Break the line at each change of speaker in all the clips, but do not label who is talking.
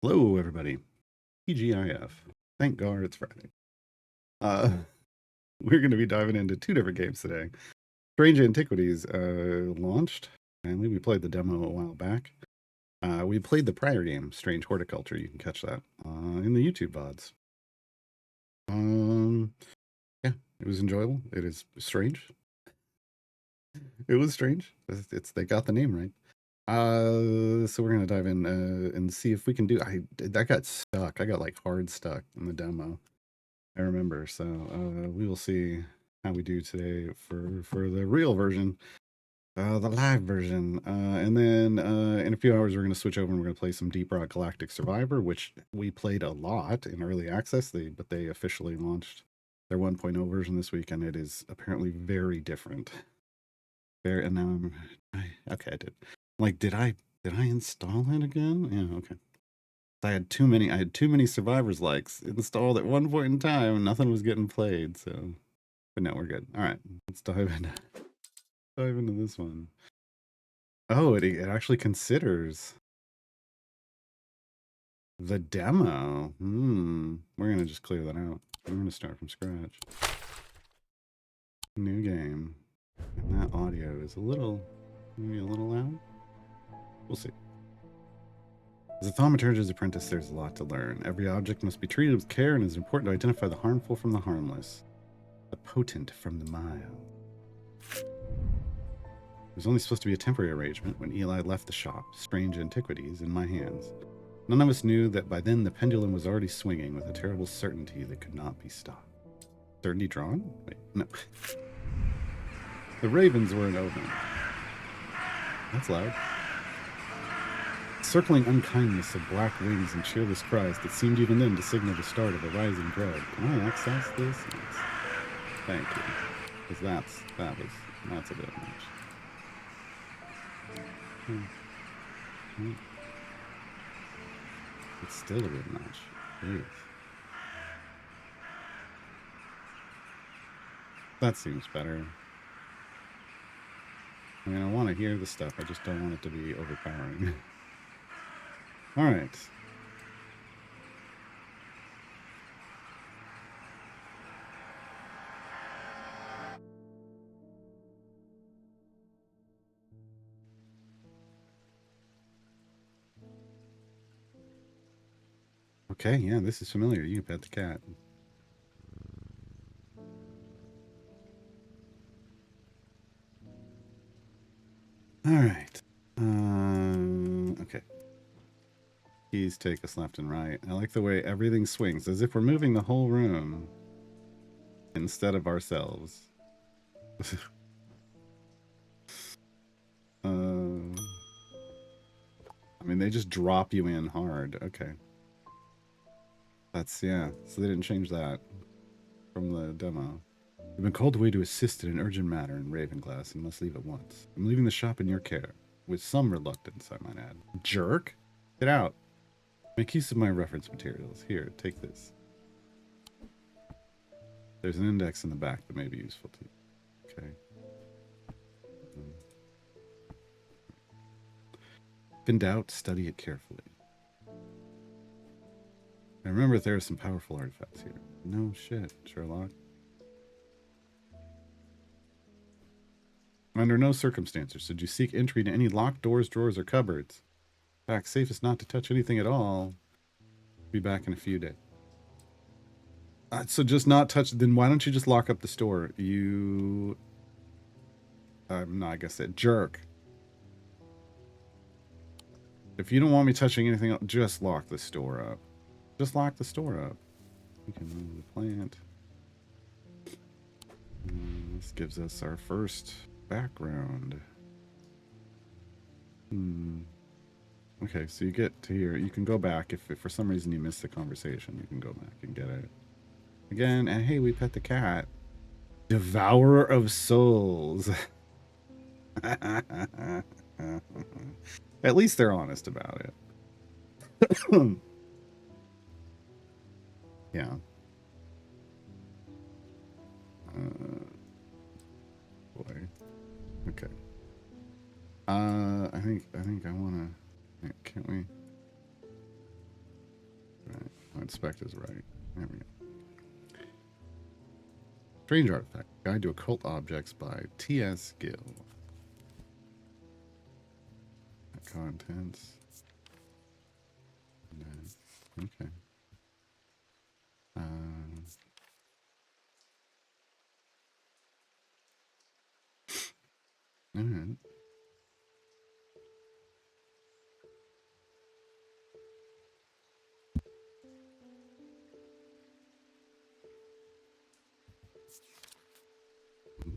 Hello, everybody. TGIF. Thank God it's Friday. We're going to be diving into two different games today. Strange Antiquities launched. Finally, we played the demo a while back. We played the prior game, Strange Horticulture. You can catch that in the YouTube VODs. Yeah, it was enjoyable. It is strange. It was strange. They got the name right. So we're gonna dive in and see if we can do. I got stuck. I got like hard stuck in the demo. I remember. So we will see how we do today for the real version, the live version, and then in a few hours we're gonna switch over and we're gonna play some Deep Rock Galactic Survivor, which we played a lot in early access. But they officially launched their 1.0 version this week, and it is apparently very different. Very, and now okay. I did. Like, did I install it again? Yeah, okay. I had too many survivors likes installed at one point in time and nothing was getting played, so but no, we're good. All right, let's dive into this one. Oh, it actually considers the demo. We're gonna just clear that out. We're gonna start from scratch. New game. And that audio is maybe a little loud. We'll see. As a thaumaturge's apprentice, there's a lot to learn. Every object must be treated with care, and it is important to identify the harmful from the harmless, the potent from the mild. It was only supposed to be a temporary arrangement when Eli left the shop, Strange Antiquities, in my hands. None of us knew that by then the pendulum was already swinging with a terrible certainty that could not be stopped. Certainty drawn? Wait, no. The ravens were an omen. That's loud. Circling unkindness of black wings and cheerless cries that seemed even then to signal the start of a rising dread. Can I access this? Yes. Thank you. Because that's a bit much. It's still a bit much. Jeez. That seems better. I mean, I want to hear the stuff. I just don't want it to be overpowering. All right. Okay, yeah, this is familiar. You pet the cat. All right. Okay. Keys take us left and right. I like the way everything swings, as if we're moving the whole room instead of ourselves. I mean, they just drop you in hard. Okay. Yeah. So they didn't change that from the demo. I've been called away to assist in an urgent matter in Ravenglass and must leave at once. I'm leaving the shop in your care, with some reluctance, I might add. Jerk! Get out! Make use of my reference materials. Here, take this. There's an index in the back that may be useful to you. Okay. If in doubt, study it carefully. I remember there are some powerful artifacts here. No shit, Sherlock. Under no circumstances should you seek entry to any locked doors, drawers, or cupboards. In fact, safest not to touch anything at all. Be back in a few days. So just not touch. Then why don't you just lock up the store? You. No, I guess that jerk. If you don't want me touching anything else, just lock the store up. Just lock the store up. We can move the plant. This gives us our first background. Okay, so you get to here. You can go back. If for some reason you missed the conversation, you can go back and get it. Again, and hey, we pet the cat. Devourer of souls. At least they're honest about it. Yeah. Boy. Okay. I think I want to. Can't we? Inspect is right. There we go. Strange artifact. Guide to occult objects by T.S. Gill. Contents. Okay. All right.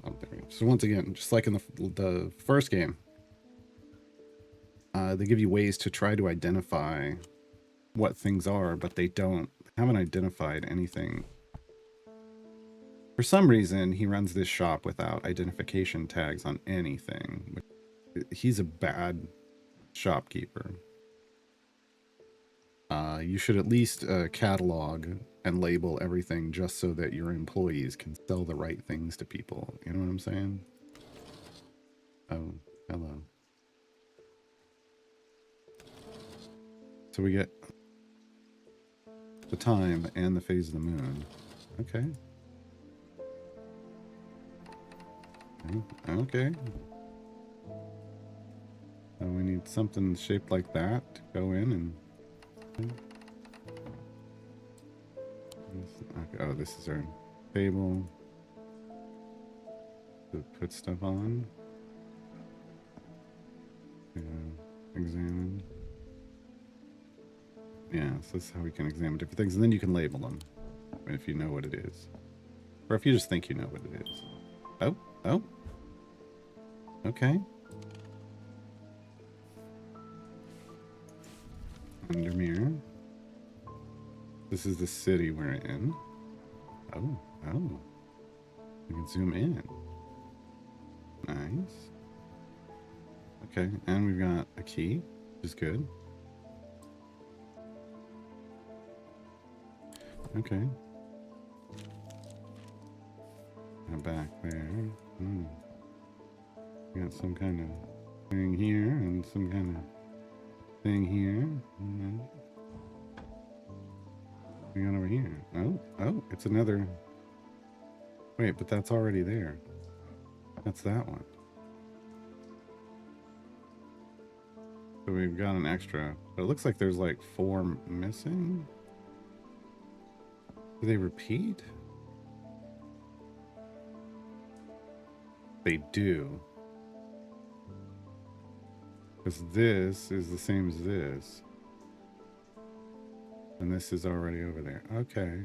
Oh, there we go. So once again, just like in the first game, they give you ways to try to identify what things are, but they haven't identified anything. For some reason, he runs this shop without identification tags on anything. He's a bad shopkeeper. You should at least catalog and label everything just so that your employees can sell the right things to people. You know what I'm saying? Oh, hello. So we get the time and the phase of the moon. Okay. Okay. So we need something shaped like that to go in and... Oh, this is our table to put stuff on. Examine. Yeah, so this is how we can examine different things, and then you can label them if you know what it is, or if you just think you know what it is. Oh, okay. Under mirror. This is the city we're in. Oh. We can zoom in. Nice. Okay, and we've got a key, which is good. Okay. And back there. We got some kind of thing here and some kind of thing here. We got over here. Oh, it's another. Wait, but that's already there. That's that one. So we've got an extra, but it looks like there's like 4 missing. Do they repeat? They do. Because this is the same as this. And this is already over there. Okay.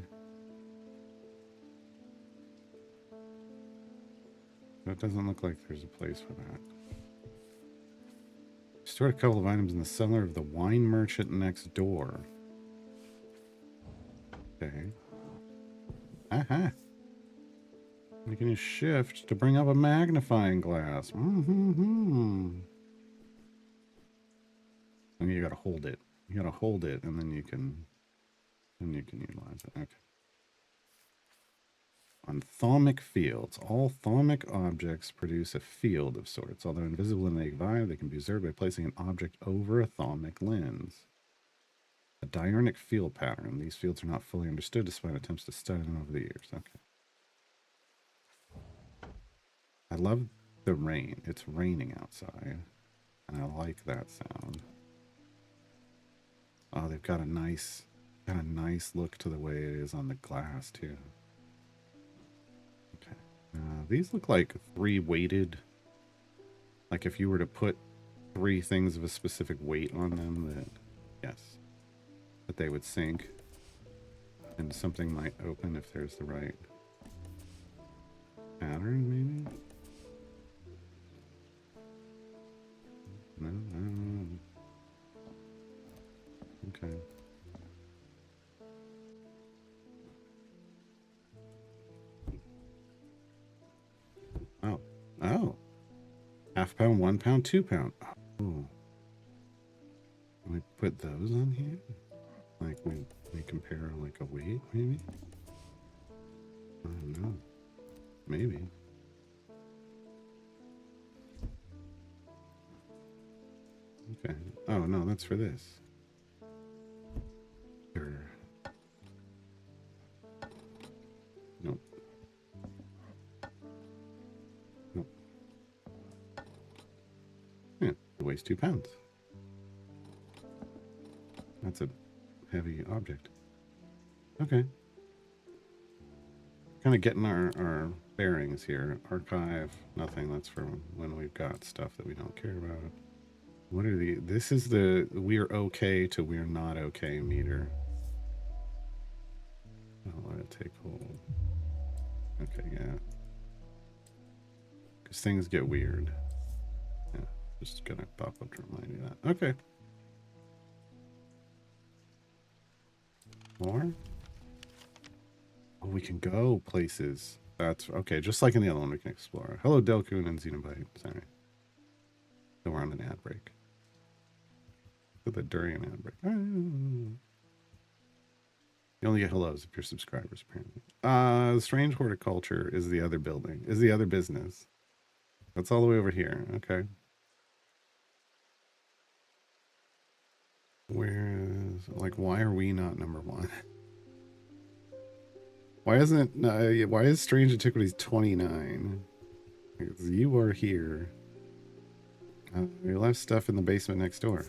That doesn't look like there's a place for that. Stored a couple of items in the cellar of the wine merchant next door. Okay. Aha. We can use shift to bring up a magnifying glass. And you gotta hold it. You gotta hold it, and then you can utilize it. Okay. On thaumic fields, all thaumic objects produce a field of sorts. Although invisible in the naked eye, they can be observed by placing an object over a thaumic lens. A diurnal field pattern. These fields are not fully understood despite attempts to study them over the years. Okay. I love the rain. It's raining outside, and I like that sound. Oh, they've got a nice look to the way it is on the glass too. Okay. These look like 3 weighted. Like if you were to put 3 things of a specific weight on them, that they would sink, and something might open if there's the right pattern, maybe. No. Okay. Oh. Half pound, 1 pound, 2 pound. Oh. Can we put those on here? Like we compare like a weight, maybe? I don't know. Maybe. Okay. Oh no, that's for this. 2 pounds. That's a heavy object. Okay. Kind of getting our bearings here. Archive, nothing. That's for when we've got stuff that we don't care about. What are the... This is the we're okay to we're not okay meter. I'll let it take hold. Okay, yeah. Because things get weird. Yeah, just gonna pop up to remind you that. Okay. More? Oh, we can go places. That's okay, just like in the other one, we can explore. Hello, Delcoon and Xenobite. Sorry. So we're on an ad break. Put that during an ad break. You only get hellos if you're subscribers, apparently. Strange Horticulture is the other building, is the other business. That's all the way over here. Okay. Where is, like, why are we not number 1? Why isn't, why is Strange Antiquities 29? Because you are here. We left stuff in the basement next door.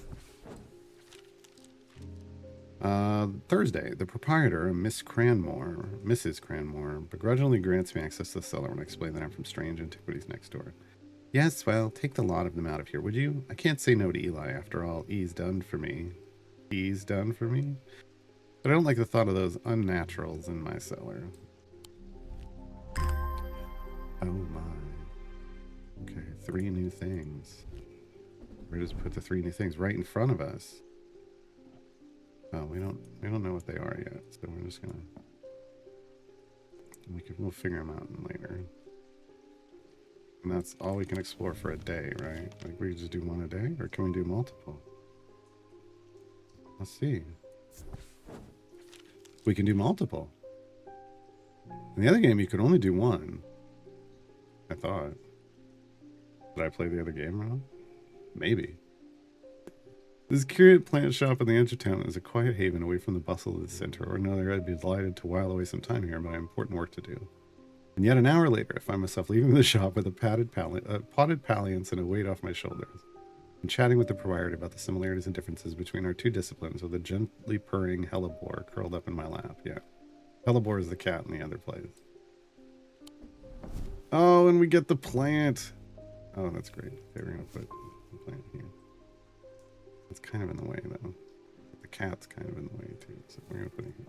Thursday, the proprietor, Mrs. Cranmore, begrudgingly grants me access to the cellar when I explain that I'm from Strange Antiquities next door. Yes, well, take the lot of them out of here, would you? I can't say no to Eli, after all. He's done for me. He's done for me? But I don't like the thought of those unnaturals in my cellar. Oh my. Okay, 3 new things. Where does it put the 3 new things? Right in front of us. Oh, we don't know what they are yet, so we're just gonna... We'll figure them out later. And that's all we can explore for a day, right? Like, we just do 1 a day, or can we do multiple? Let's see. We can do multiple. In the other game, you could only do 1. I thought. Did I play the other game wrong? Maybe. This curious plant shop in the edge of town is a quiet haven away from the bustle of the center. Ordinarily, I'd be delighted to while away some time here, but I have important work to do. And yet an hour later, I find myself leaving the shop with a potted palliance and a weight off my shoulders. And chatting with the proprietor about the similarities and differences between our 2 disciplines with a gently purring hellebore curled up in my lap. Yeah. Hellebore is the cat in the other place. Oh, and we get the plant. Oh, that's great. Okay, we're going to put the plant here. It's kind of in the way, though. The cat's kind of in the way, too. So we're going to put it here.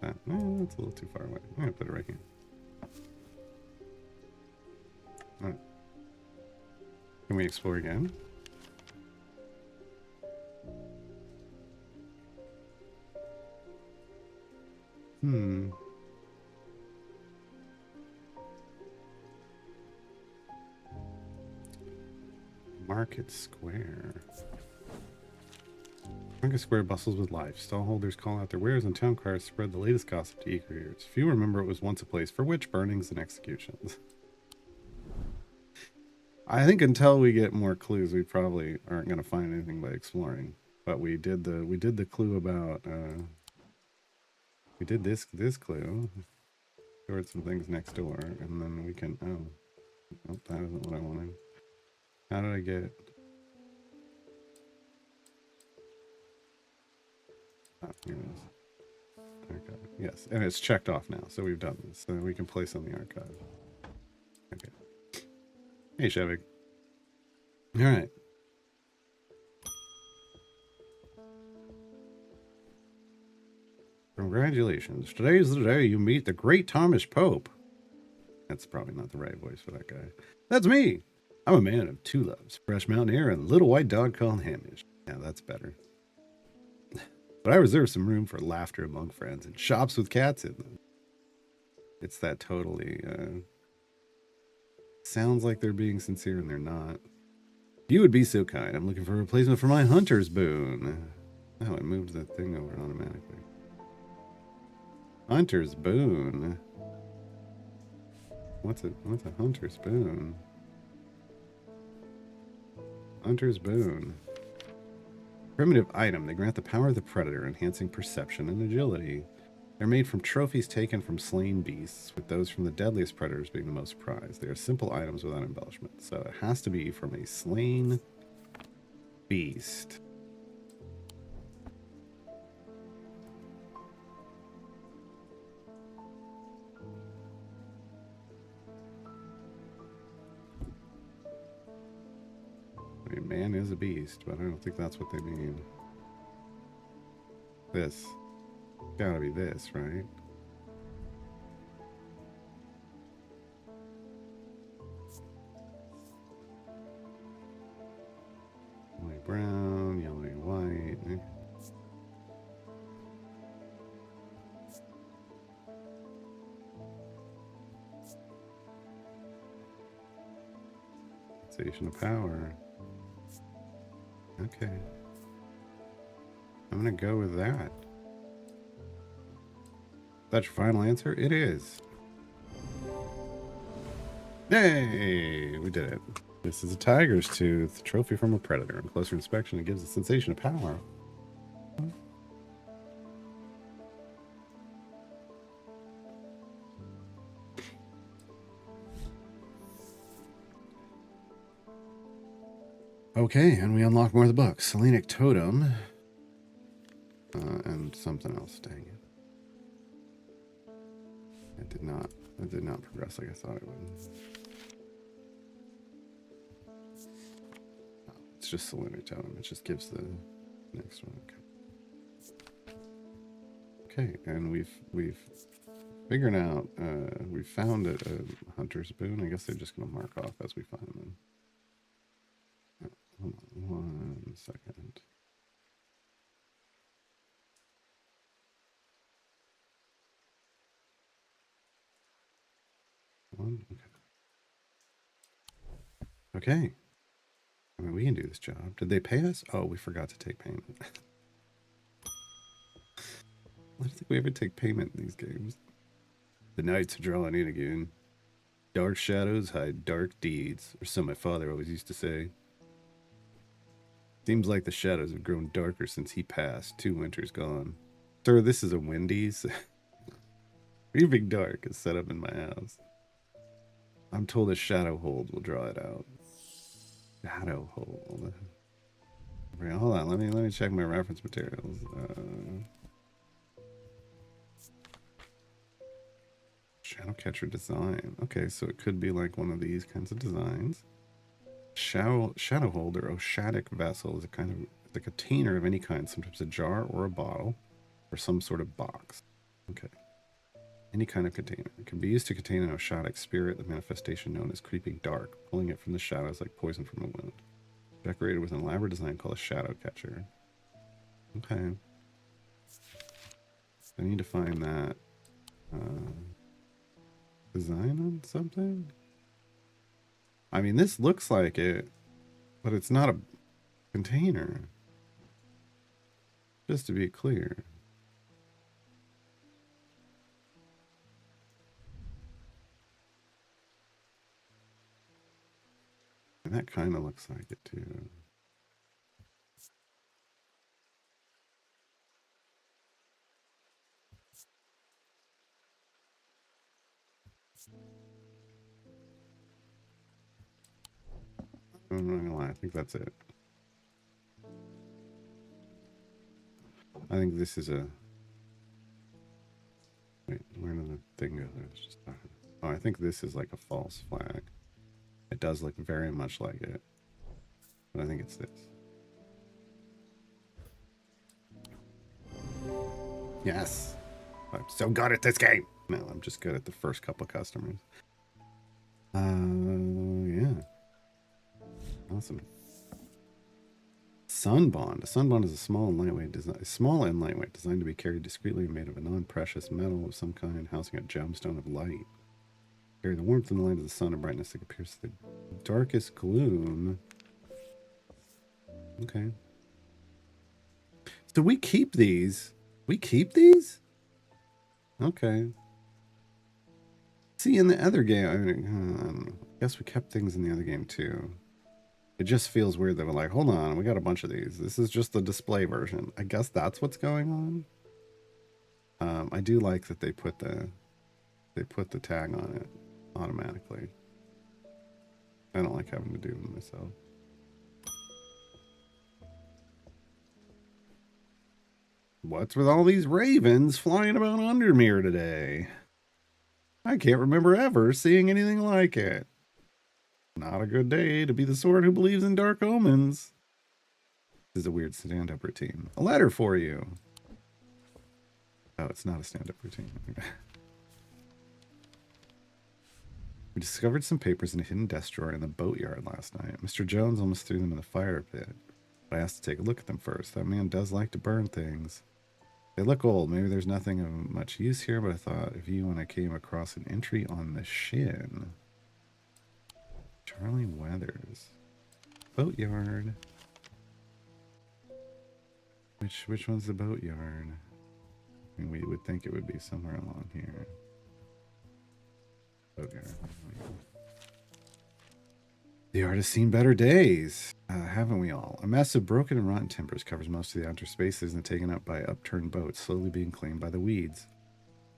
That, no, that's a little too far away. I'm going to put it right here. All right. Can we explore again? Market Square. Market Square bustles with life. Stallholders call out their wares and town criers spread the latest gossip to eager-ears. Few remember it was once a place for witch burnings and executions. I think until we get more clues, we probably aren't going to find anything by exploring. But we did the clue about we did this clue. Stored some things next door, and then we can oh, that isn't what I wanted. How did I get? Oh, here it is. Archive. Yes, and it's checked off now, so we've done this. So we can place on the archive. Okay. Hey, Shevik. All right. Congratulations. Today is the day you meet the great Thomas Pope. That's probably not the right voice for that guy. That's me. I'm a man of 2 loves, fresh mountain air and a little white dog called Hamish. Yeah, that's better. But I reserve some room for laughter among friends and shops with cats in them. It's that totally, sounds like they're being sincere and they're not. You would be so kind. I'm looking for a replacement for my hunter's boon. Oh, I moved the thing over automatically. Hunter's boon. What's a hunter's boon? Hunter's boon. Primitive item. They grant the power of the predator, enhancing perception and agility. They're made from trophies taken from slain beasts, with those from the deadliest predators being the most prized. They are simple items without embellishment, so it has to be from a slain Beast. I mean, man is a beast, but I don't think that's what they mean. This. Gotta be this, right? Yellowy brown, yellowy white. Sensation of power. Okay. I'm gonna go with that. That's your final answer? It is. Yay! We did it. This is a tiger's tooth, trophy from a predator. On closer inspection, it gives a sensation of power. Okay, and we unlock more of the books. Selenic Totem. And something else, dang it. It did not progress like I thought it would. Oh, it's just Selenic Totem. It just gives the next one. Okay, and we've figured out, we found a hunter's boon. I guess they're just going to mark off as we find them. Hold on 1 second. Okay. I mean, we can do this job. Did they pay us? Oh, we forgot to take payment. I don't think we ever take payment in these games. The nights are drawing in again. Dark shadows hide dark deeds, or so my father always used to say. Seems like the shadows have grown darker since he passed, 2 winters gone. Sir, this is a Wendy's. Reaping dark is set up in my house. I'm told a shadow hold will draw it out. Shadow hold. Hold on, let me check my reference materials. Shadow catcher design. Okay, so it could be like one of these kinds of designs. Shadow holder, Oshadic vessel, is a kind of a container of any kind, sometimes a jar or a bottle, or some sort of box. Okay. Any kind of container. It can be used to contain an Oshadic spirit, the manifestation known as creeping dark, pulling it from the shadows like poison from a wound. Decorated with an elaborate design called a shadow catcher. Okay. I need to find that design on something. I mean, this looks like it, but it's not a container. Just to be clear. And that kind of looks like it too. I'm not gonna lie, I think that's it. I think this is a... Wait, where did the thing go? Oh, I think this is like a false flag. It does look very much like it. But I think it's this. Yes! I'm so good at this game! No, I'm just good at the first couple customers. Yeah. Awesome. Sunbond. A sunbond is a small and lightweight designed to be carried discreetly, made of a non-precious metal of some kind, housing a gemstone of light. Carry the warmth and the light of the sun and brightness that can pierce the darkest gloom. Okay. So we keep these. We keep these? Okay. See, in the other game, I guess we kept things in the other game too. It just feels weird that we're like, hold on, we got a bunch of these. This is just the display version. I guess that's what's going on. I do like that they put the tag on it automatically. I don't like having to do them myself. What's with all these ravens flying about Undermere today? I can't remember ever seeing anything like it. Not a good day to be the sort who believes in dark omens. This is a weird stand-up routine. A letter for you. Oh, it's not a stand-up routine. We discovered some papers in a hidden desk drawer in the boatyard last night. Mr. Jones almost threw them in the fire pit. But I asked to take a look at them first. That man does like to burn things. They look old. Maybe there's nothing of much use here, but I thought of you when I came across an entry on the shin. Charlie Weathers. Boatyard. Which one's the boatyard? I mean, we would think it would be somewhere along here. Boatyard. The artist's seen better days, haven't we all? A mess of broken and rotten timbers covers most of the outer spaces and taken up by upturned boats, slowly being claimed by the weeds.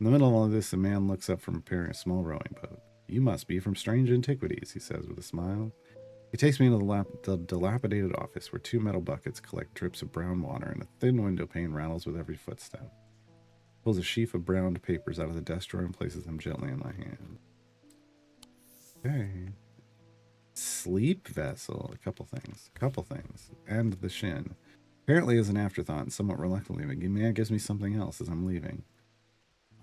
In the middle of all of this, a man looks up from repairing a small rowing boat. You must be from strange antiquities, he says with a smile. He takes me into the dilapidated office where two metal buckets collect drips of brown water and a thin window pane rattles with every footstep. Pulls a sheaf of browned papers out of the desk drawer and places them gently in my hand. Okay. Sleep vessel. A couple things. And the shin. Apparently as an afterthought and somewhat reluctantly, but man gives me something else as I'm leaving.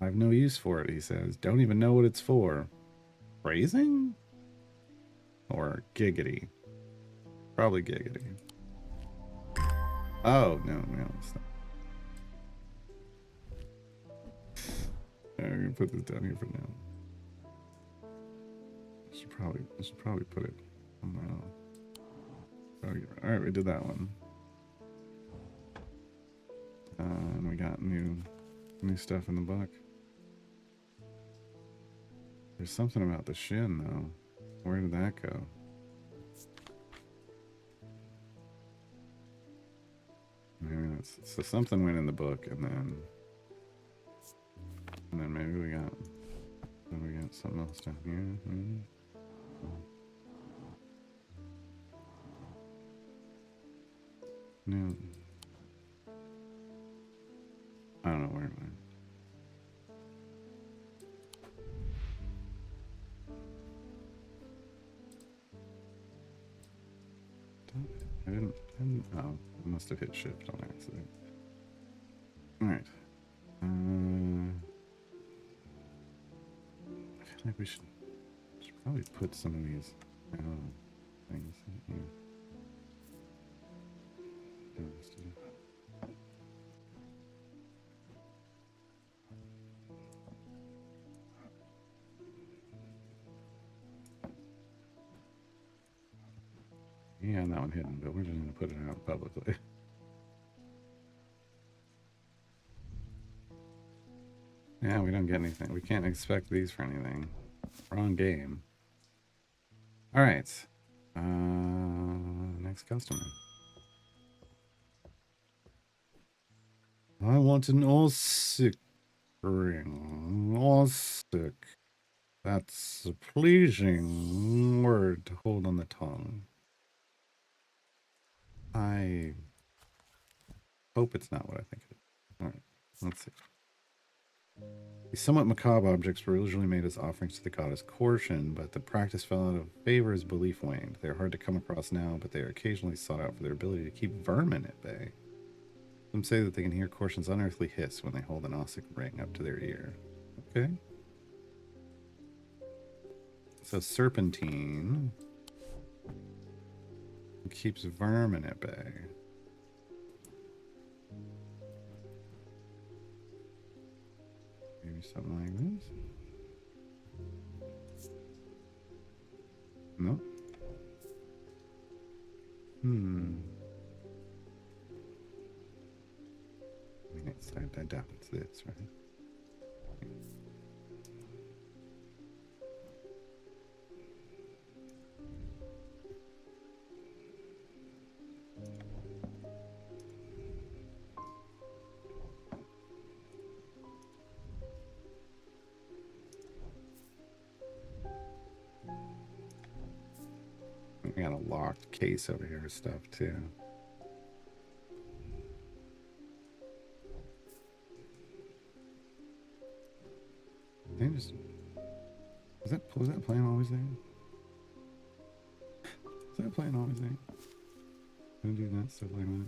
I have no use for it, he says. Don't even know what it's for. Phrasing? Or giggity? Probably giggity. Oh, no, it's not. I'm gonna put this down here for now. I should probably put it somewhere else. All right, we did that one. And we got new stuff in the book. There's something about the shin, though. Where did that go? Maybe that's so. Something went in the book, and then maybe we got something else down here. Maybe. Oh. No. I don't know where it went. I didn't, oh, I must have hit shift on accident. Alright. I feel like we should probably put some of these things in here. Yeah, that one hidden, but we're just going to put it out publicly. Yeah, we don't get anything. We can't expect these for anything. Wrong game. All right. Next customer. I want an Ossic ring. Ossic. That's a pleasing word to hold on the tongue. I hope it's not what I think it is. All right, let's see. These somewhat macabre objects were originally made as offerings to the goddess Cortian, but the practice fell out of favor as belief waned. They are hard to come across now, but they are occasionally sought out for their ability to keep vermin at bay. Some say that they can hear Cortian's unearthly hiss when they hold an Ossic ring up to their ear. Okay. So serpentine keeps vermin at bay. Maybe something like this. No. I mean, I doubt it's this, right? We got a locked case over here, stuff too. they just... Was that plane always there? Is that plane always there? Gonna do that stuff like that.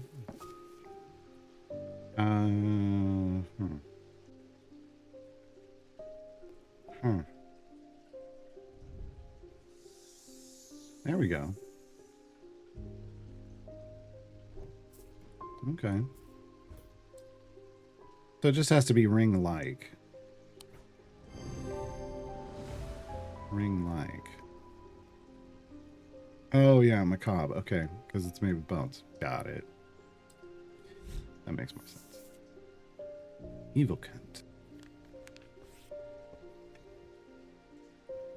There we go. Okay. So it just has to be ring-like. Ring-like. Oh, yeah, macabre. Okay, because it's made with bones. Got it. That makes more sense. Evil cunt.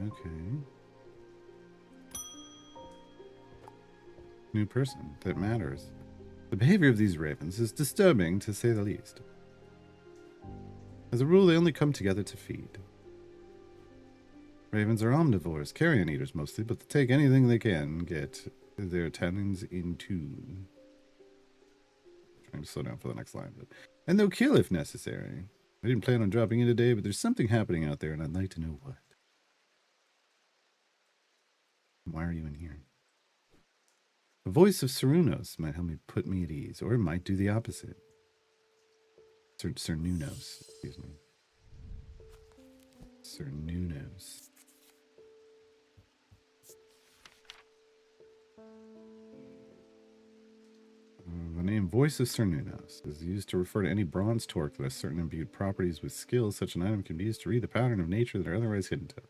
Okay. New person. That matters. The behavior of these ravens is disturbing, to say the least. As a rule, they only come together to feed. Ravens are omnivores, carrion eaters mostly, but they take anything they can get their talons into. Trying to slow down for the next line. But, and they'll kill if necessary. I didn't plan on dropping in today, but there's something happening out there, and I'd like to know what. Why are you in here? The voice of Cerunos might help me put me at ease, or it might do the opposite. Cernunos, excuse me. Cernunos. The name Voice of Cernunos is used to refer to any bronze torque that has certain imbued properties with skills. Such an item can be used to read the pattern of nature that are otherwise hidden to it.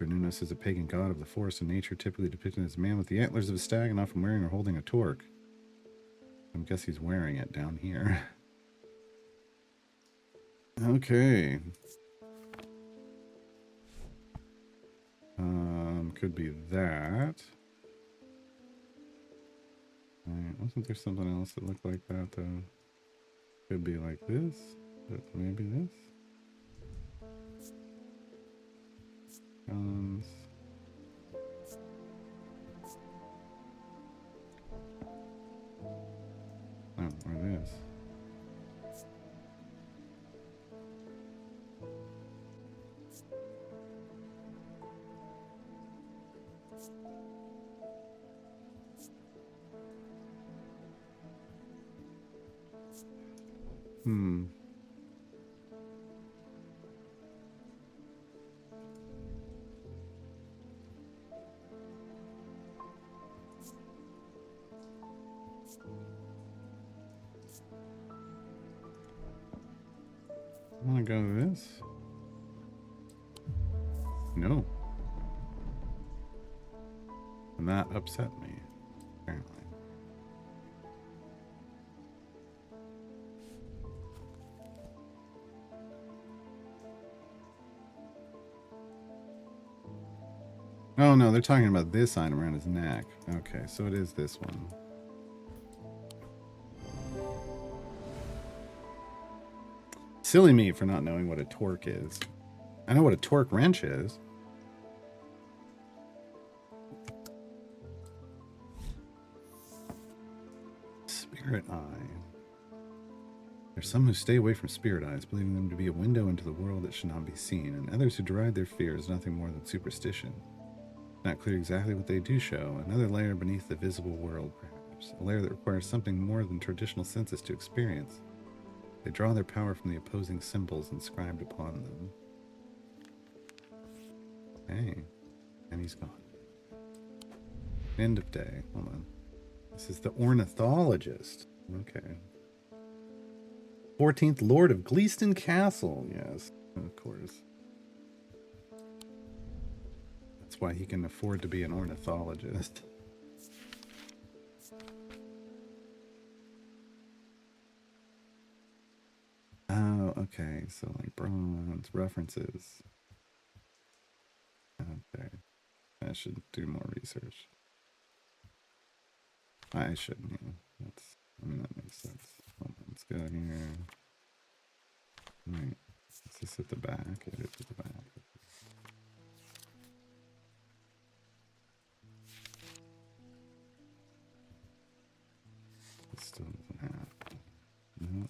Cernunos is a pagan god of the forest and nature, typically depicted as a man with the antlers of a stag and often wearing or holding a torque. I guess he's wearing it down here. Okay. Could be that. Wasn't there something else that looked like that though? Could be like this, but maybe this. Oh, or this. I want to go to this. No. And that upset me, apparently. Oh no, they're talking about this item around his neck. Okay, so it is this one. Silly me for not knowing what a torque is. I know what a torque wrench is. Spirit Eye. There's some who stay away from spirit eyes, believing them to be a window into the world that should not be seen, and others who deride their fear as nothing more than superstition. Not clear exactly what they do show. Another layer beneath the visible world, perhaps. A layer that requires something more than traditional senses to experience. They draw their power from the opposing symbols inscribed upon them. Hey. And he's gone. End of day. Hold on. This is the ornithologist. Okay. 14th Lord of Gleeston Castle. Yes, of course. That's why he can afford to be an ornithologist. Oh, okay. So like bronze references. Okay. I should do more research. I shouldn't, yeah. I mean, that makes sense. Hold on, let's go here. Right. Is this at the back? It is at the back. It still doesn't have. No.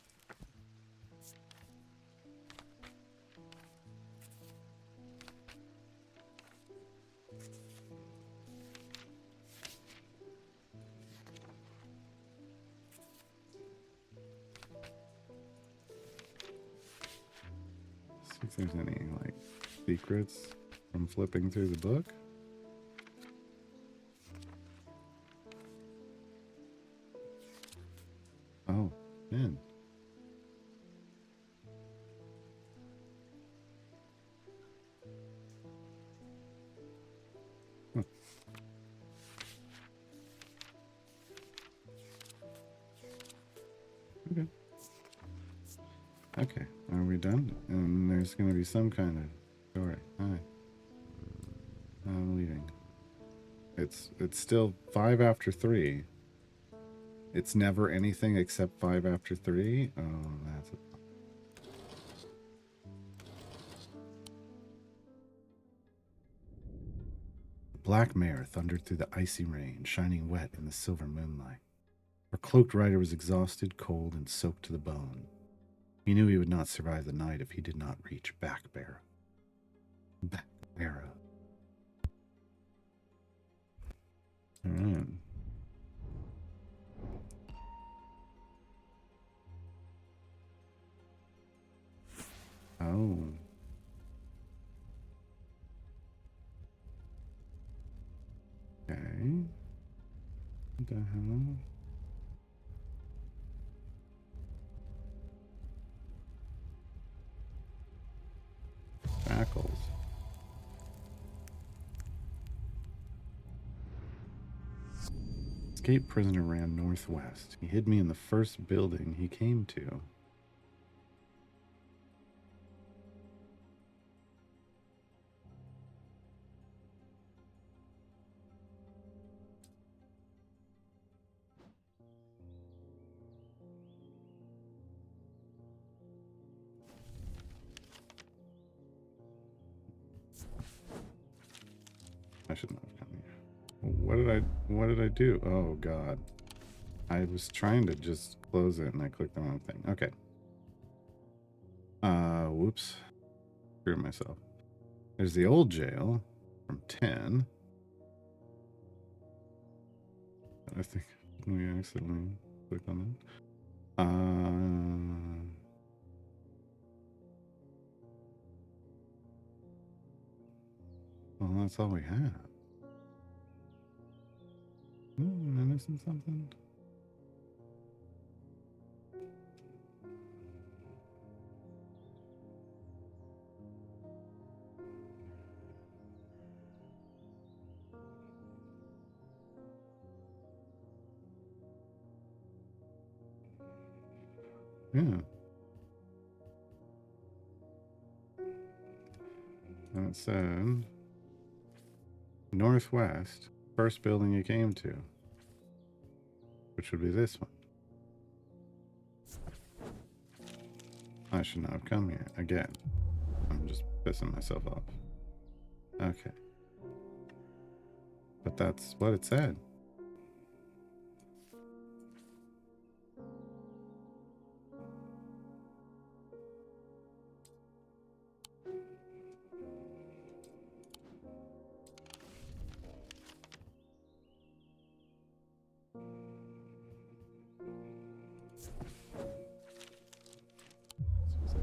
if there's any, like, secrets from flipping through the book. Oh, man. Huh. Okay. Okay, are we done? And there's going to be some kind of story. Hi. I'm leaving. It's still 5 after 3. It's never anything except 5 after 3. Oh, that's a... The black mare thundered through the icy rain, shining wet in the silver moonlight. Our cloaked rider was exhausted, cold, and soaked to the bone. He knew he would not survive the night if he did not reach Backbarrow. Backbarrow. All right. Oh. Okay. What the hell? Shackles. Escaped prisoner ran northwest. He hid me in the first building he came to. I should not have come here. What did I do? Oh god. I was trying to just close it and I clicked the wrong thing. Okay. Whoops. Screw myself. There's the old jail from 10. I think we accidentally clicked on that. Well, that's all we have. Am I missing something? Yeah. And it said northwest, first building you came to, which would be this one. I should not have come here again. I'm just pissing myself off. Okay. But that's what it said.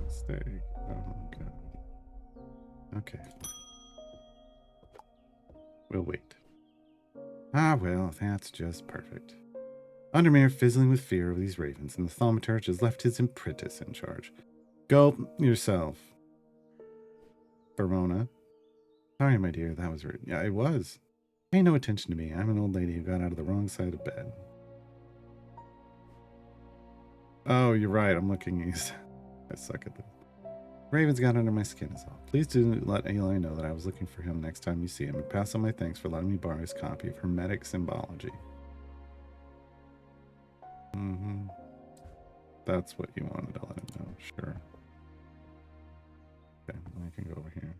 Steak. Oh, God. Okay. We'll wait. Ah, well, that's just perfect. Undermere fizzling with fear of these ravens, and the thaumaturge has left his apprentice in charge. Go yourself, Verona. Sorry, my dear, that was rude. Yeah, it was. Pay no attention to me. I'm an old lady who got out of the wrong side of bed. Oh, you're right. I'm looking east. I suck at this. Ravens got under my skin is all. Please do let Eli know that I was looking for him next time you see him, and pass on my thanks for letting me borrow his copy of Hermetic Symbology. That's what you wanted to let him know. Sure. Okay, I can go over here.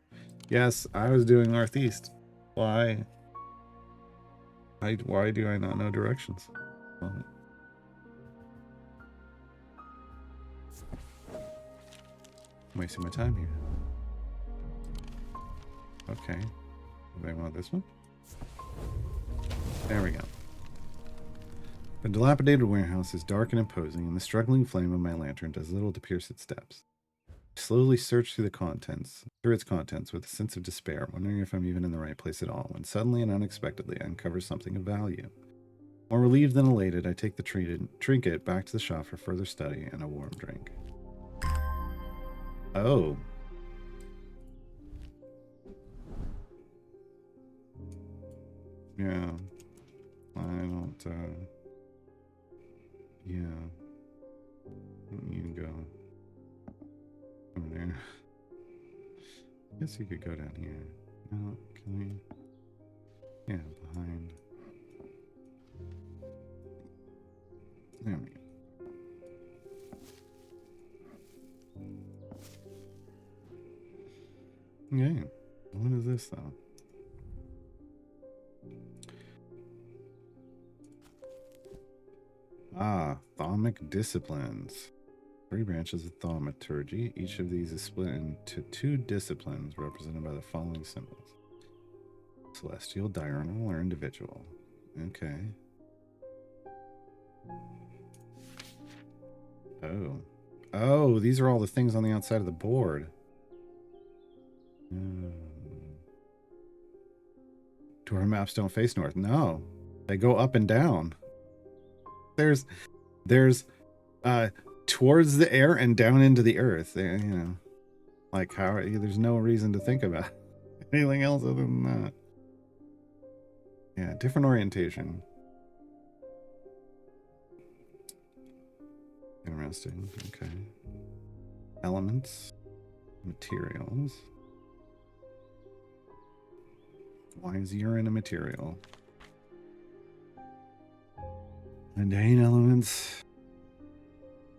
Yes, I was doing northeast. Why? Why do I not know directions? Well, I'm wasting my time here. Okay. Do I want this one? There we go. The dilapidated warehouse is dark and imposing, and the struggling flame of my lantern does little to pierce its depths. Slowly search through its contents with a sense of despair, wondering if I'm even in the right place at all, when suddenly and unexpectedly I uncover something of value. More relieved than elated, I take the trinket back to the shop for further study and a warm drink. Oh. Yeah. I don't, yeah. You can go over there. I guess you could go down here. No, can we? Yeah, behind. There we go. Okay. What is this, though? Ah, thaumic disciplines. 3 branches of thaumaturgy. Each of these is split into 2 disciplines represented by the following symbols. Celestial, diurnal, or individual. Okay. Oh. Oh, these are all the things on the outside of the board. Dwarven maps don't face north. No. They go up and down. There's towards the air and down into the earth. You know. Like how there's no reason to think about anything else other than that. Yeah, different orientation. Interesting. Okay. Elements, materials. Why is urine a material? Mundane elements.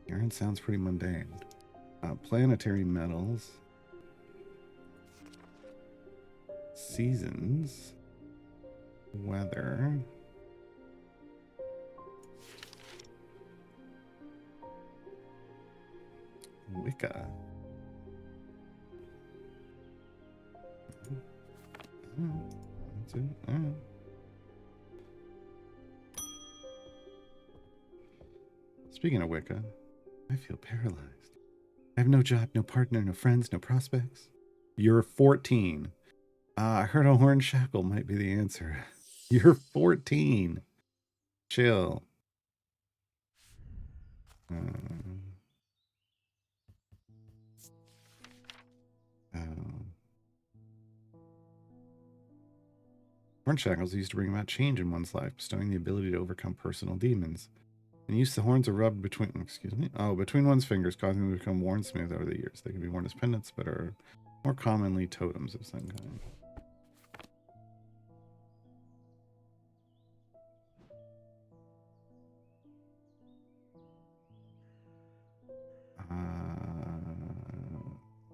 Urine sounds pretty mundane. Planetary metals. Seasons. Weather. Wicca. That's it. All right. Speaking of Wicca, I feel paralyzed. I have no job, no partner, no friends, no prospects. You're 14. I heard a horn shackle might be the answer. You're 14. Chill. Horn shackles used to bring about change in one's life, bestowing the ability to overcome personal demons. And use the horns are rubbed between one's fingers, causing them to become worn smooth over the years. They can be worn as pendants, but are more commonly totems of some kind.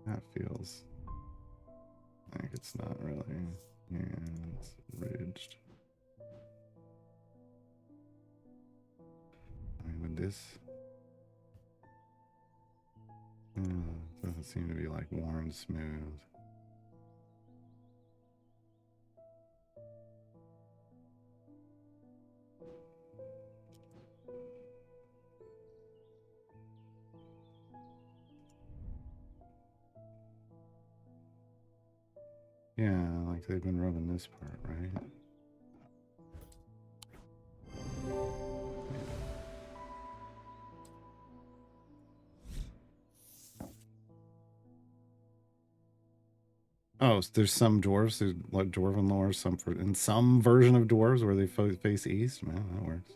That feels like it's not really. Yeah, it's ridged. I mean, with this, doesn't seem to be like worn smooth. Yeah, like they've been rubbing this part, right? Oh, so there's some dwarves who like dwarven lore, in some version of dwarves where they face east. Man, that works.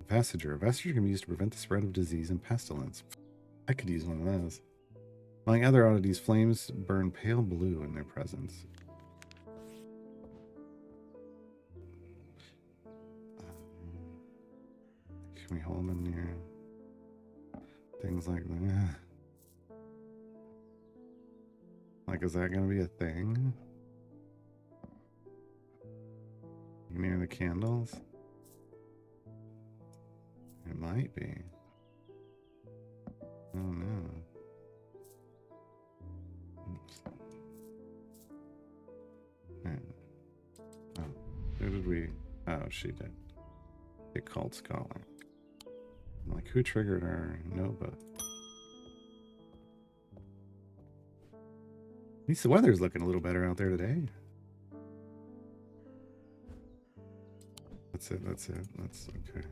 Vestiger. A vestiger can be used to prevent the spread of disease and pestilence. I could use one of those. Among other oddities, flames burn pale blue in their presence. Can we hold them near things like that? Like, is that going to be a thing? Near the candles? It might be. Oh no. Oops. Right. Oh, who did we? Oh, she did. A cult scholar. I'm like, who triggered our Nova? At least the weather's looking a little better out there today. That's it. That's okay.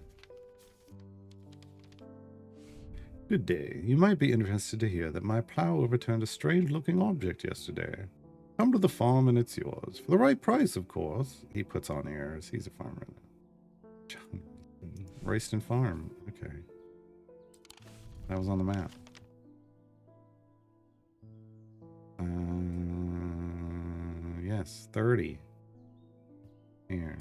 Good day. You might be interested to hear that my plow overturned a strange-looking object yesterday. Come to the farm and it's yours. For the right price, of course. He puts on airs. He's a farmer. John Royston Farm. Okay. That was on the map. Yes, 30. Here.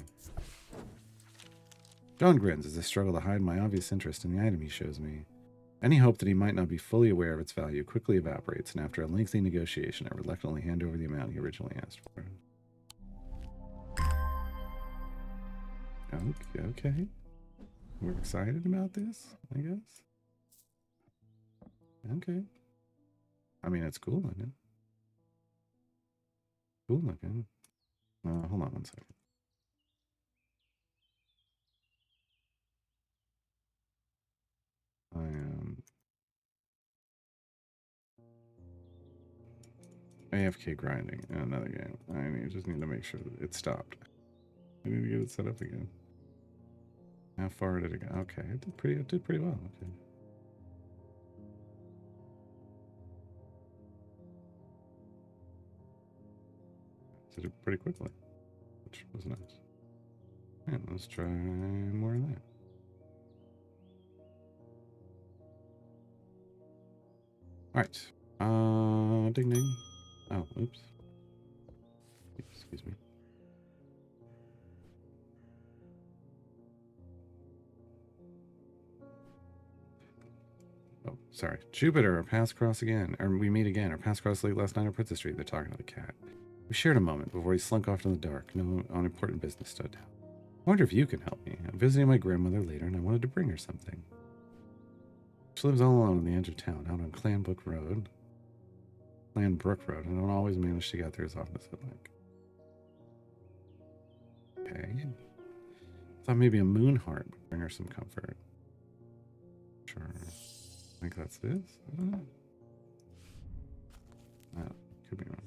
John grins as I struggle to hide my obvious interest in the item he shows me. Any hope that he might not be fully aware of its value quickly evaporates, and after a lengthy negotiation, I reluctantly hand over the amount he originally asked for. Okay. We're excited about this, I guess. Okay. I mean, it's cool looking. Cool looking. Hold on one second. I am AFK grinding in another game. I just need to make sure that it stopped. I need to get it set up again. How far did it go? Okay, it did pretty well. Okay. Did it pretty quickly, which was nice. Alright, let's try more of that. Alright. Ding ding. Oh, oops. Excuse me. Oh, sorry. Jupiter, our paths cross again. Or we meet again. Our paths crossed late last night on Princess Street. They're talking to the cat. We shared a moment before he slunk off in the dark. No unimportant business stood out. I wonder if you can help me. I'm visiting my grandmother later, and I wanted to bring her something. She lives all alone on the edge of town, out on Clanbrook Road. Clanbrook Road. I don't always manage to get there as often as I'd like. Okay. Thought maybe a moon heart would bring her some comfort. Sure. I think that's this. I don't know. Could be wrong.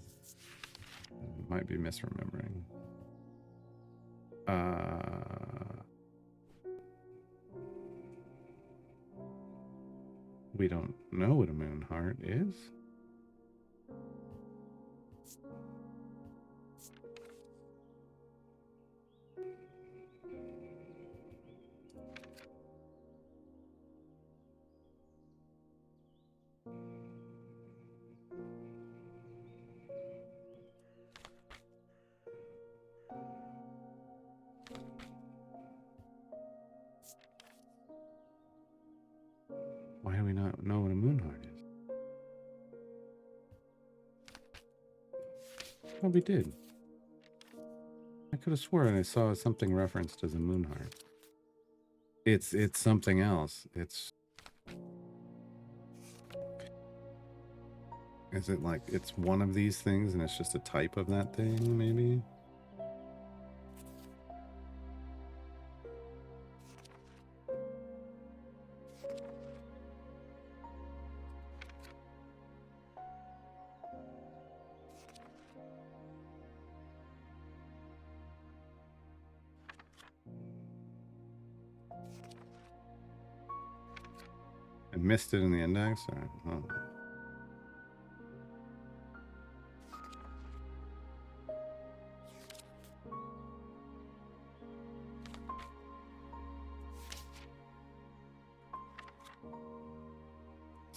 Might be misremembering. We don't know what a moon heart is. Why do we not know what a moon heart is? Oh, we did. I could have sworn I saw something referenced as a moon heart. It's something else. Is it like it's one of these things and it's just a type of that thing, maybe? I missed it in the index? Oh.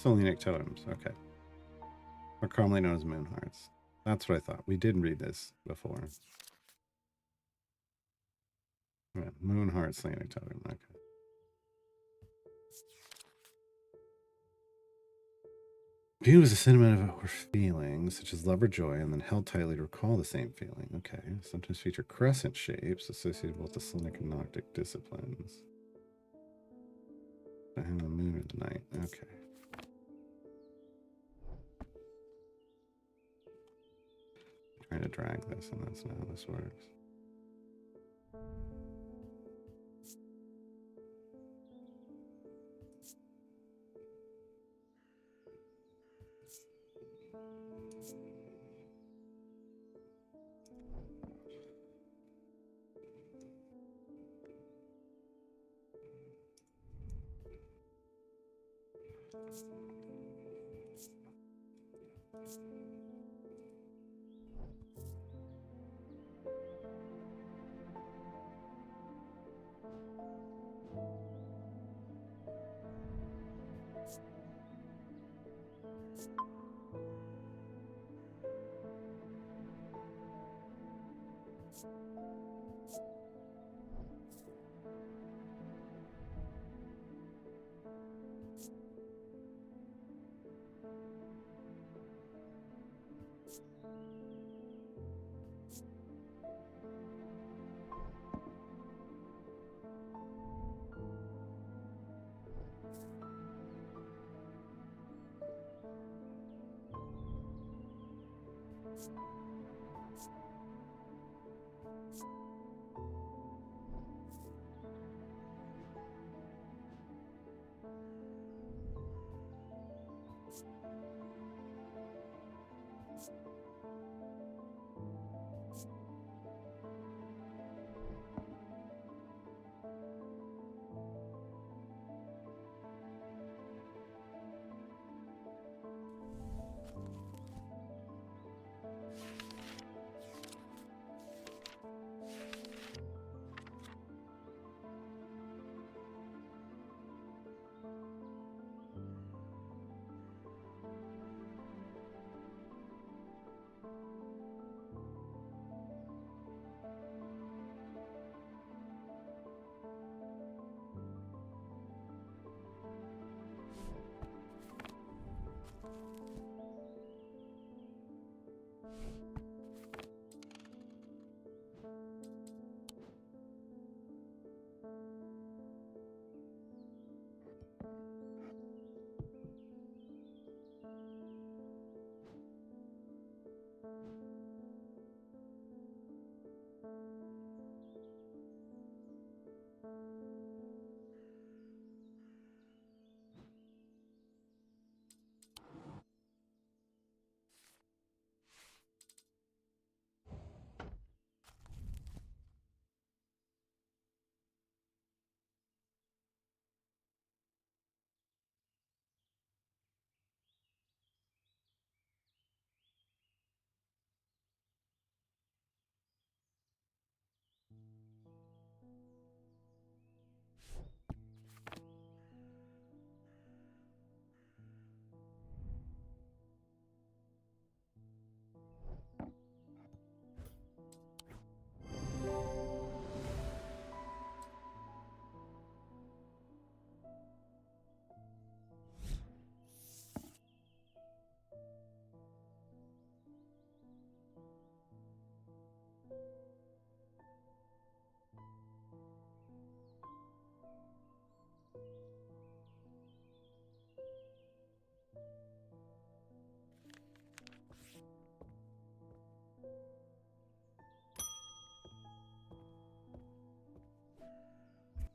Solenic totems, okay. Or commonly known as moon hearts. That's what I thought. We did read this before. Yeah, moon heart Solenic totem, okay. View is a sentiment of our feelings, such as love or joy, and then held tightly to recall the same feeling. Okay. Sometimes feature crescent shapes associated with the Solenic and Noctic disciplines. The moon or the night. Okay. Trying to drag this, and that's not how this works.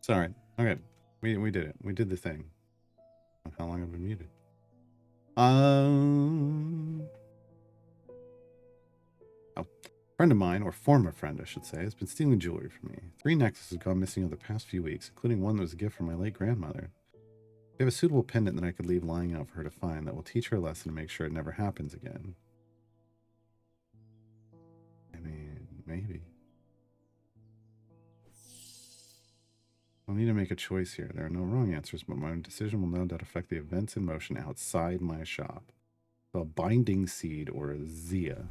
Sorry. Okay. We did it. We did the thing. How long have I been muted? Oh. A friend of mine, or former friend, I should say, has been stealing jewelry from me. 3 necklaces have gone missing over the past few weeks, including one that was a gift from my late grandmother. We have a suitable pendant that I could leave lying out for her to find that will teach her a lesson and make sure it never happens again. I mean, maybe. I'll need to make a choice here. There are no wrong answers, but my decision will no doubt affect the events in motion outside my shop. So a binding seed or a Zia.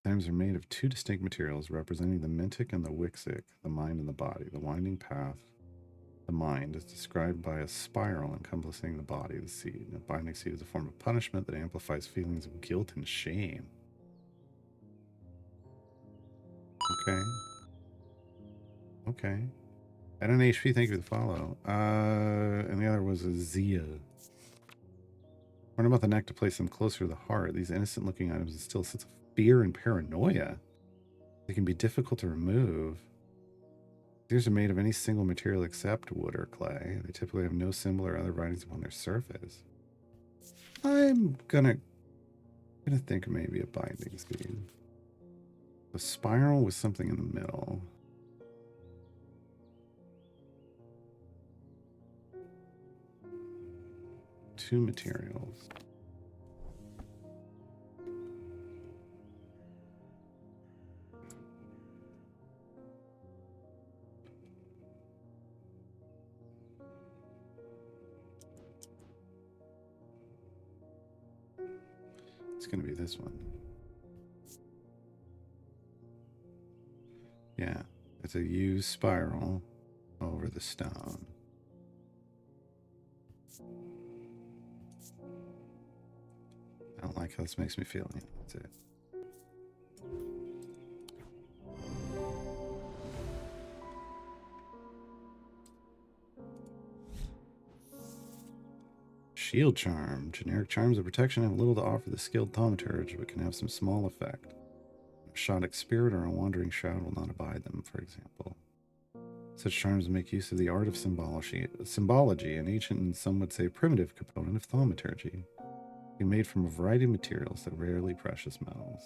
Items are made of 2 distinct materials representing the Mintic and the Wixic, the mind and the body. The winding path, the mind, is described by a spiral encompassing the body, the seed. The binding seed is a form of punishment that amplifies feelings of guilt and shame. Okay. Okay. At an HP, thank you for the follow. And the other was a Zia. Learn about the neck to place them closer to the heart. These innocent-looking items instill a sense of fear and paranoia. They can be difficult to remove. These are made of any single material except wood or clay. They typically have no symbol or other writings upon their surface. I'm gonna think maybe a binding seed. A spiral with something in the middle. 2 materials. It's going to be this one. Yeah, it's a U spiral over the stone. I don't like how this makes me feel. Yeah, that's it. Shield charm. Generic charms of protection have little to offer the skilled thaumaturge, but can have some small effect. A Shoddic spirit or a wandering shroud will not abide them, for example. Such charms make use of the art of symbology, an ancient and some would say primitive component of thaumaturgy. Be made from a variety of materials that are rarely precious metals.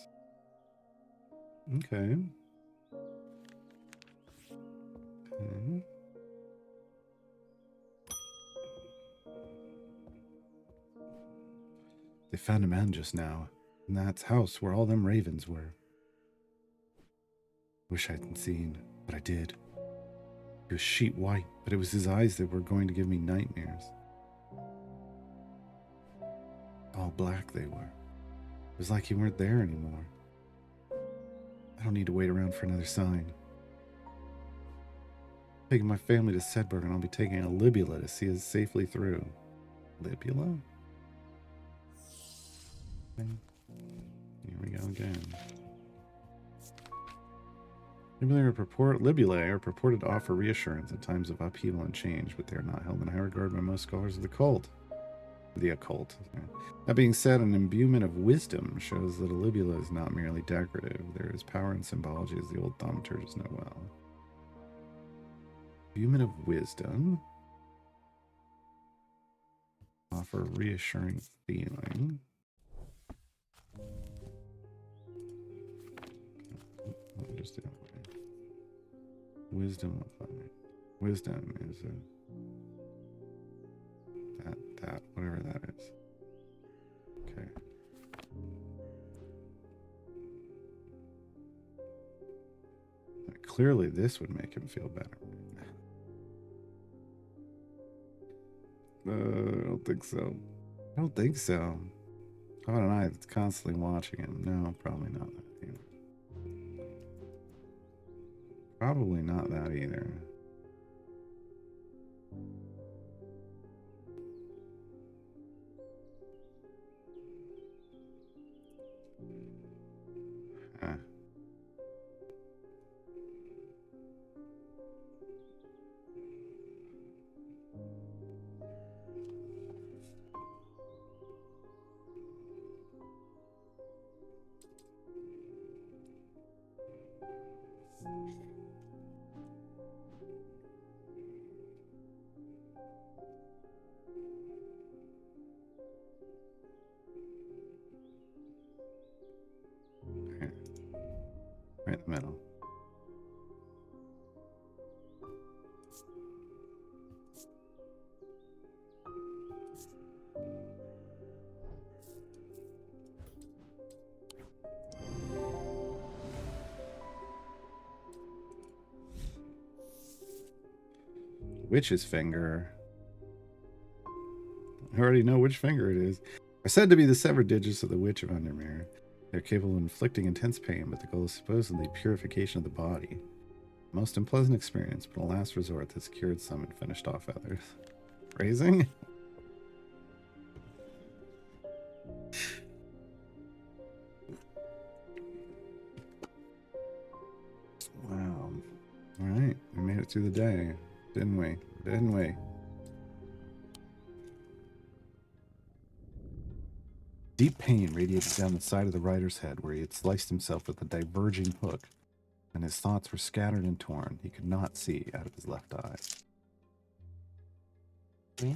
Okay. They found a man just now, in that house where all them ravens were. Wish I hadn't seen, but I did. He was sheet white, but it was his eyes that were going to give me nightmares. All black they were. It was like he weren't there anymore. I don't need to wait around for another sign. Taking my family to Sedberg, and I'll be taking a Libula to see us safely through. Libula? Here we go again. Libulae are purported to offer reassurance in times of upheaval and change, but they are not held in high regard by most scholars of the occult. That being said, an imbuement of wisdom shows that a libula is not merely decorative. There is power in symbology, as the old thaumaturges know well. Imbuement of wisdom. Offer reassuring feeling. Let me just do it. Wisdom. Wisdom is that whatever that is. Okay. Clearly, this would make him feel better. I don't think so. I don't think so. How about an eye that's constantly watching him? No, probably not that either. Probably not that either. Huh. Right in the middle. Witch's finger. I already know which finger it is. Are said to be the severed digits of the Witch of Undermere. They're capable of inflicting intense pain, but the goal is supposedly purification of the body. Most unpleasant experience, but a last resort that's cured some and finished off others. Phrasing? Wow. Alright, we made it through the day. Didn't we? Didn't we? Deep pain radiated down the side of the rider's head where he had sliced himself with a diverging hook, and his thoughts were scattered and torn. He could not see out of his left eye. Okay.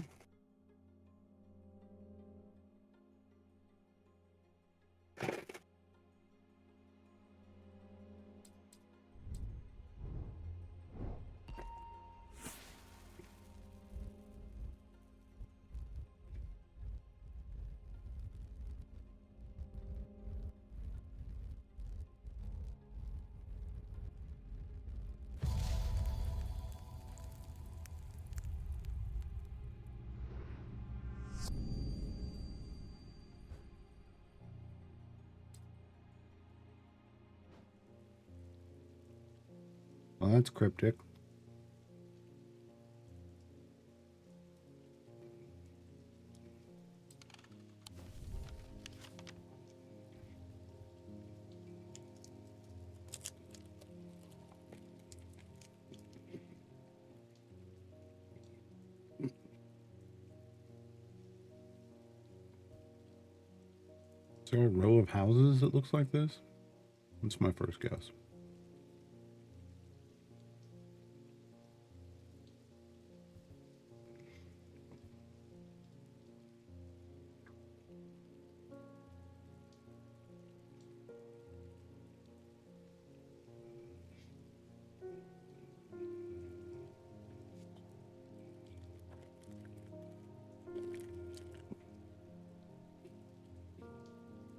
Well, that's cryptic. Is there a row of houses that looks like this? That's my first guess.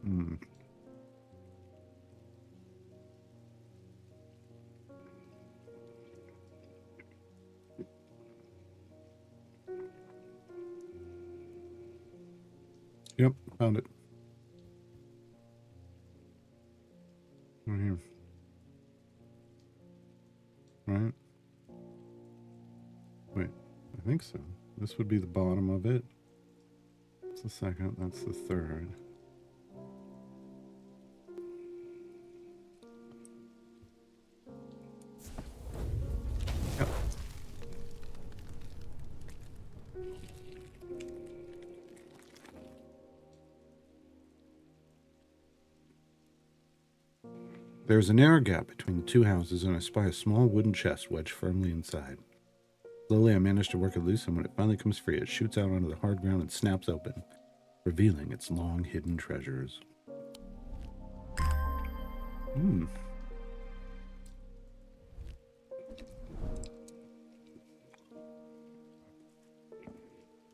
Hmm. Yep, found it. Right here. Right? Wait, I think so. This would be the bottom of it. That's the second, that's the third. Yep. There's a narrow gap between the two houses, and I spy a small wooden chest wedged firmly inside. Slowly, I manage to work it loose, and when it finally comes free, it shoots out onto the hard ground and snaps open, revealing its long hidden treasures. Hmm.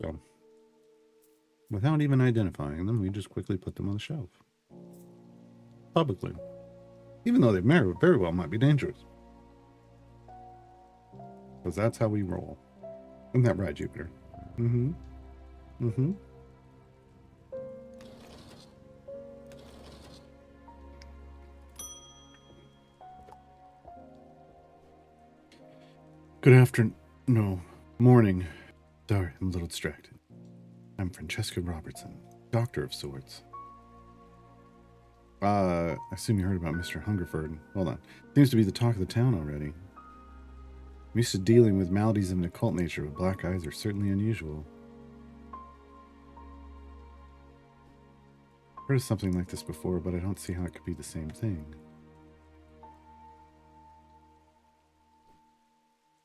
So, without even identifying them, we just quickly put them on the shelf. Publicly. Even though they very well might be dangerous. Because that's how we roll. Isn't that right, Jupiter? Mm-hmm. Mm-hmm. Good afternoon. No. Morning. Sorry, I'm a little distracted. I'm Francesca Robertson, doctor of sorts. I assume you heard about Mr. Hungerford. Hold on. Seems to be the talk of the town already. I'm used to dealing with maladies of an occult nature, but black eyes are certainly unusual. I've heard of something like this before, but I don't see how it could be the same thing.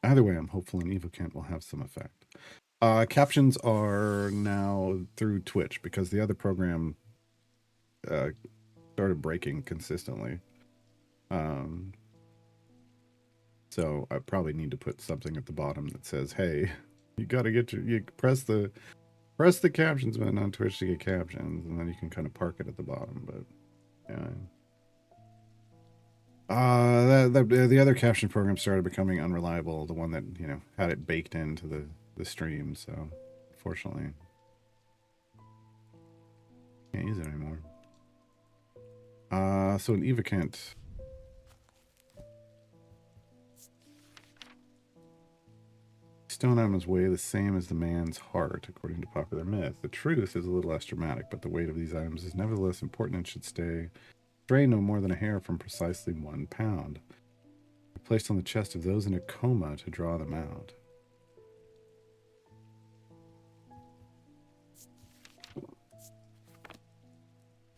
Either way, I'm hopeful an Evocant will have some effect. Captions are now through Twitch because the other program started breaking consistently. So I probably need to put something at the bottom that says, "Hey, you got to get you press the captions button on Twitch to get captions," and then you can kind of park it at the bottom. But yeah. The other caption program started becoming unreliable. The one that had it baked into the stream. So unfortunately, can't use it anymore. So an Evocant. Stone items weigh the same as the man's heart, according to popular myth. The truth is a little less dramatic, but the weight of these items is nevertheless important and should stray no more than a hair from precisely 1 pound. They're placed on the chest of those in a coma to draw them out.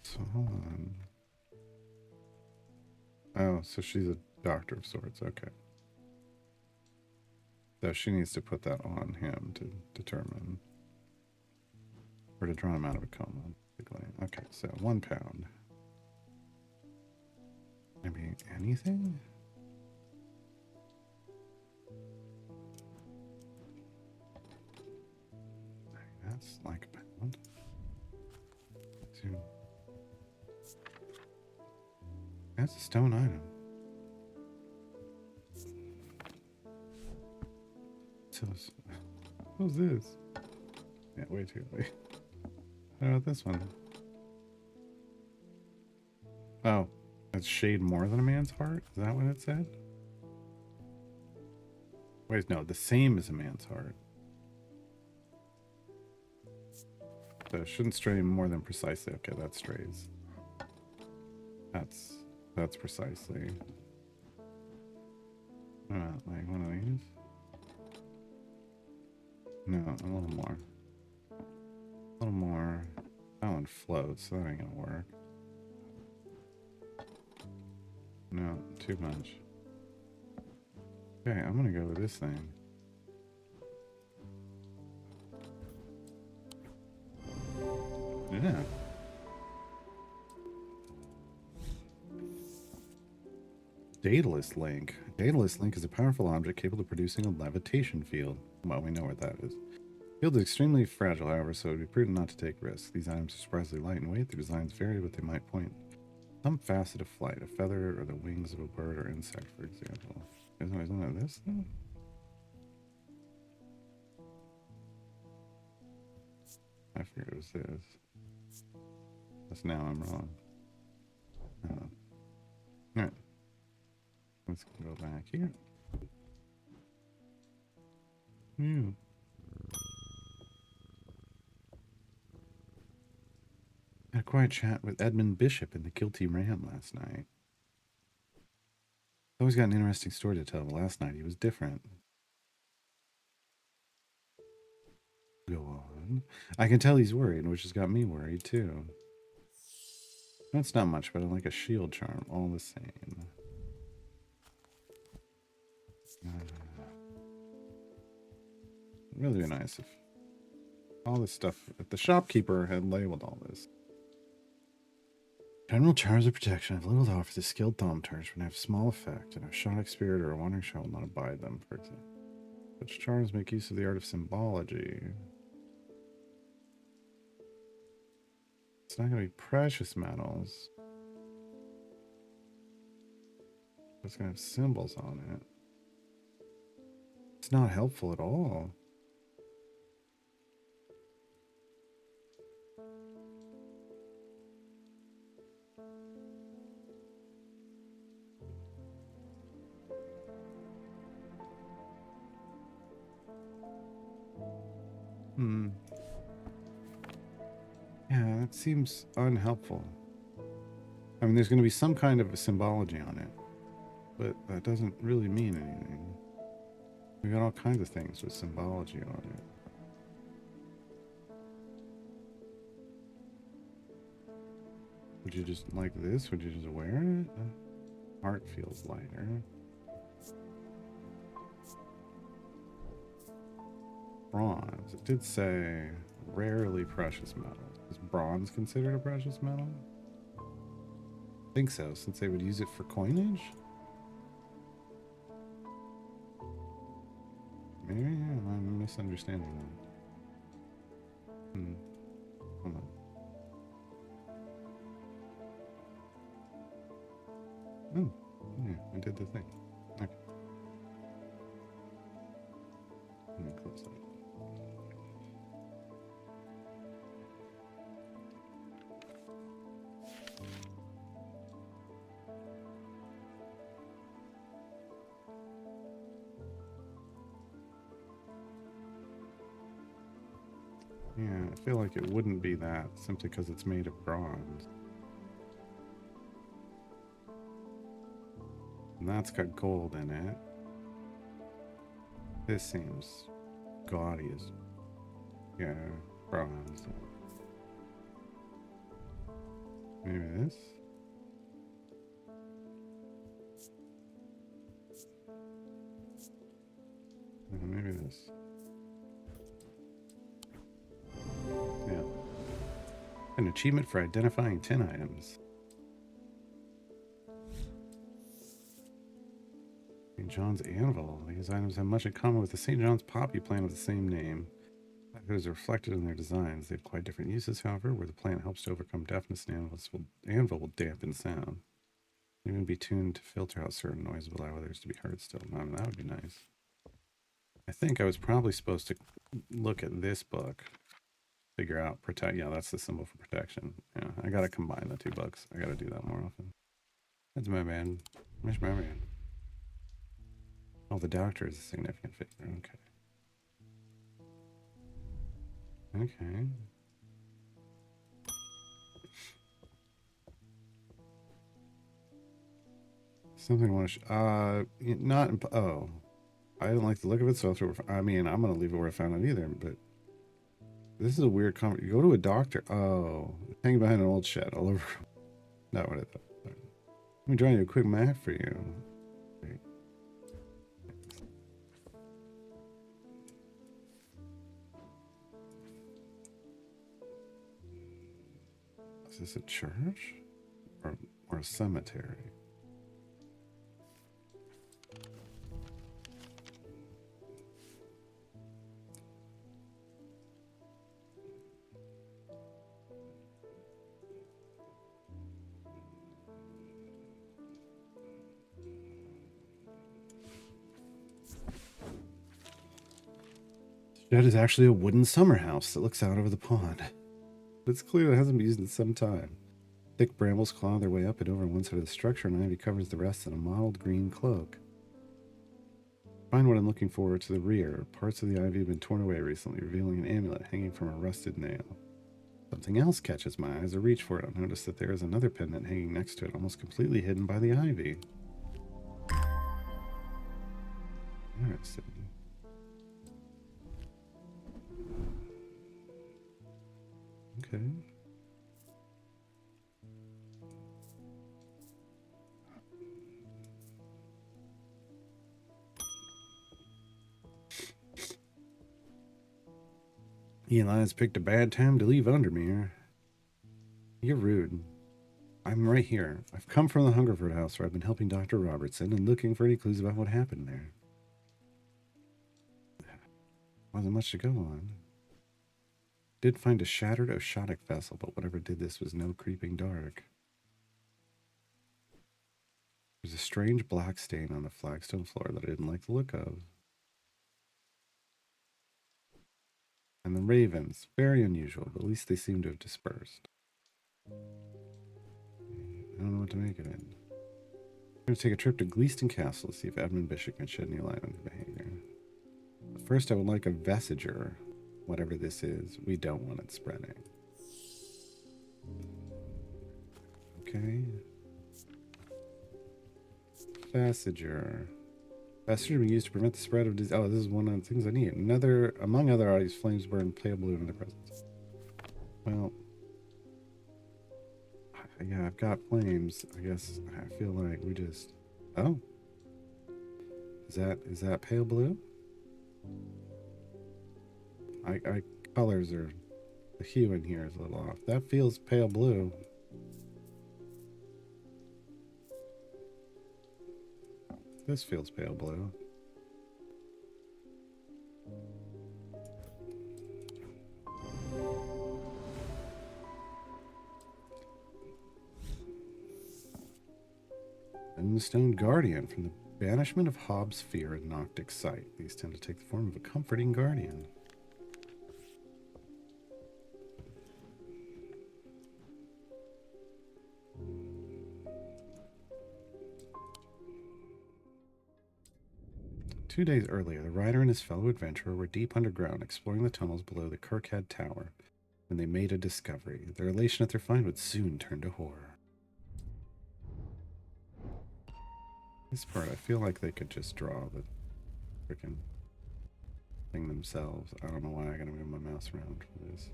So hold on. Oh, so she's a doctor of sorts. Okay. So she needs to put that on him to determine, or to draw him out of a coma, basically. Okay, so 1 pound. Maybe anything? That's like a pound. 2. That's a stone item. So, what's this? Yeah, way too late. How about this one? Oh, it's shade more than a man's heart? Is that what it said? Wait, no, the same as a man's heart. So it shouldn't stray more than precisely. Okay, that strays. That's precisely. Like one of these? No, a little more. A little more. That one floats, so that ain't gonna work. No, too much. Okay, I'm gonna go with this thing. Yeah. Daedalus Link. Daedalus Link is a powerful object capable of producing a levitation field. Well, we know what that is. The field is extremely fragile, however, so it would be prudent not to take risks. These items are surprisingly light in weight. Their designs vary, but they might point some facet of flight, a feather or the wings of a bird or insect, for example. Isn't it this, though? I figured it was this. That's now I'm wrong. Alright. Let's go back here. Had a quiet chat with Edmund Bishop in the Guilty Ram last night. Always got an interesting story to tell, but last night he was different. Go on. I can tell he's worried, which has got me worried too. That's not much, but I like a shield charm all the same. Really be nice if all this stuff, if the shopkeeper had labeled all this. General charms of protection have little to offer to skilled thumb turns when they have small effect, and a Sonic spirit or a wandering shell will not abide them, for example. Such charms make use of the art of symbology. It's not going to be precious metals. It's going to have symbols on it. It's not helpful at all. Yeah, that seems unhelpful. I mean, there's going to be some kind of a symbology on it, but that doesn't really mean anything. We got all kinds of things with symbology on it. Would you just like this? Would you just wear it? Heart feels lighter. Bronze. It did say rarely precious metal. Is bronze considered a precious metal? I think so, since they would use it for coinage? Maybe I'm misunderstanding that. Hold on. Oh, yeah, I did the thing. Okay. Let me close that. Yeah, I feel like it wouldn't be that simply because it's made of bronze. And that's got gold in it. This seems gaudy as, yeah, bronze. Maybe this? Maybe this. Yeah. An achievement for identifying 10 items. St. John's Anvil. These items have much in common with the St. John's poppy plant of the same name. That is reflected in their designs. They have quite different uses, however, where the plant helps to overcome deafness and anvil will dampen sound. Even be tuned to filter out certain noises, but allow others to be heard still. I mean, that would be nice. I think I was probably supposed to look at this book, figure out protect. Yeah, that's the symbol for protection. Yeah, I gotta combine the 2 books. I gotta do that more often. That's my bad. That's my bad. Oh, the doctor is a significant figure. Okay. Okay. Something I want to. Not. Oh, I didn't like the look of it, so I'll throw it. I mean, I'm gonna leave it where I found it either. But this is a weird comment. You go to a doctor. Oh, hanging behind an old shed all over. Not what I thought. Let me draw you a quick map for you. Right. Is this a church or a cemetery? The shed is actually a wooden summer house that looks out over the pond. But it's clear it hasn't been used in some time. Thick brambles claw their way up and over one side of the structure, and ivy covers the rest in a mottled green cloak. Find what I'm looking for to the rear. Parts of the ivy have been torn away recently, revealing an amulet hanging from a rusted nail. Something else catches my eye as I reach for it. I notice that there is another pendant hanging next to it, almost completely hidden by the ivy. Interesting. Okay. Eli's picked a bad time to leave Undermere. You're rude. I'm right here. I've come from the Hungerford house where I've been helping Dr. Robertson and looking for any clues about what happened there. Wasn't much to go on. Did find a shattered Oshodic vessel, but whatever did this was no creeping dark. There's a strange black stain on the flagstone floor that I didn't like the look of. And the ravens, very unusual, but at least they seem to have dispersed. I don't know what to make of it. I'm going to take a trip to Gleaston Castle to see if Edmund Bishop can shed any light on his behavior. But first, I would like a vestiger, whatever this is. We don't want it spreading. Okay. Vestiger. Vestiger being used to prevent the spread of disease. Oh, this is one of the things I need. Another, among other oddities, flames burn pale blue in their presence. Well, yeah, I've got flames. I guess I feel like we just. Oh, is that pale blue? I colors are, the hue in here is a little off. That feels pale blue. This feels pale blue. And the Stone Guardian from the banishment of Hobbs' fear and Noctic sight. These tend to take the form of a comforting guardian. Two days earlier, the rider and his fellow adventurer were deep underground, exploring the tunnels below the Kirkhead Tower, when they made a discovery. Their elation at their find would soon turn to horror. This part, I feel like they could just draw the freaking thing themselves. I don't know why I gotta move my mouse around for this.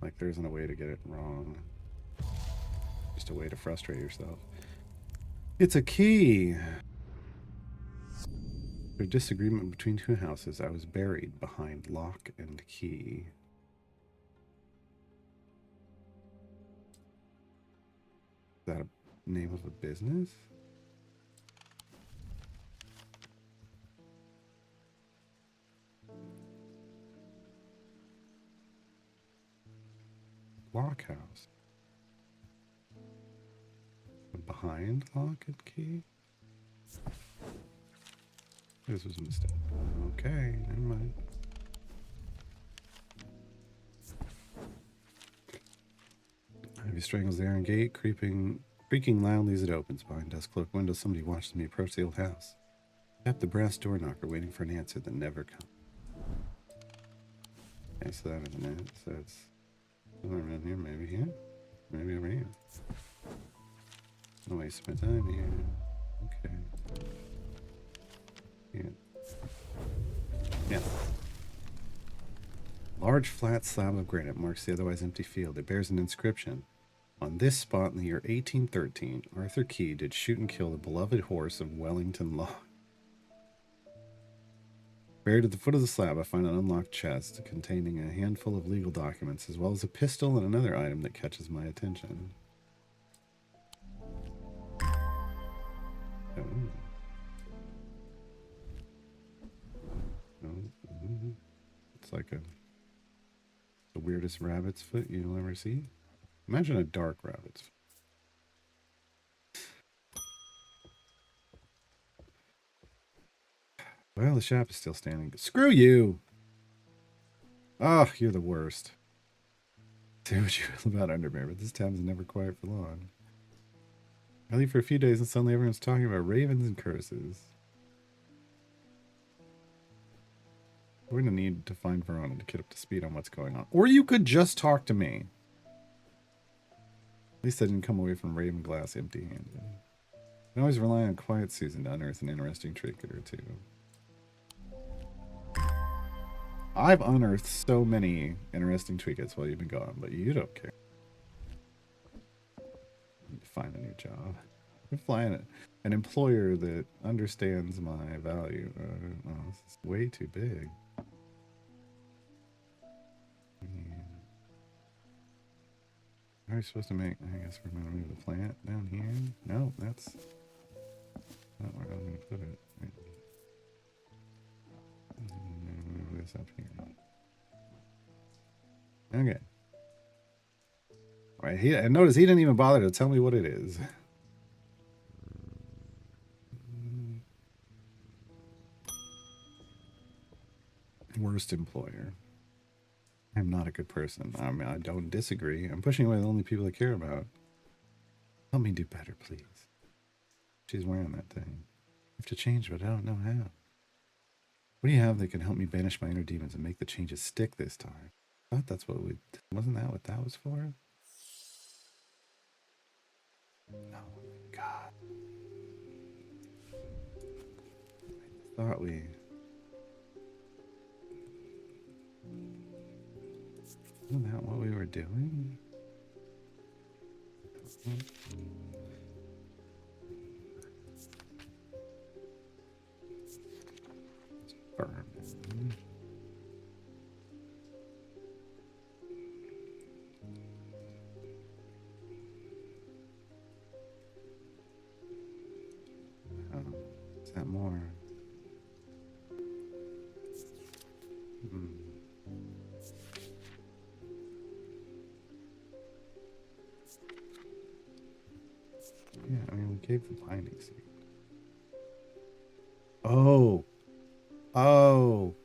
Like, there isn't a way to get it wrong. Just a way to frustrate yourself. It's a key! Through disagreement between two houses, I was buried behind lock and key. Is that a name of a business? Lock house. Behind lock and key? This was a mistake. Okay, never mind. Ivy strangles the iron gate, creaking loudly as it opens. Behind dust cloaked windows, somebody watches me approach the old house. Tap the brass door knocker, waiting for an answer that never comes. Okay, so that isn't it. So it's somewhere around here, maybe here. Maybe over here. No waste my time here. Okay. Yeah. Yeah. Large flat slab of granite marks the otherwise empty field. It bears an inscription. On this spot in the year 1813, Arthur Key did shoot and kill the beloved horse of Wellington Law. Buried at the foot of the slab, I find an unlocked chest containing a handful of legal documents, as well as a pistol and another item that catches my attention. Oh. Oh. It's like the weirdest rabbit's foot you'll ever see. Imagine a dark rabbit's foot. Well, the shop is still standing. Screw you! Oh, you're the worst. Say what you will about Undermere, but this town is never quiet for long. I leave for a few days and suddenly everyone's talking about ravens and curses. We're going to need to find Verona to get up to speed on what's going on. Or you could just talk to me. At least I didn't come away from Raven Glass empty-handed. I can always rely on quiet Susan to unearth an interesting trinket or two. I've unearthed so many interesting trinkets while you've been gone, but you don't care. I need to find a new job. I'm flying an employer that understands my value. Oh, this is way too big. How are we supposed to make? I guess we're going to move the plant down here. No, that's not where I was going to put it. Right. Move this up here. Okay. All right. And notice he didn't even bother to tell me what it is. Worst employer. I'm not a good person. I mean, I don't disagree. I'm pushing away the only people I care about. Help me do better, please. She's wearing that thing. I have to change, but I don't know how. What do you have that can help me banish my inner demons and make the changes stick this time? I thought that's what we... Wasn't that what that was for? No, God. I thought we... Isn't that what we were doing? Burn. Is that more? Yeah, I mean, we gave the binding seed. Oh. Oh.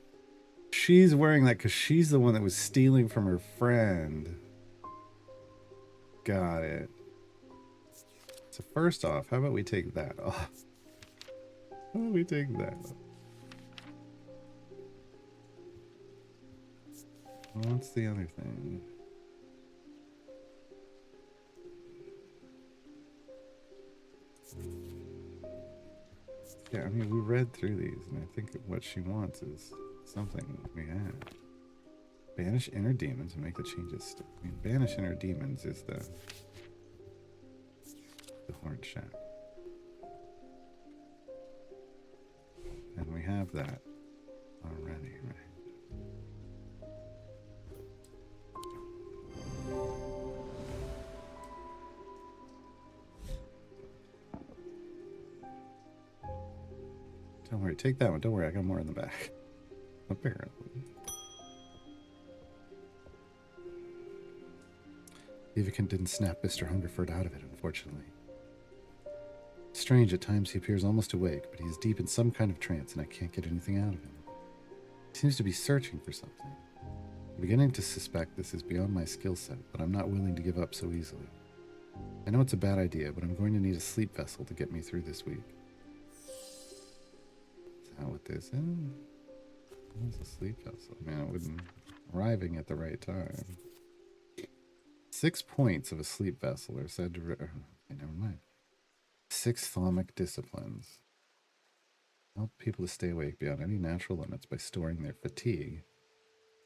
She's wearing that because she's the one that was stealing from her friend. Got it. So first off, how about we take that off? How about we take that off? What's the other thing? Yeah, I mean, we read through these, and I think what she wants is something we have. Banish inner demons and make the changes stick. I mean, banish inner demons is the horned shack. And we have that already, right? Don't worry, take that one. Don't worry, I got more in the back. Apparently. Vivican didn't snap Mr. Hungerford out of it, unfortunately. Strange, at times he appears almost awake, but he is deep in some kind of trance and I can't get anything out of him. He seems to be searching for something. I'm beginning to suspect this is beyond my skill set, but I'm not willing to give up so easily. I know it's a bad idea, but I'm going to need a sleep vessel to get me through this week. not what this is. It's a sleep vessel. I mean, it wouldn't arriving at the right time. 6 points of a sleep vessel are said to. Okay, never mind. 6 thalamic disciplines help people to stay awake beyond any natural limits by storing their fatigue.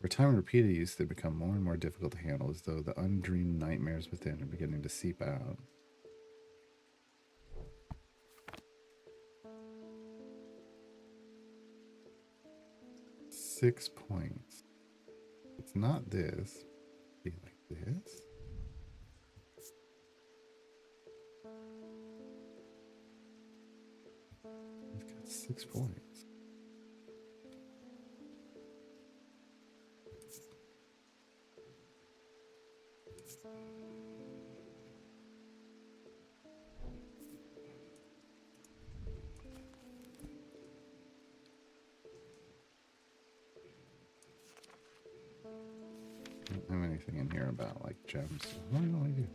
Over time and repeated use, they become more and more difficult to handle, as though the undreamed nightmares within are beginning to seep out. Six points. It's not this. Be like this. It's got 6 points. I don't have anything in here about like gems. What do I do?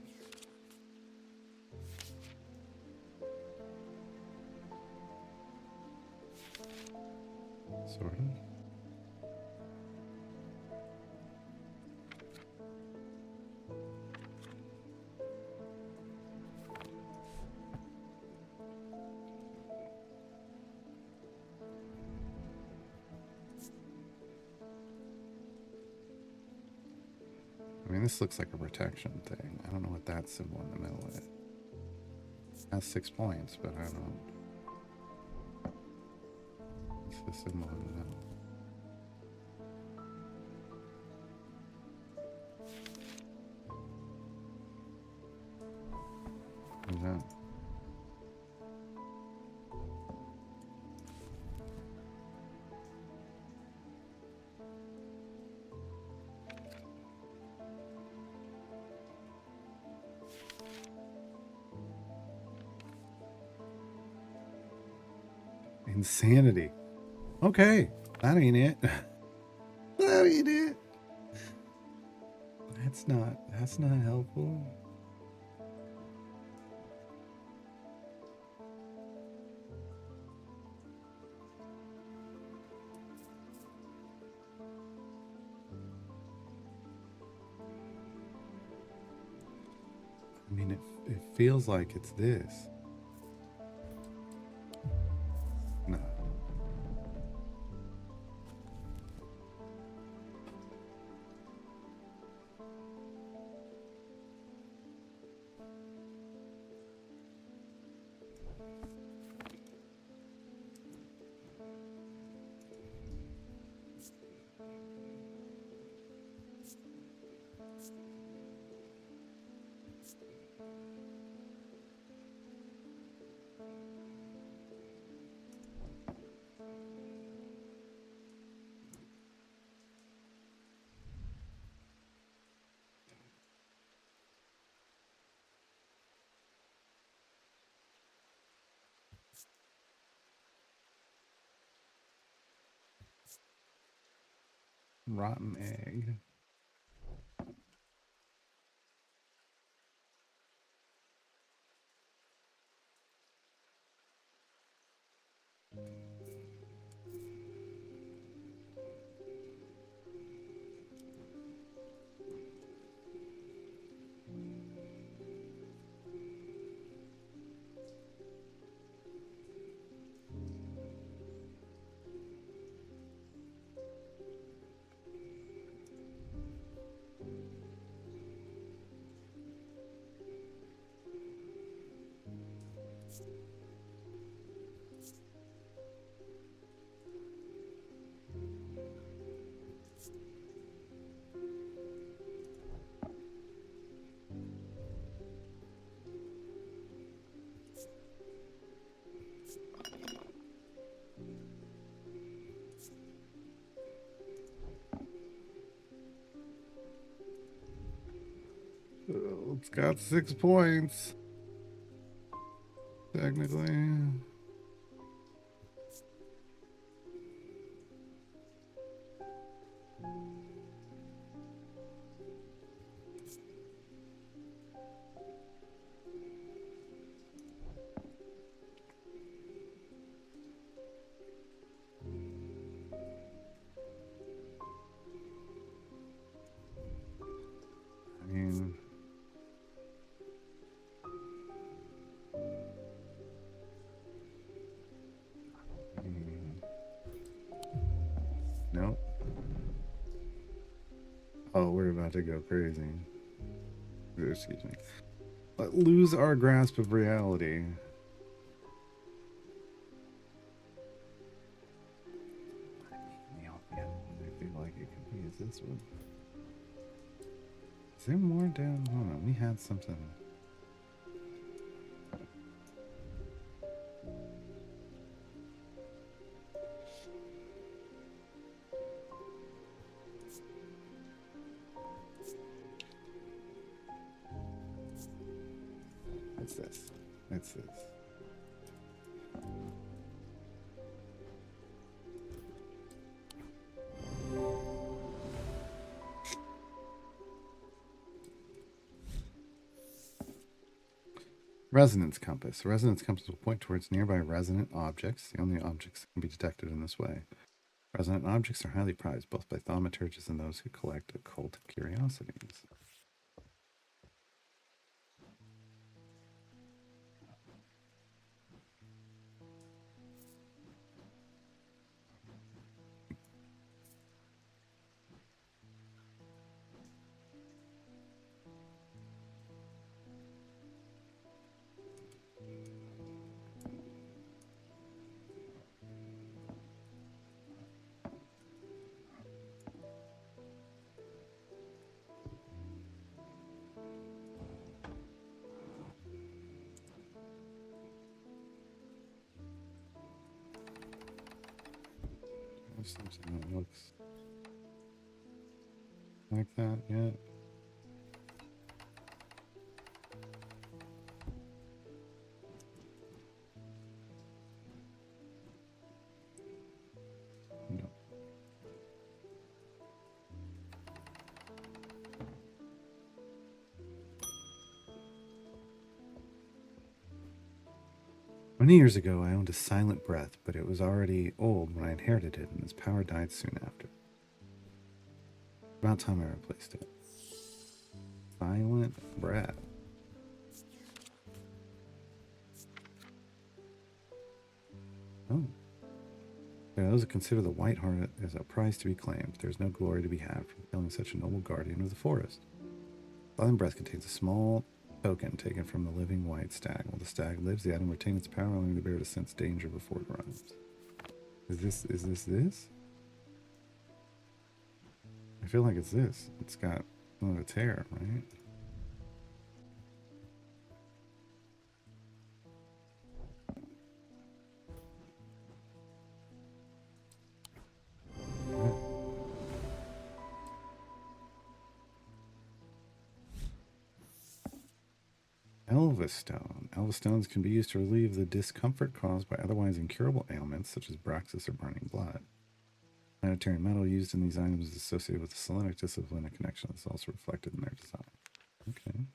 Sort of. I mean, this looks like a protection thing. I don't know what that symbol in the middle is. It has 6 points, but I don't know. What's the symbol in the middle? What is that? Insanity. Okay, that ain't it. That ain't it. That's not helpful. I mean, it feels like it's this. No. Rotten egg. It's got 6 points. Technically. Nope. Oh, we're about to go crazy. Excuse me. But lose our grasp of reality. I feel like it could be. Is this one? Is there more down? Hold on. We had something. What's this? What's this? Resonance compass. A resonance compass will point towards nearby resonant objects, the only objects that can be detected in this way. Resonant objects are highly prized both by thaumaturges and those who collect occult curiosities. Something that looks like that yet? No. Many years ago, I owned a silent breath, but it was already old when I inherited it, and its power died soon after. About time I replaced it. Silent breath. Oh. There are those who consider the white hornet as a prize to be claimed. There is no glory to be had from killing such a noble guardian of the forest. Silent breath contains a small token taken from the living white stag. While the stag lives, the item retains its power, allowing the bear to sense danger before it runs. Is this? I feel like it's this. It's got some of its hair, right? Elvistone. Elvistones can be used to relieve the discomfort caused by otherwise incurable ailments such as Braxis or burning blood. Planetary metal used in these items is associated with the Selenic discipline and connection that's also reflected in their design. Okay.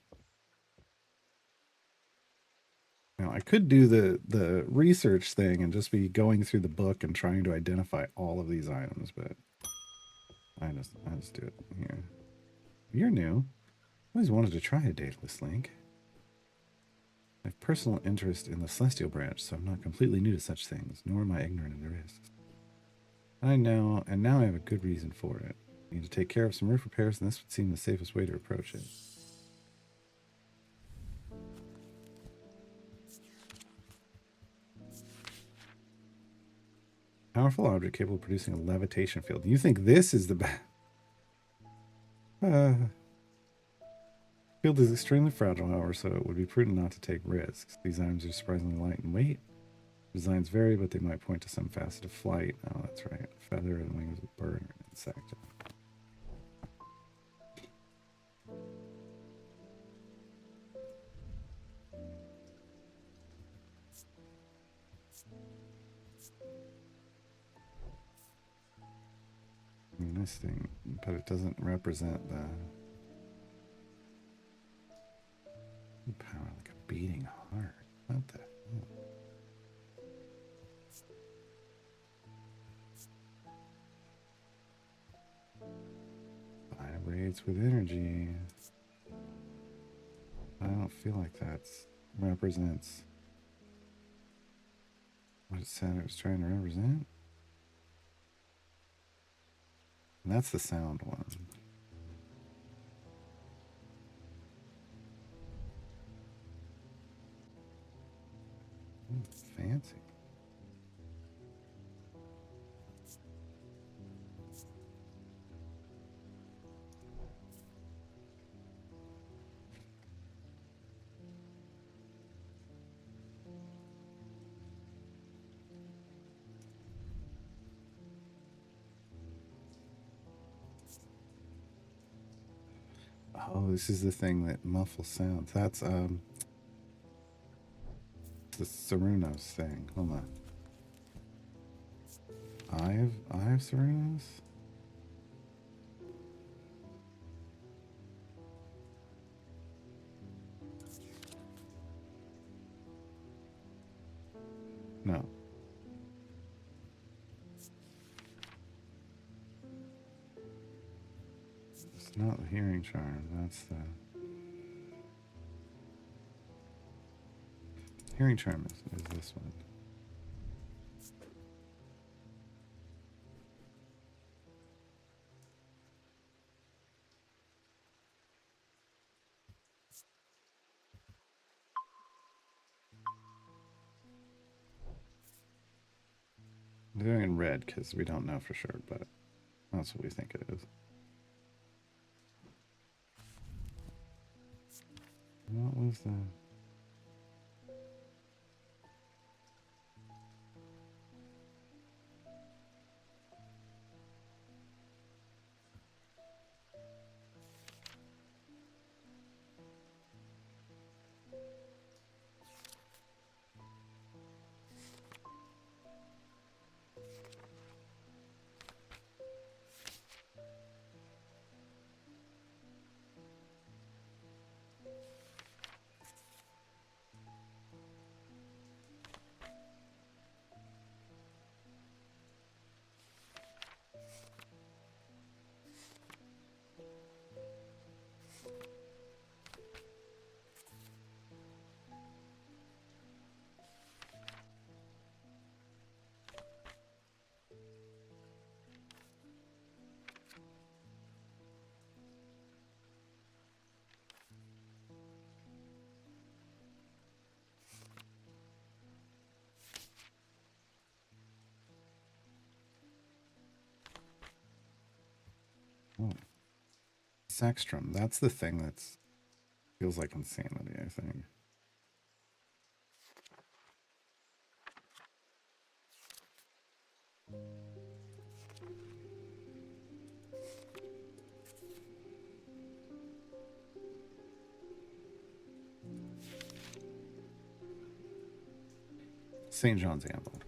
Now I could do the research thing and just be going through the book and trying to identify all of these items, but I just do it here. You're new. I always wanted to try a dateless link. I have personal interest in the celestial branch, so I'm not completely new to such things, nor am I ignorant of the risks. Now I have a good reason for it. I need to take care of some roof repairs, and this would seem the safest way to approach it. Powerful object capable of producing a levitation field. You think this is the best? Field is extremely fragile, however, so it would be prudent not to take risks. These items are surprisingly light in weight. Designs vary, but they might point to some facet of flight. Oh, that's right. A feather and wings of a bird or an insect. I mean, this thing, but it doesn't represent the power like a beating heart. What the hell? Vibrates with energy. I don't feel like that represents what it said it was trying to represent. And that's the sound one. Ooh, fancy. Oh, this is the thing that muffles sounds. That's the Sarunos thing. Hold on. I have Sarunos? No. It's not the hearing charm. That's the hearing charm is this one. I'm doing it in red because we don't know for sure, but that's what we think it is. What was the... Oh. Sextrum. That's the thing that's feels like insanity, I think. St. John's Amble.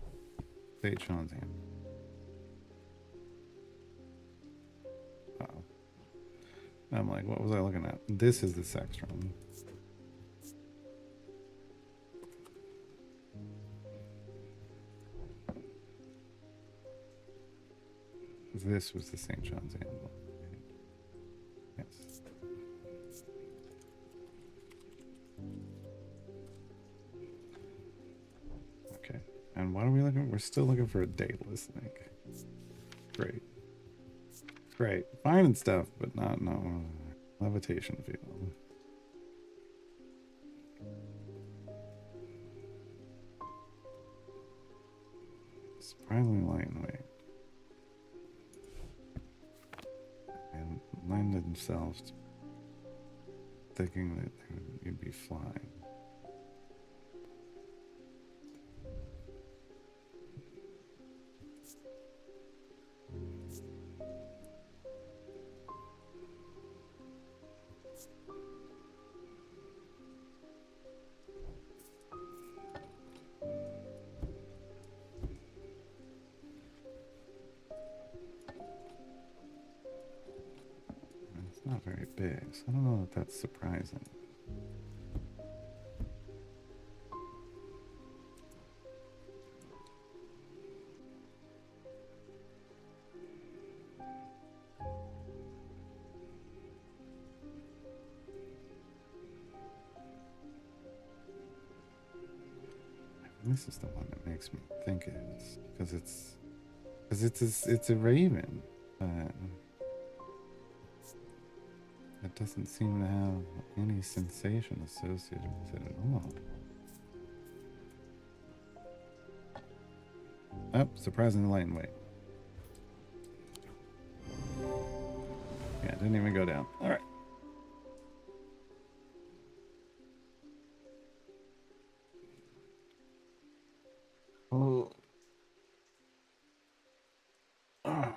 St. John's Amble. Uh-oh. I'm like, what was I looking at? This is the Sextrum. This was the St. John's Amble. Yes. Okay. And what are we looking? We're still looking for a date listening. Great. Great. Finding stuff, but not no levitation field. Surprisingly light and weight. And lend themselves to thinking that you'd be flying. It's not very big, so I don't know if that's surprising. This is the one that makes me think it is because it's a raven. It doesn't seem to have any sensation associated with it at all. Oh, surprisingly lightweight. Yeah, it didn't even go down. All right. Oh. All right.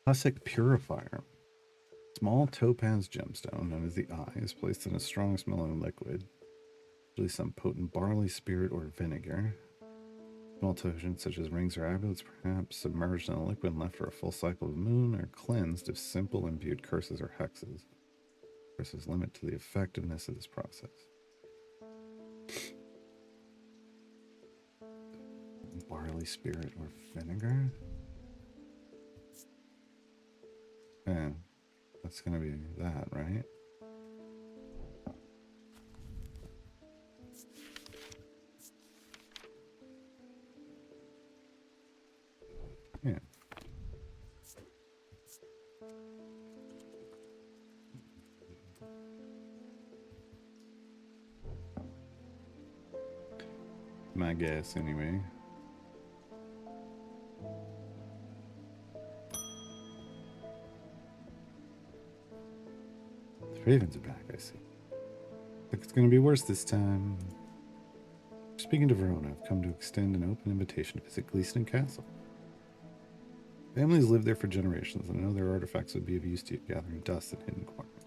Classic Purifier. Small topaz gemstone known as the Eye is placed in a strong smelling liquid, usually some potent barley spirit or vinegar. Small tokens such as rings or amulets, perhaps submerged in a liquid and left for a full cycle of the moon, are cleansed if simple imbued curses or hexes. Curses limit to the effectiveness of this process. Barley spirit or vinegar? Yeah, that's gonna be that, right? Yeah. My guess, anyway. The ravens are back, I see. I think it's gonna be worse this time. Speaking to Verona, I've come to extend an open invitation to visit Gleeson Castle. Families live there for generations, and I know their artifacts would be of use to you, gathering dust in hidden corners.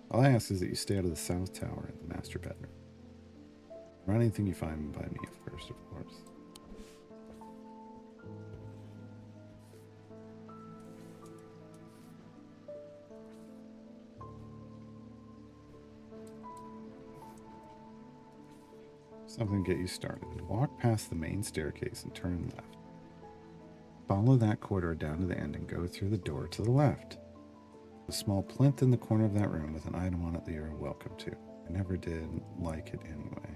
All I ask is that you stay out of the south tower and the master bedroom. Run anything you find by me first, of course. Something to get you started. Walk past the main staircase and turn left. Follow that corridor down to the end and go through the door to the left. A small plinth in the corner of that room with an item on it that you're welcome to. I never did like it anyway.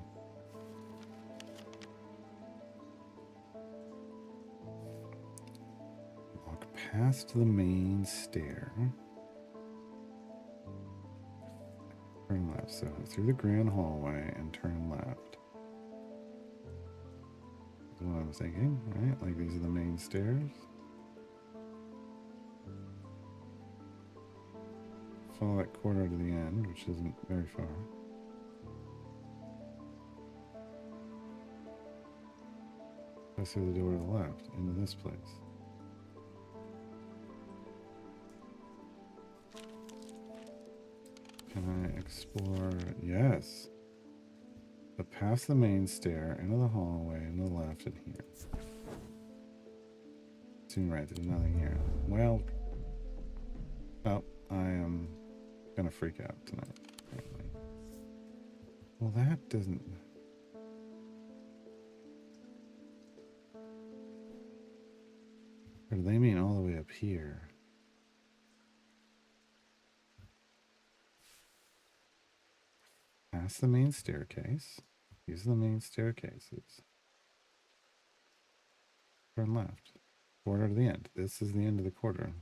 Walk past the main stair. Turn left. So through the grand hallway and turn left. That's what I'm thinking, right? Like these are the main stairs. Follow that corridor to the end, which isn't very far. Go through the door to the left, into this place. Can I explore? Yes. But past the main stair, into the hallway, into the left, and here. Seems right, there's nothing here. Well, oh, I am gonna freak out tonight, apparently. Well, that doesn't... Or do they mean all the way up here? Past the main staircase. These are the main staircases. Turn left. Corridor to the end. This is the end of the corridor.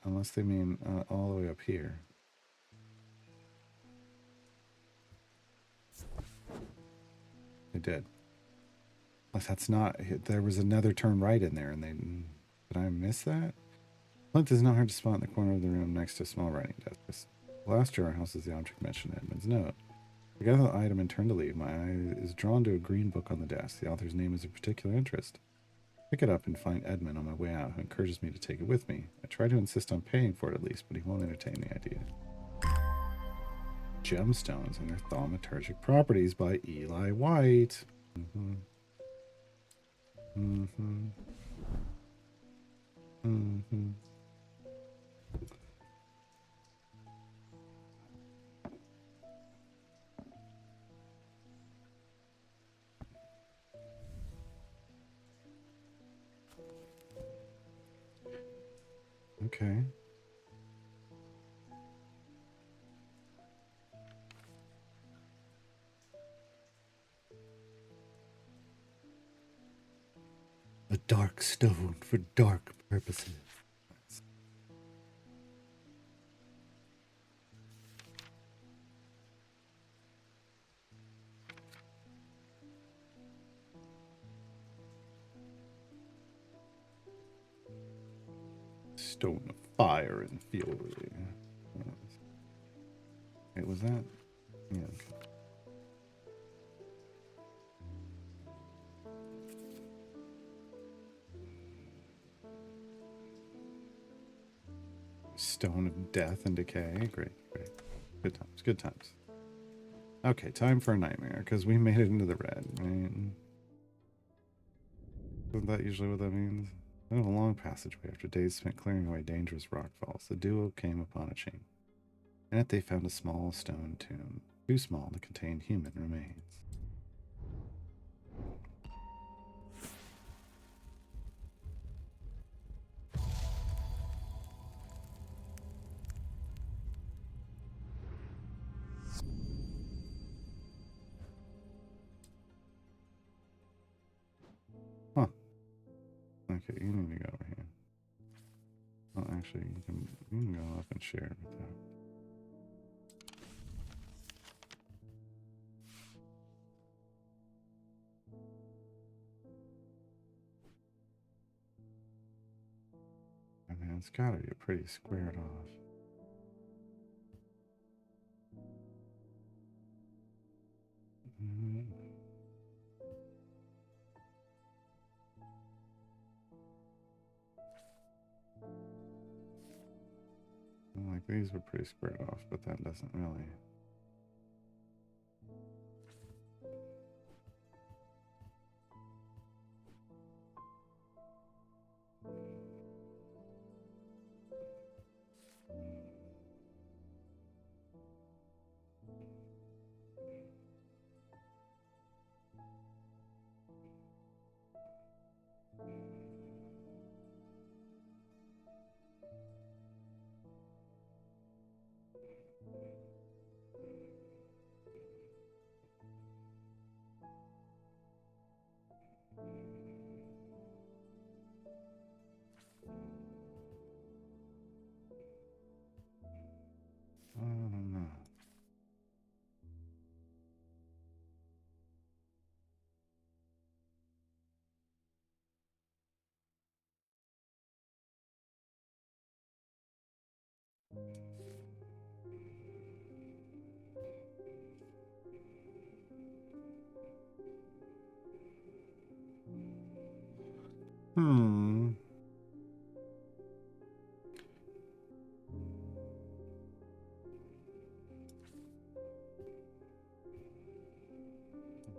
Unless they mean all the way up here. They did. Unless that's not... There was another turn right in there, and they... Did I miss that? Plinth is not hard to spot in the corner of the room next to a small writing desk. The last drawer houses the object mentioned in Edmund's note. I gather the item and turn to leave. My eye is drawn to a green book on the desk. The author's name is of particular interest. Pick it up and find Edmund on my way out, who encourages me to take it with me. I try to insist on paying for it at least, but he won't entertain the idea. Gemstones and Their Thaumaturgic Properties by Eli White. Mm-hmm. Mm-hmm. Mm-hmm. Okay. A dark stone for dark purposes. Stone of fire and fury. Wait, was that? Yeah, okay. Stone of death and decay. Great, great. Good times, good times. Okay, time for a nightmare, because we made it into the red, right? Isn't that usually what that means? Out of a long passageway, after days spent clearing away dangerous rockfalls, the duo came upon a chamber. In it they found a small stone tomb, too small to contain human remains. Huh. Okay, you need to go over here. Well, actually, you can go up and share it with them. I mean, it's gotta be pretty squared off. Like these were pretty squared off, but that doesn't really. I don't know. Hmm.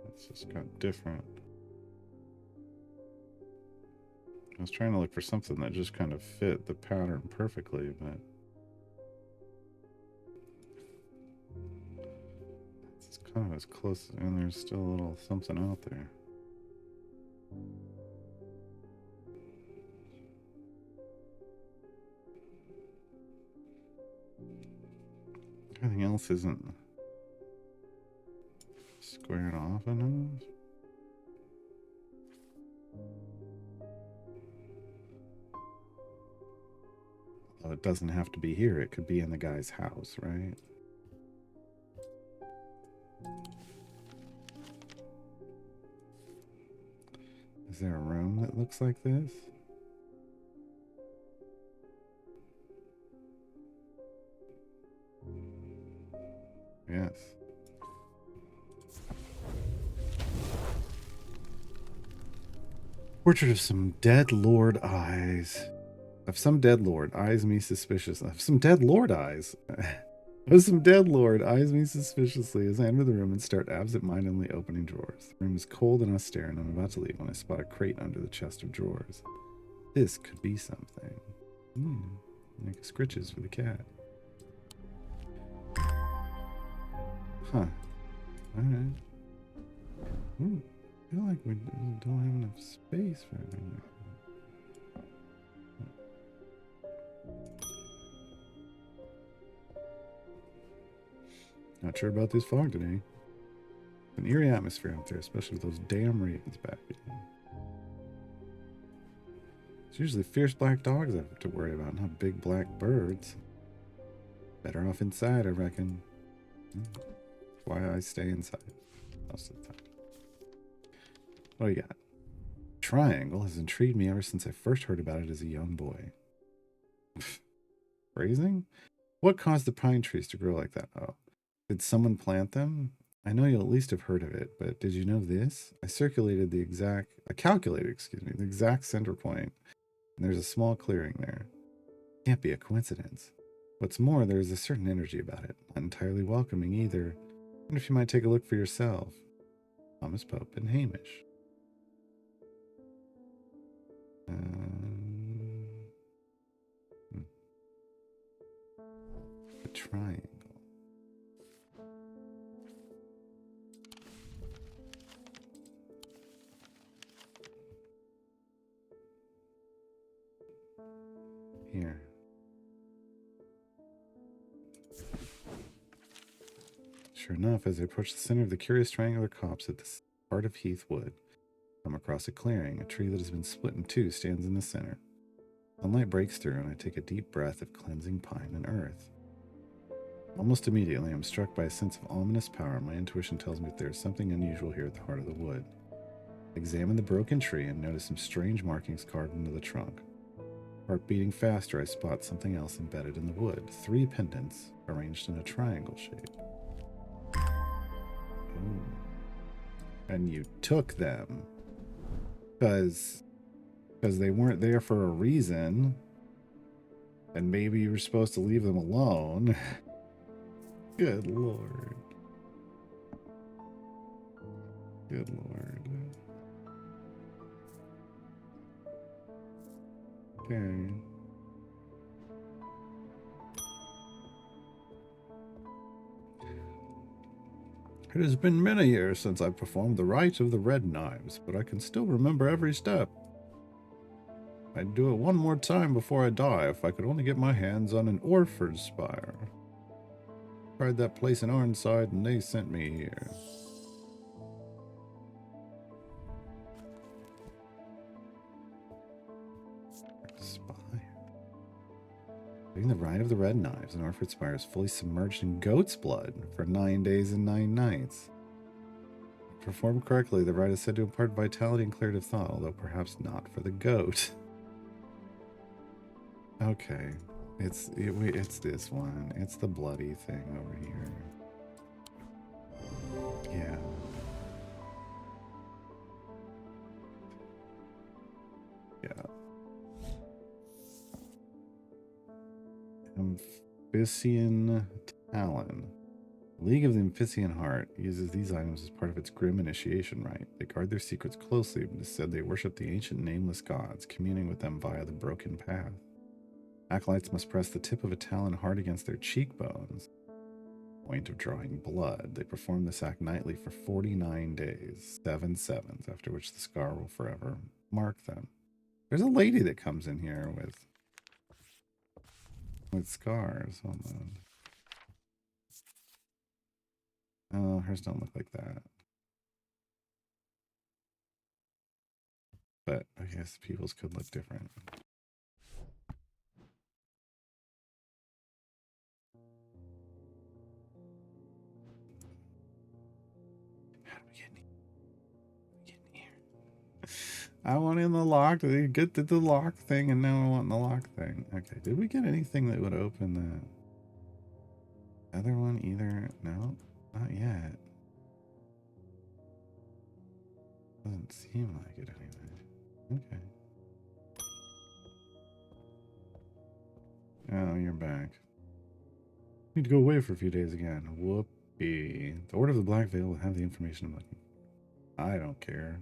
It's just got different. I was trying to look for something that just kind of fit the pattern perfectly, but it's kind of as close, and there's still a little something out there. Everything else isn't squared off enough. Well, it doesn't have to be here. It could be in the guy's house, right? Is there a room that looks like this? Yes. Portrait of some dead lord eyes. Of some dead lord eyes me suspiciously. Of some dead lord eyes. Of some dead lord eyes me suspiciously as I enter the room and start absent-mindedly opening drawers. The room is cold and austere, and I'm about to leave when I spot a crate under the chest of drawers. This could be something. Like scritches for the cat. Huh. Alright. I feel like we don't have enough space for everything. Not sure about this fog today. An eerie atmosphere out there, especially with those damn ravens back. It's usually fierce black dogs I have to worry about, not big black birds. Better off inside, I reckon. That's why I stay inside most of the time. What do you got? Triangle has intrigued me ever since I first heard about it as a young boy. Phrasing? What caused the pine trees to grow like that? Oh, did someone plant them? I know you'll at least have heard of it, but did you know this? I calculated, the exact center point, and there's a small clearing there. Can't be a coincidence. What's more, there's a certain energy about it, not entirely welcoming either. I wonder if you might take a look for yourself. Thomas Pope and Hamish. A triangle. Here. Sure enough, as I approach the center of the curious triangular copse at the heart of Heath Wood, I come across a clearing. A tree that has been split in two stands in the center. Sunlight breaks through, and I take a deep breath of cleansing pine and earth. Almost immediately, I'm struck by a sense of ominous power. My intuition tells me that there is something unusual here at the heart of the wood. I examine the broken tree and notice some strange markings carved into the trunk. Heart beating faster, I spot something else embedded in the wood. 3 pendants arranged in a triangle shape. Ooh. And you took them because they weren't there for a reason, and maybe you were supposed to leave them alone. Good lord. Good lord. Okay. It has been many years since I performed the rite of the red knives, but I can still remember every step. I'd do it one more time before I die if I could only get my hands on an Orford spire. Tried that place in Arnside and they sent me here. During the rite of the red knives, an Orford spire is fully submerged in goat's blood for 9 days and 9 nights. If performed correctly, the rite is said to impart vitality and clarity of thought, although perhaps not for the goat. Okay, it's this one. It's the bloody thing over here. Yeah. Yeah. Amphissian Talon. League of the Amphissian Heart uses these items as part of its grim initiation rite. They guard their secrets closely, but it is said they worship the ancient nameless gods, communing with them via the broken path. Acolytes must press the tip of a talon hard against their cheekbones. Point of drawing blood. They perform this act nightly for 49 days, 7 sevens, after which the scar will forever mark them. There's a lady that comes in here with scars. Hold on. Oh, hers don't look like that. But I guess people's could look different. How do we get in here? I want in the lock. They get to the lock thing, and now I want the lock thing. Okay, did we get anything that would open the other one either? No, not yet. Doesn't seem like it anyway. Okay. Oh, you're back. Need to go away for a few days again. Whoopee. The Order of the Black Veil will have the information I'm looking for. I don't care.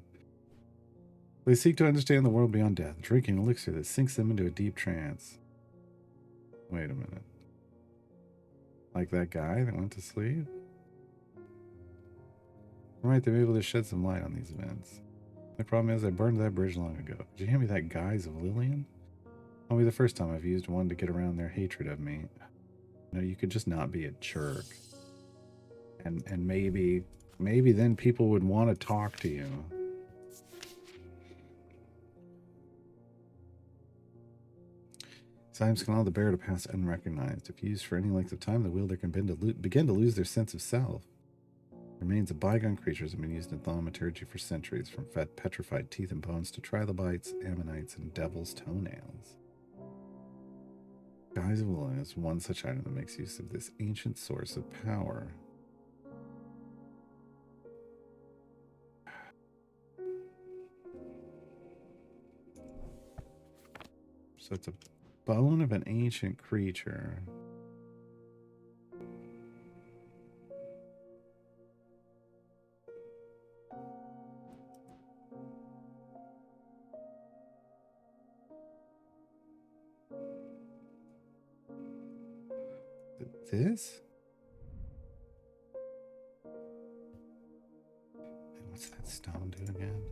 They seek to understand the world beyond death, drinking elixir that sinks them into a deep trance. Wait a minute. Like that guy that went to sleep? Right, they were able to shed some light on these events. The problem is I burned that bridge long ago. Did you hand me that Guise of Lillian? Only the first time I've used one to get around their hatred of me. You know, you could just not be a jerk. And maybe then people would want to talk to you. Items can allow the bearer to pass unrecognized. If used for any length of time, the wielder can begin to lose their sense of self. Remains of bygone creatures have been used in thaumaturgy for centuries, from petrified teeth and bones to trilobites, ammonites, and devil's toenails. Guise of Willing is one such item that makes use of this ancient source of power. So it's a bone of an ancient creature. This? And what's that stone do again?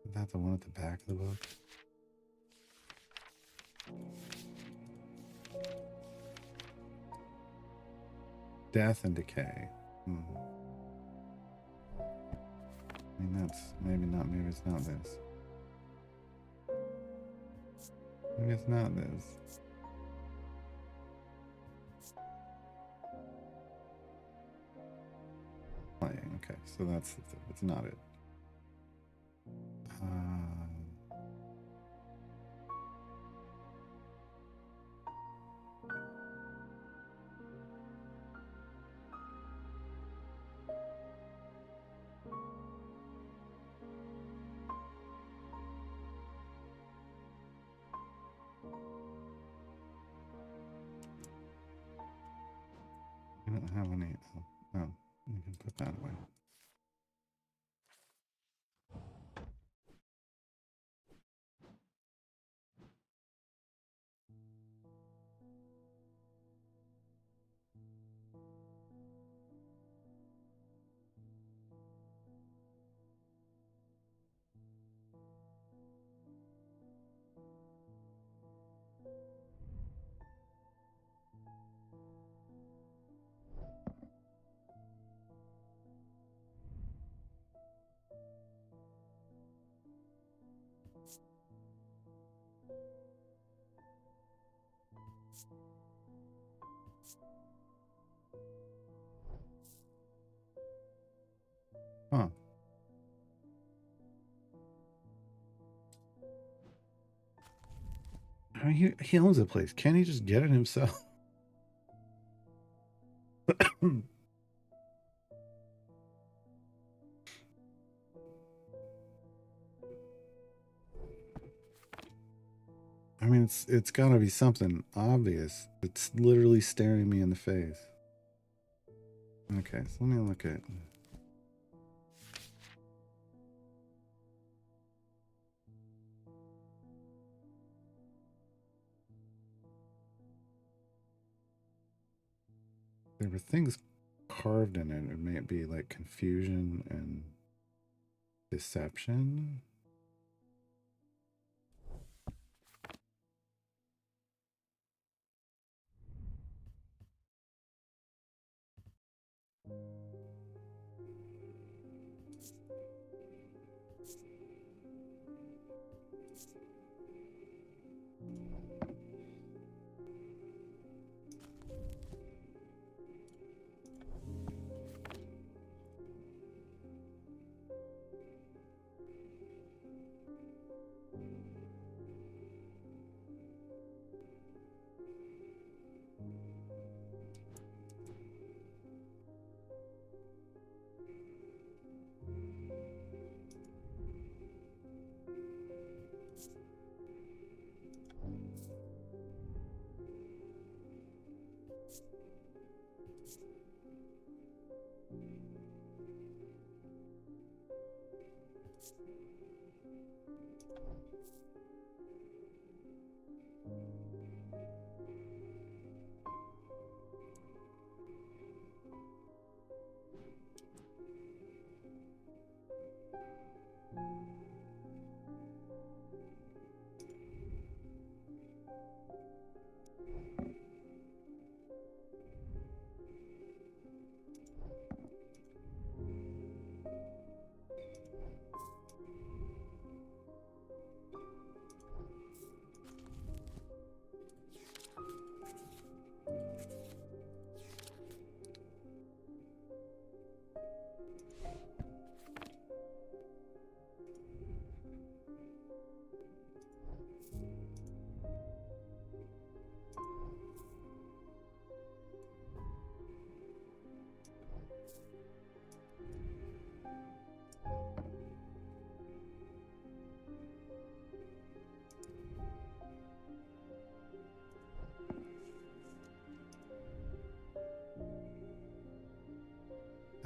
Is that the one at the back of the book? Death and decay. I mean, that's maybe it's not this. Maybe it's not this. Okay, so it's not it. I don't have any. Oh, no, you can put that away. Huh. I mean, he owns the place. Can't he just get it himself? I mean, it's got to be something obvious. It's literally staring me in the face. Okay, so let me look at. There were things carved in it. It may be like confusion and deception.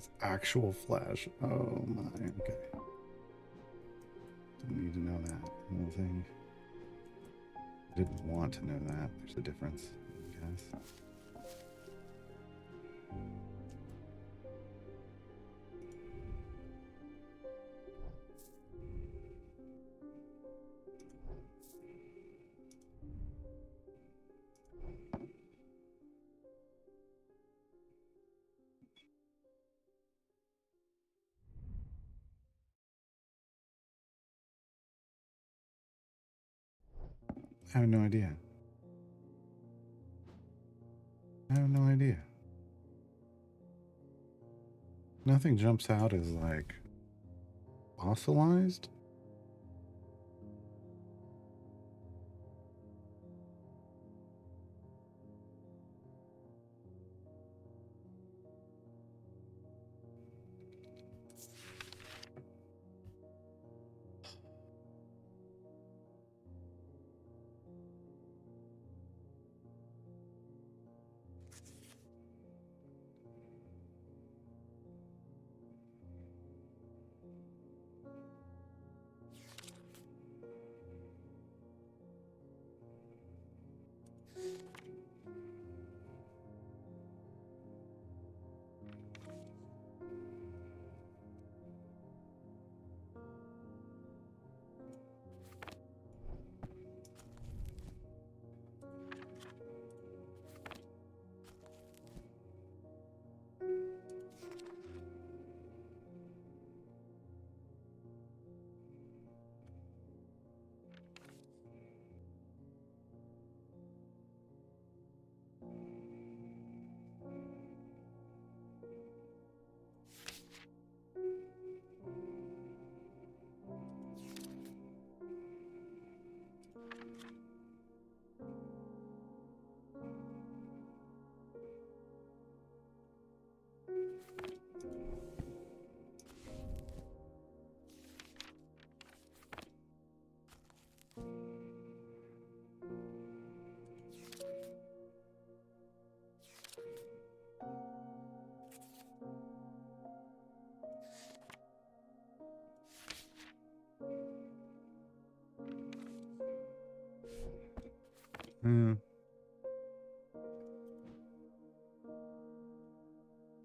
It's actual flesh. Oh my, okay. Didn't need to know that. Little thing. Didn't want to know that. There's a difference, guys. I have no idea. I have no idea. Nothing jumps out as like fossilized.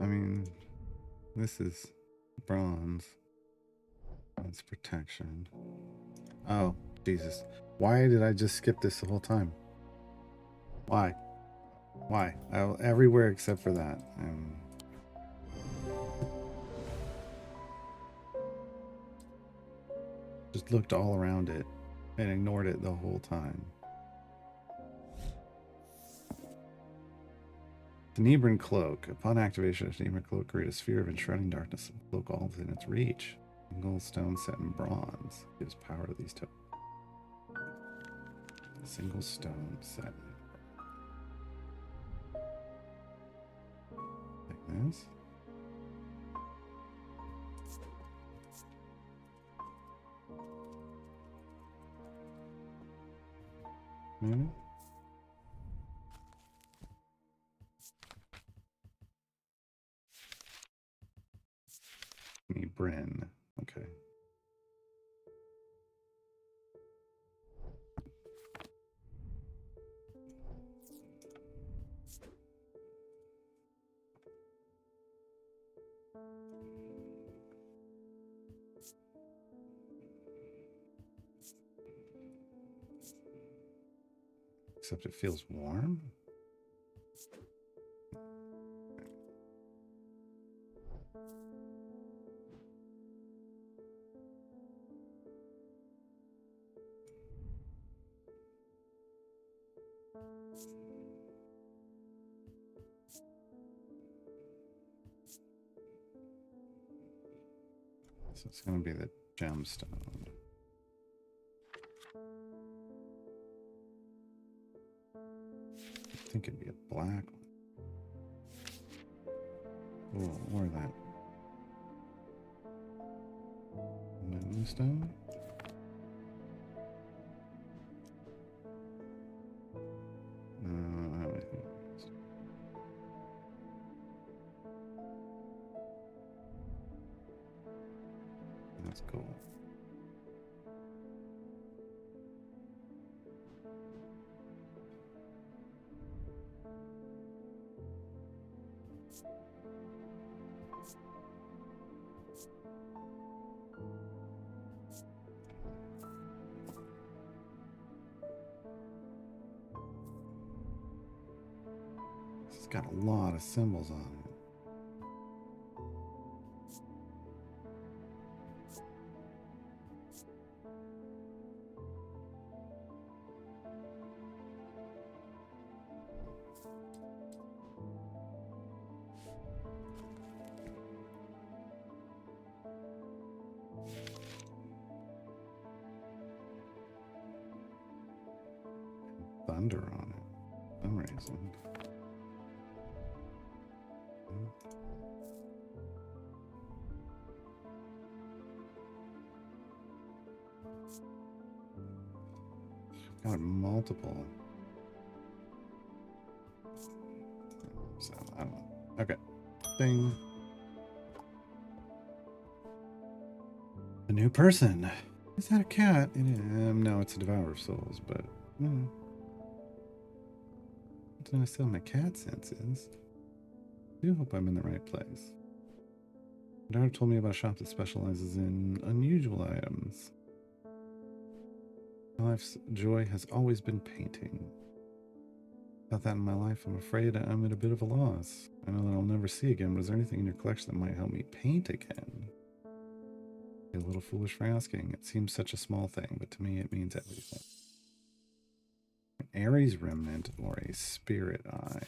I mean, this is bronze. That's protection. Oh, Jesus. Why did I just skip this the whole time? Why? Why? Everywhere except for that. Just looked all around it and ignored it the whole time. Tenebran Cloak. Upon activation of Tenebran Cloak, create a sphere of enshrouding darkness and cloak all within its reach. Single stone set in bronze gives power to these tokens. Single stone set. Like this. Maybe? Bryn. Okay. Except it feels warm. So it's going to be the gemstone. I think it'd be a black one. Oh, or that moonstone. That's cool. It's got a lot of symbols on it. Thunder on it for some reason. Got multiple. So I don't know. Okay. Ding. A new person. Is that a cat? No, it's a devourer of souls, but I don't still have my cat senses. I do hope I'm in the right place. My daughter told me about a shop that specializes in unusual items. My life's joy has always been painting. Without that in my life, I'm afraid I'm at a bit of a loss. I know that I'll never see again, but is there anything in your collection that might help me paint again? You're a little foolish for asking. It seems such a small thing, but to me it means everything. An Ares remnant or a spirit eye.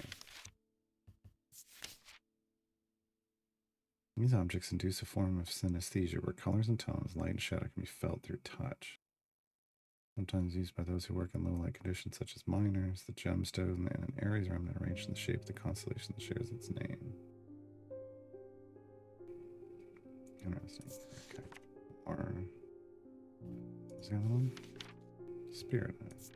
These objects induce a form of synesthesia where colors and tones, light and shadow can be felt through touch. Sometimes used by those who work in low light conditions such as miners, the gemstone, and an Ares remnant arranged in the shape of the constellation that shares its name. Interesting. Okay. Or what's the other one? Spirit eyes.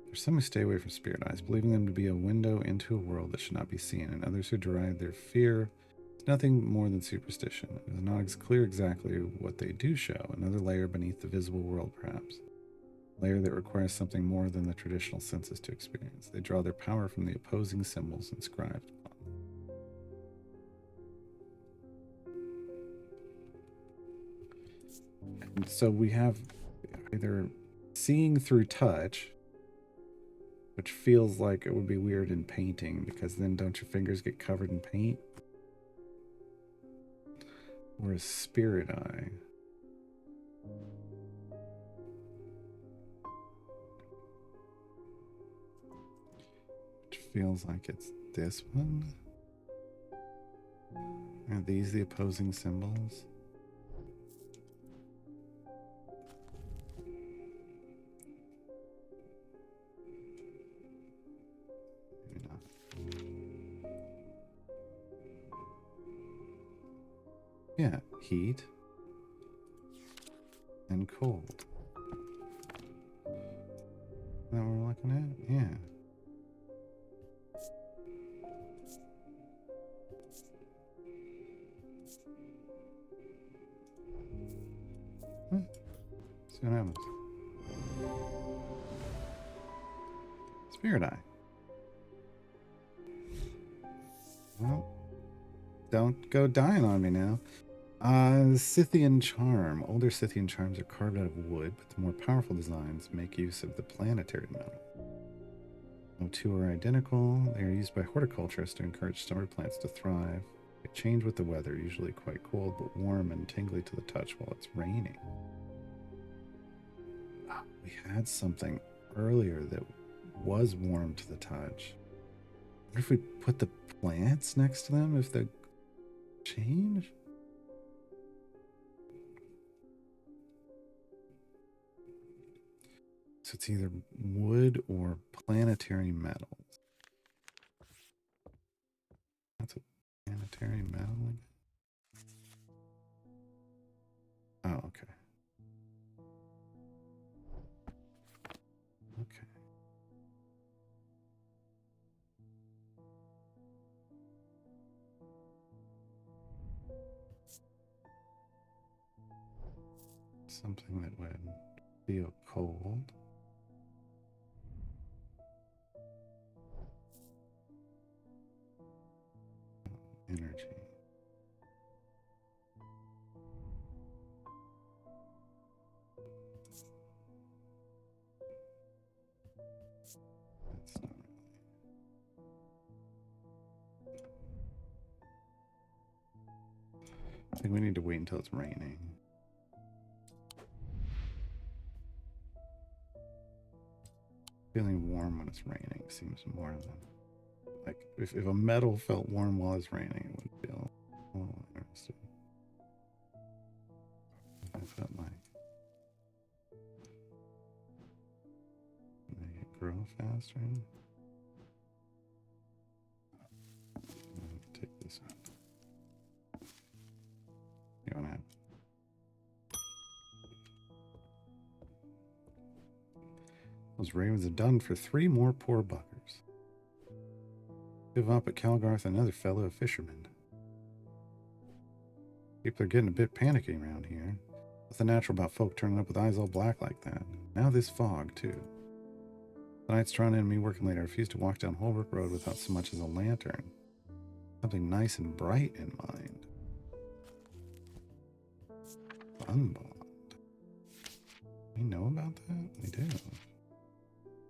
There's some who stay away from spirit eyes, believing them to be a window into a world that should not be seen, and others who derive their fear is nothing more than superstition. It is not clear exactly what they do show, another layer beneath the visible world perhaps. A layer that requires something more than the traditional senses to experience. They draw their power from the opposing symbols inscribed upon them. And so we have either seeing through touch, which feels like it would be weird in painting because then don't your fingers get covered in paint? Or a spirit eye. Which feels like it's this one. Are these the opposing symbols? Maybe not. Yeah, heat and cold. Is that what we're looking at? Yeah. See what happens. Spirit eye. Well, don't go dying on me now. Scythian charm. Older Scythian charms are carved out of wood, but the more powerful designs make use of the planetary metal. No two are identical. They are used by horticulturists to encourage summer plants to thrive. They change with the weather, usually quite cold, but warm and tingly to the touch while it's raining. We had something earlier that was warm to the touch. I wonder if we put the plants next to them, if they change? So it's either wood or planetary metals. That's a planetary metal. Oh, okay. Okay. Something that would feel cold. Energy. That's not really. I think we need to wait until it's raining. Feeling warm when it's raining seems more than like if a metal felt warm while it's raining, it would feel a little interesting. If I felt like make it grow faster. Take this out. You want to have those ravens are done for 3 more poor buggers. Give up at Calgarth, another fellow fisherman. People are getting a bit panicky around here. What's the natural about folk turning up with eyes all black like that? Now this fog, too. The night's drawn in, me working late. I refuse to walk down Holbrook Road without so much as a lantern. Something nice and bright in mind. Sunbond. We know about that? We do.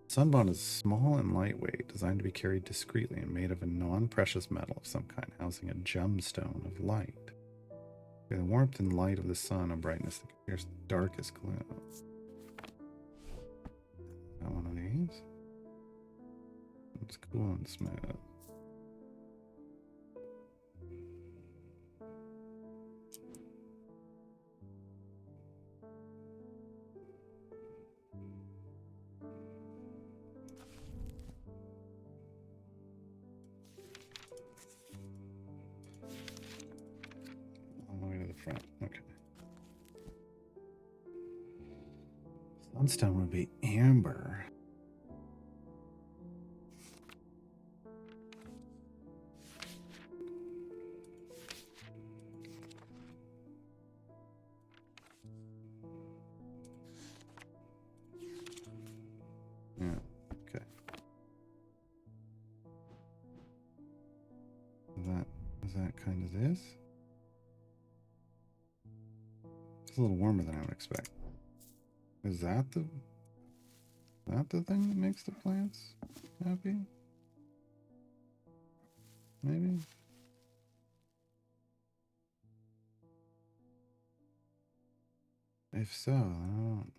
Sunbond is small and lightweight, designed to be carried discreetly and made of a non-precious metal of some kind, housing a gemstone of light. By the warmth and light of the sun, a brightness that can pierce the darkest gloom. Got one of these? It's cool and smooth. All the way to the front. Okay. Sunstone would be amber. Yeah, okay. Is that kind of this? It's a little warmer than I would expect. Is that the thing that makes the plants happy? Maybe? If so, I don't.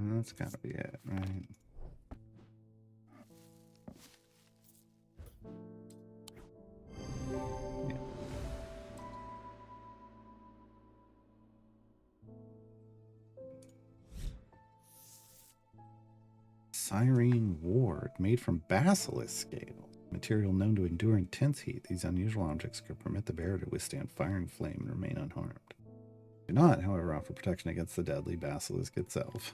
That's gotta be it, right? Yeah. Cyrene ward, made from basilisk scale. Material known to endure intense heat. These unusual objects could permit the bearer to withstand fire and flame and remain unharmed. Do not, however, offer protection against the deadly basilisk itself.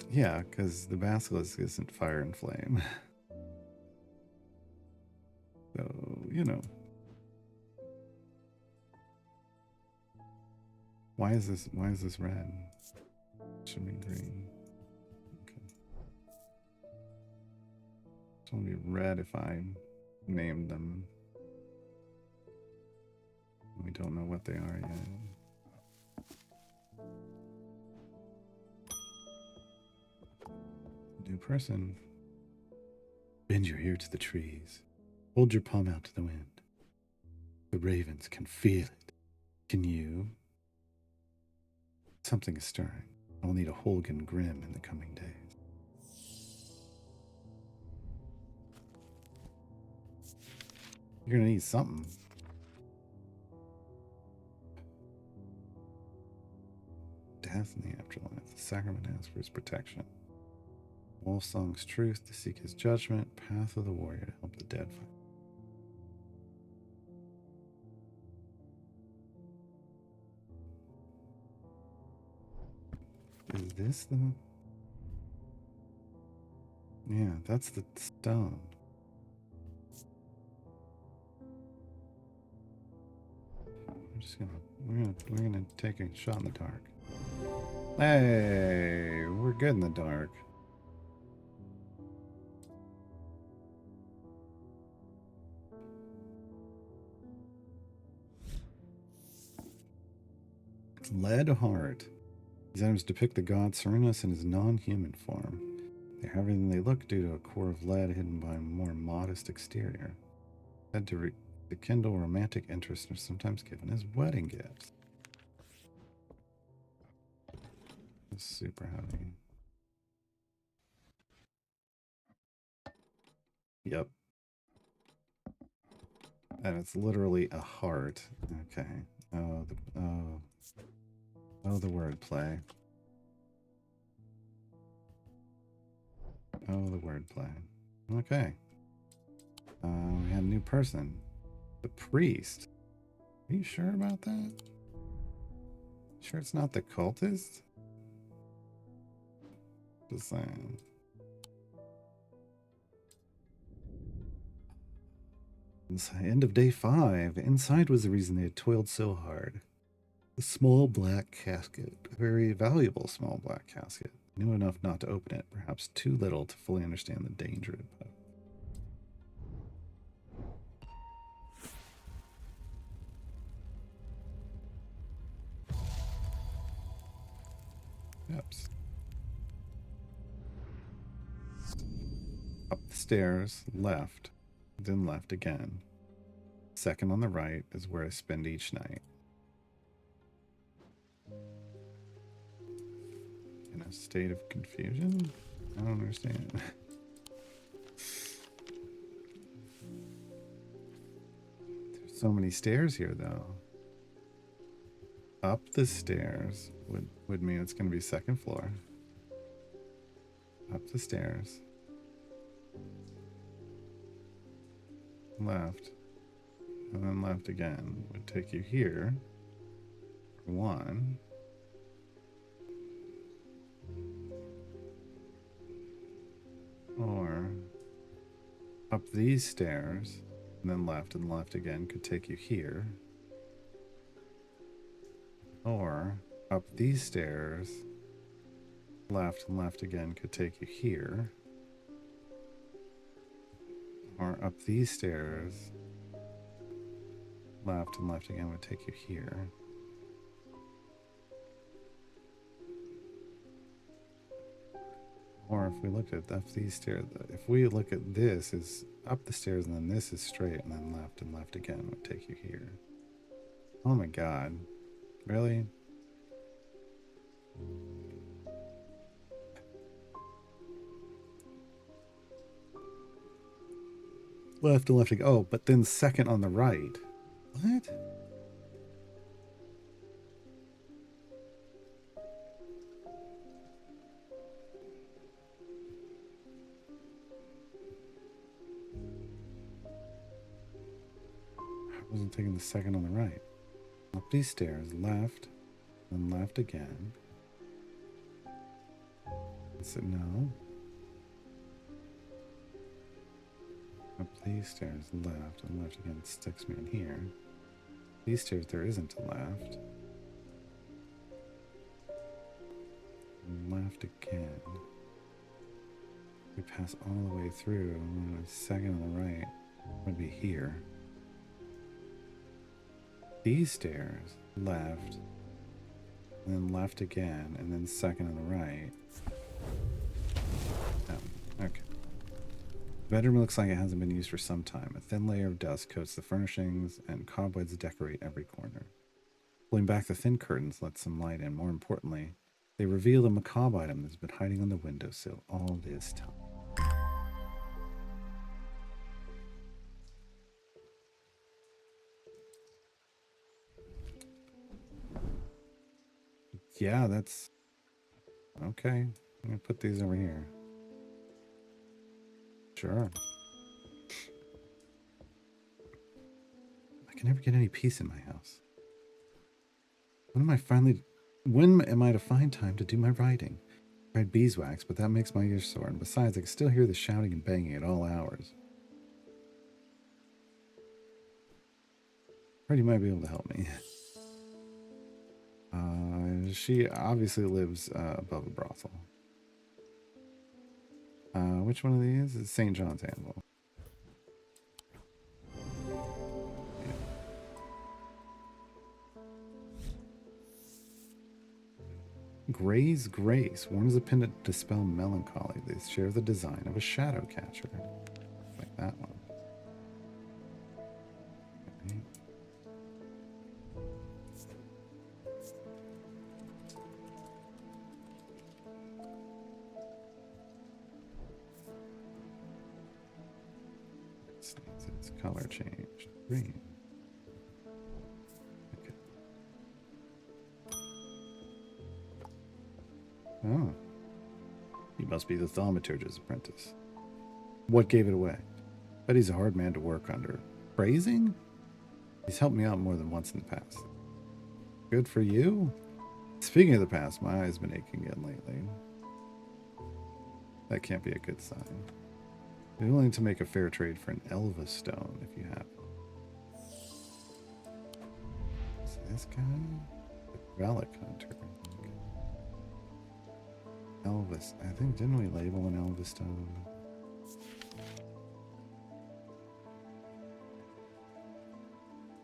Yeah, because the basilisk isn't fire and flame. So, you know. Why is this red? It should be green. Okay. It's only red if I named them. We don't know what they are yet. New person. Bend your ear to the trees. Hold your palm out to the wind. The ravens can feel it. Can you? Something is stirring. I'll need a Holgan Grim in the coming days. You're gonna need something. Death in the afterlife. The sacrament asks for his protection. Wolfsong's truth to seek his judgment. Path of the warrior to help the dead fight. Is this the... Yeah, that's the stone. We're gonna take a shot in the dark. Hey, we're good in the dark. Lead heart. These items depict the god Cernunnos in his non-human form. They're heavier than they look due to a core of lead hidden by a more modest exterior. Said to rekindle romantic interest and are sometimes given as wedding gifts. It's super heavy. Yep. And it's literally a heart. Okay. Oh, the wordplay. Oh, the wordplay. Okay. We had a new person. The priest. Are you sure about that? Sure it's not the cultist? Just saying. End of day 5. Inside was the reason they had toiled so hard. A small black casket. A very valuable small black casket. Knew enough not to open it. Perhaps too little to fully understand the danger it posed. Oops. Up the stairs, left, then left again. Second on the right is where I spend each night. In a state of confusion? I don't understand. There's so many stairs here, though. Up the stairs would mean it's going to be second floor. Up the stairs. Left. And then left again would take you here. One. Or up these stairs, and then left and left again could take you here. Or up these stairs, left and left again could take you here. Or up these stairs, left and left again would take you here. Or if we look at up these stairs, if we look at this is up the stairs and then this is straight and then left again would take you here. Oh my god. Really? Left and left again. Oh, but then second on the right. What? I wasn't taking the second on the right. Up these stairs, left, then left again. So no. Up these stairs, left, and left again sticks me in here. These stairs, there isn't a left. And left again. We pass all the way through, and then a second on the right would be here. These stairs, left, and then left again, and then second on the right. Oh, okay. The bedroom looks like it hasn't been used for some time. A thin layer of dust coats the furnishings, and cobwebs decorate every corner. Pulling back the thin curtains lets some light in. More importantly, they reveal a macabre item that's been hiding on the windowsill all this time. Yeah, that's... Okay. I'm going to put these over here. Sure. I can never get any peace in my house. When am I to find time to do my writing? I tried beeswax, but that makes my ears sore, and besides, I can still hear the shouting and banging at all hours. Freddy might be able to help me. She obviously lives above a brothel. Which one of these is St. John's Anvil? Yeah. Gray's Grace. Worn as a pin to dispel melancholy. They share the design of a shadow catcher. Like that one. Okay. Its color changed. Green. Okay. Oh. He must be the thaumaturge's apprentice. What gave it away? But he's a hard man to work under. Praising? He's helped me out more than once in the past. Good for you? Speaking of the past, my eye's been aching again lately. That can't be a good sign. Be willing to make a fair trade for an Elva stone if you have. Is this guy? The relic hunter. Okay. Elvis. I think, didn't we label an Elva stone?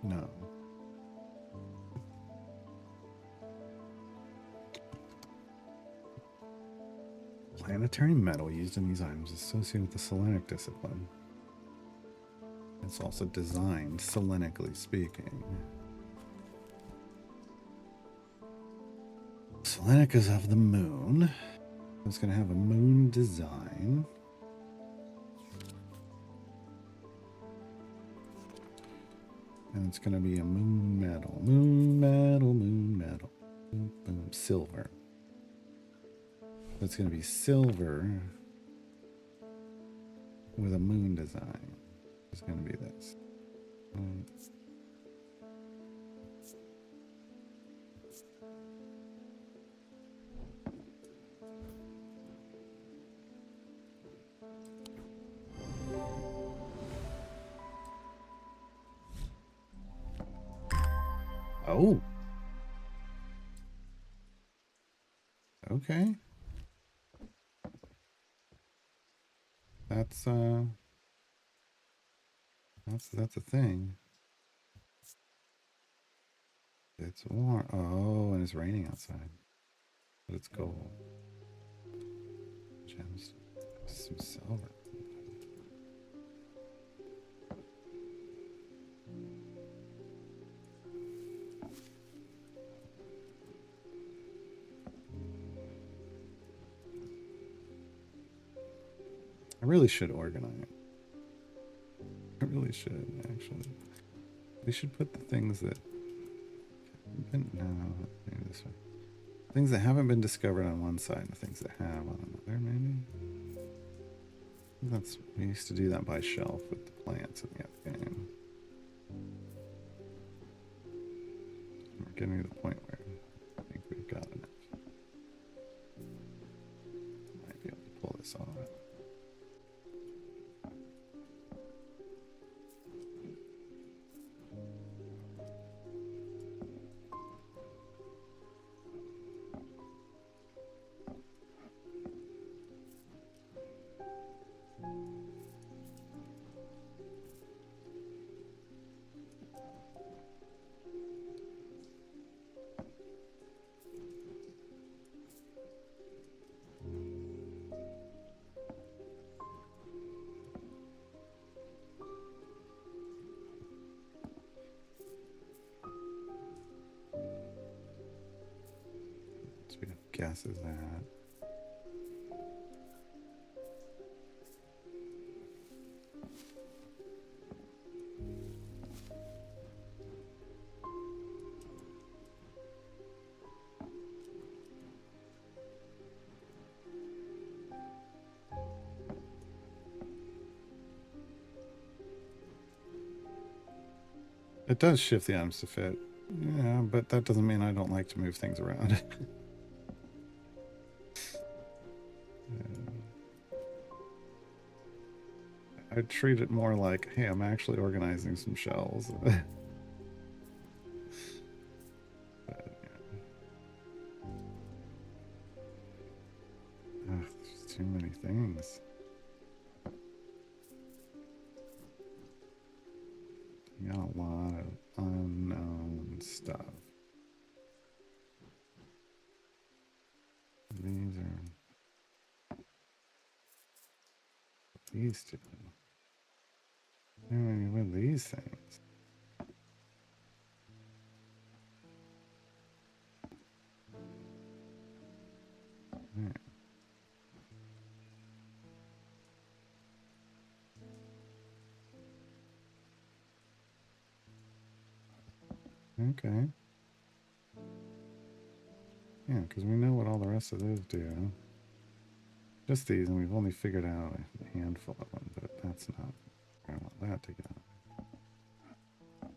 No. Planetary metal used in these items is associated with the Selenic discipline. It's also designed, Selenically speaking. Selenic is of the moon. It's going to have a moon design. And it's going to be a moon metal. Moon metal, moon metal. Boom, boom, silver. It's going to be silver with a moon design. It's going to be this. Oh. Okay. That's a thing. It's warm. Oh, and it's raining outside. But it's gold. Gems. Some silver. I really should organize. I really should, actually. We should put the things that maybe this way. Things that haven't been discovered on one side and the things that have on another, maybe. We used to do that by shelf with the plants in the other game. We're getting to the point where I think we've got enough. Might be able to pull this off. We have guesses that. It does shift the items to fit. Yeah, but that doesn't mean I don't like to move things around. I treat it more like, hey, I'm actually organizing some shelves. But, yeah. Ugh, there's too many things. You got a lot of unknown stuff. These are these two. What are these things? Right. Okay. Yeah, because we know what all the rest of those do. Just these, and we've only figured out a handful of them, but that's not. I want that to go.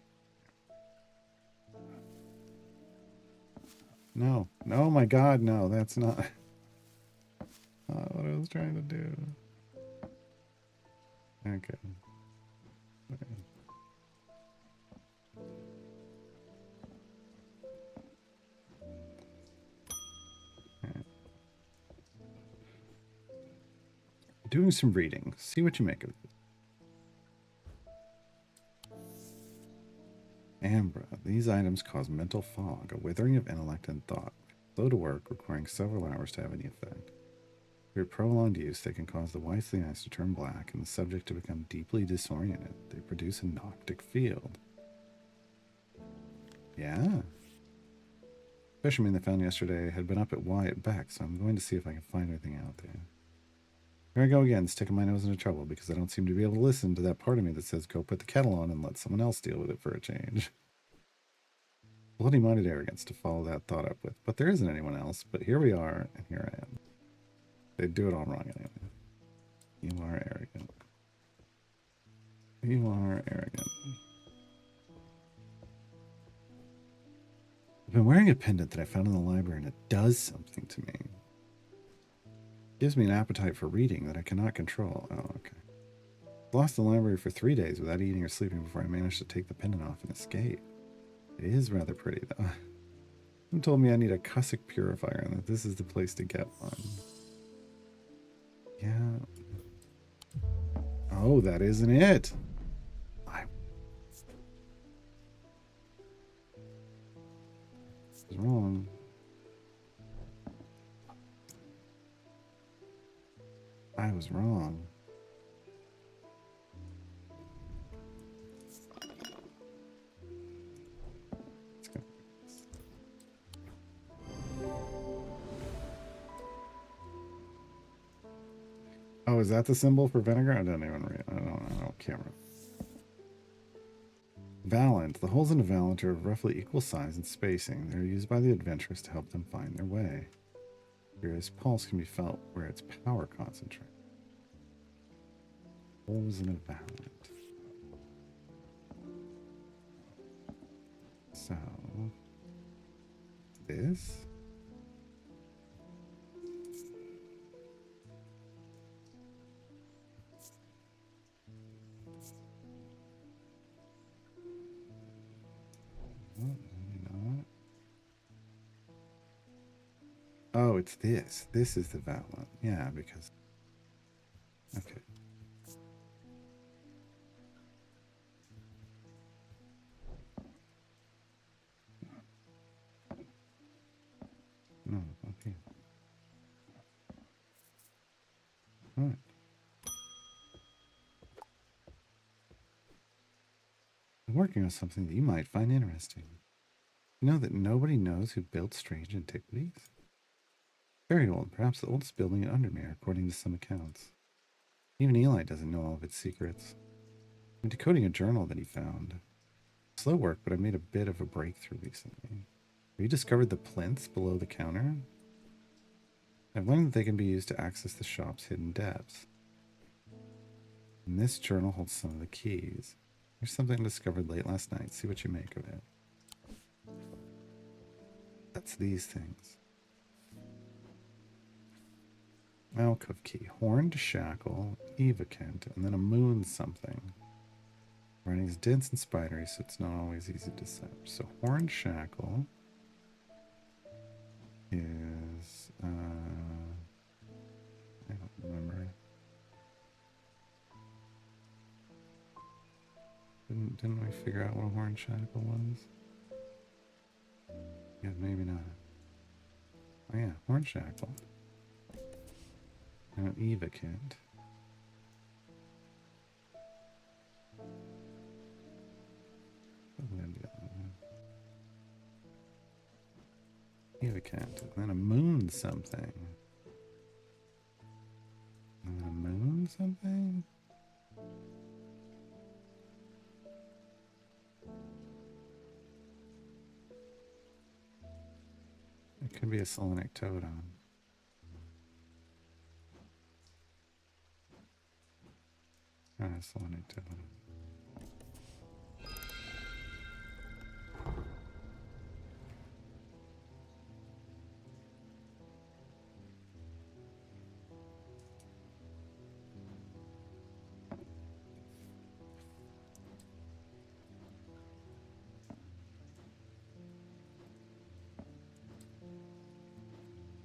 No, no, my God, no, that's not what I was trying to do. Okay. Right. Doing some reading. See what you make of it. Ambra. These items cause mental fog, a withering of intellect and thought. Slow to work, requiring several hours to have any effect. Through prolonged use, they can cause the white eyes to turn black and the subject to become deeply disoriented. They produce a noctic field. Yeah. Fisherman they found yesterday had been up at Wyatt Beck, so I'm going to see if I can find anything out there. Here I go again, sticking my nose into trouble because I don't seem to be able to listen to that part of me that says go put the kettle on and let someone else deal with it for a change. Bloody-minded arrogance to follow that thought up with, but there isn't anyone else, but here we are, and here I am. They do it all wrong anyway. You are arrogant. You are arrogant. I've been wearing a pendant that I found in the library, and it does something to me. It gives me an appetite for reading that I cannot control. Oh, okay. I lost the library for 3 days without eating or sleeping before I managed to take the pendant off and escape. It is rather pretty, though. Someone told me I need a Cussack purifier and that this is the place to get one. Yeah. Oh, that isn't it. I was wrong. I was wrong. Oh, is that the symbol for vinegar? I don't even read. I don't can't remember. Valent. The holes in a valent are of roughly equal size and spacing. They're used by the adventurers to help them find their way. Whereas pulse can be felt where its power concentrates. Holes in a valent. So, this. Oh, maybe not. Oh, it's this. This is the valent. Yeah, because. Okay. No, okay. All right. I'm working on something that you might find interesting. You know that nobody knows who built strange antiquities? Very old, perhaps the oldest building in Undermere, according to some accounts. Even Eli doesn't know all of its secrets. I'm decoding a journal that he found. Slow work, but I made a bit of a breakthrough recently. Have you discovered the plinths below the counter? I've learned that they can be used to access the shop's hidden depths. And this journal holds some of the keys. There's something discovered late last night. See what you make of it. That's these things. Alcove key. Horned shackle. Evocant. And then a moon something. Writing's dense and spidery, so it's not always easy to decipher. So horned shackle is I don't remember. Didn't we figure out what a horned shackle was? Yeah, maybe not. Oh yeah, horned shackle. And an evocant. Evocant. And then a moon something. And then a moon something? It could be a Selenic totem. Selenic totem.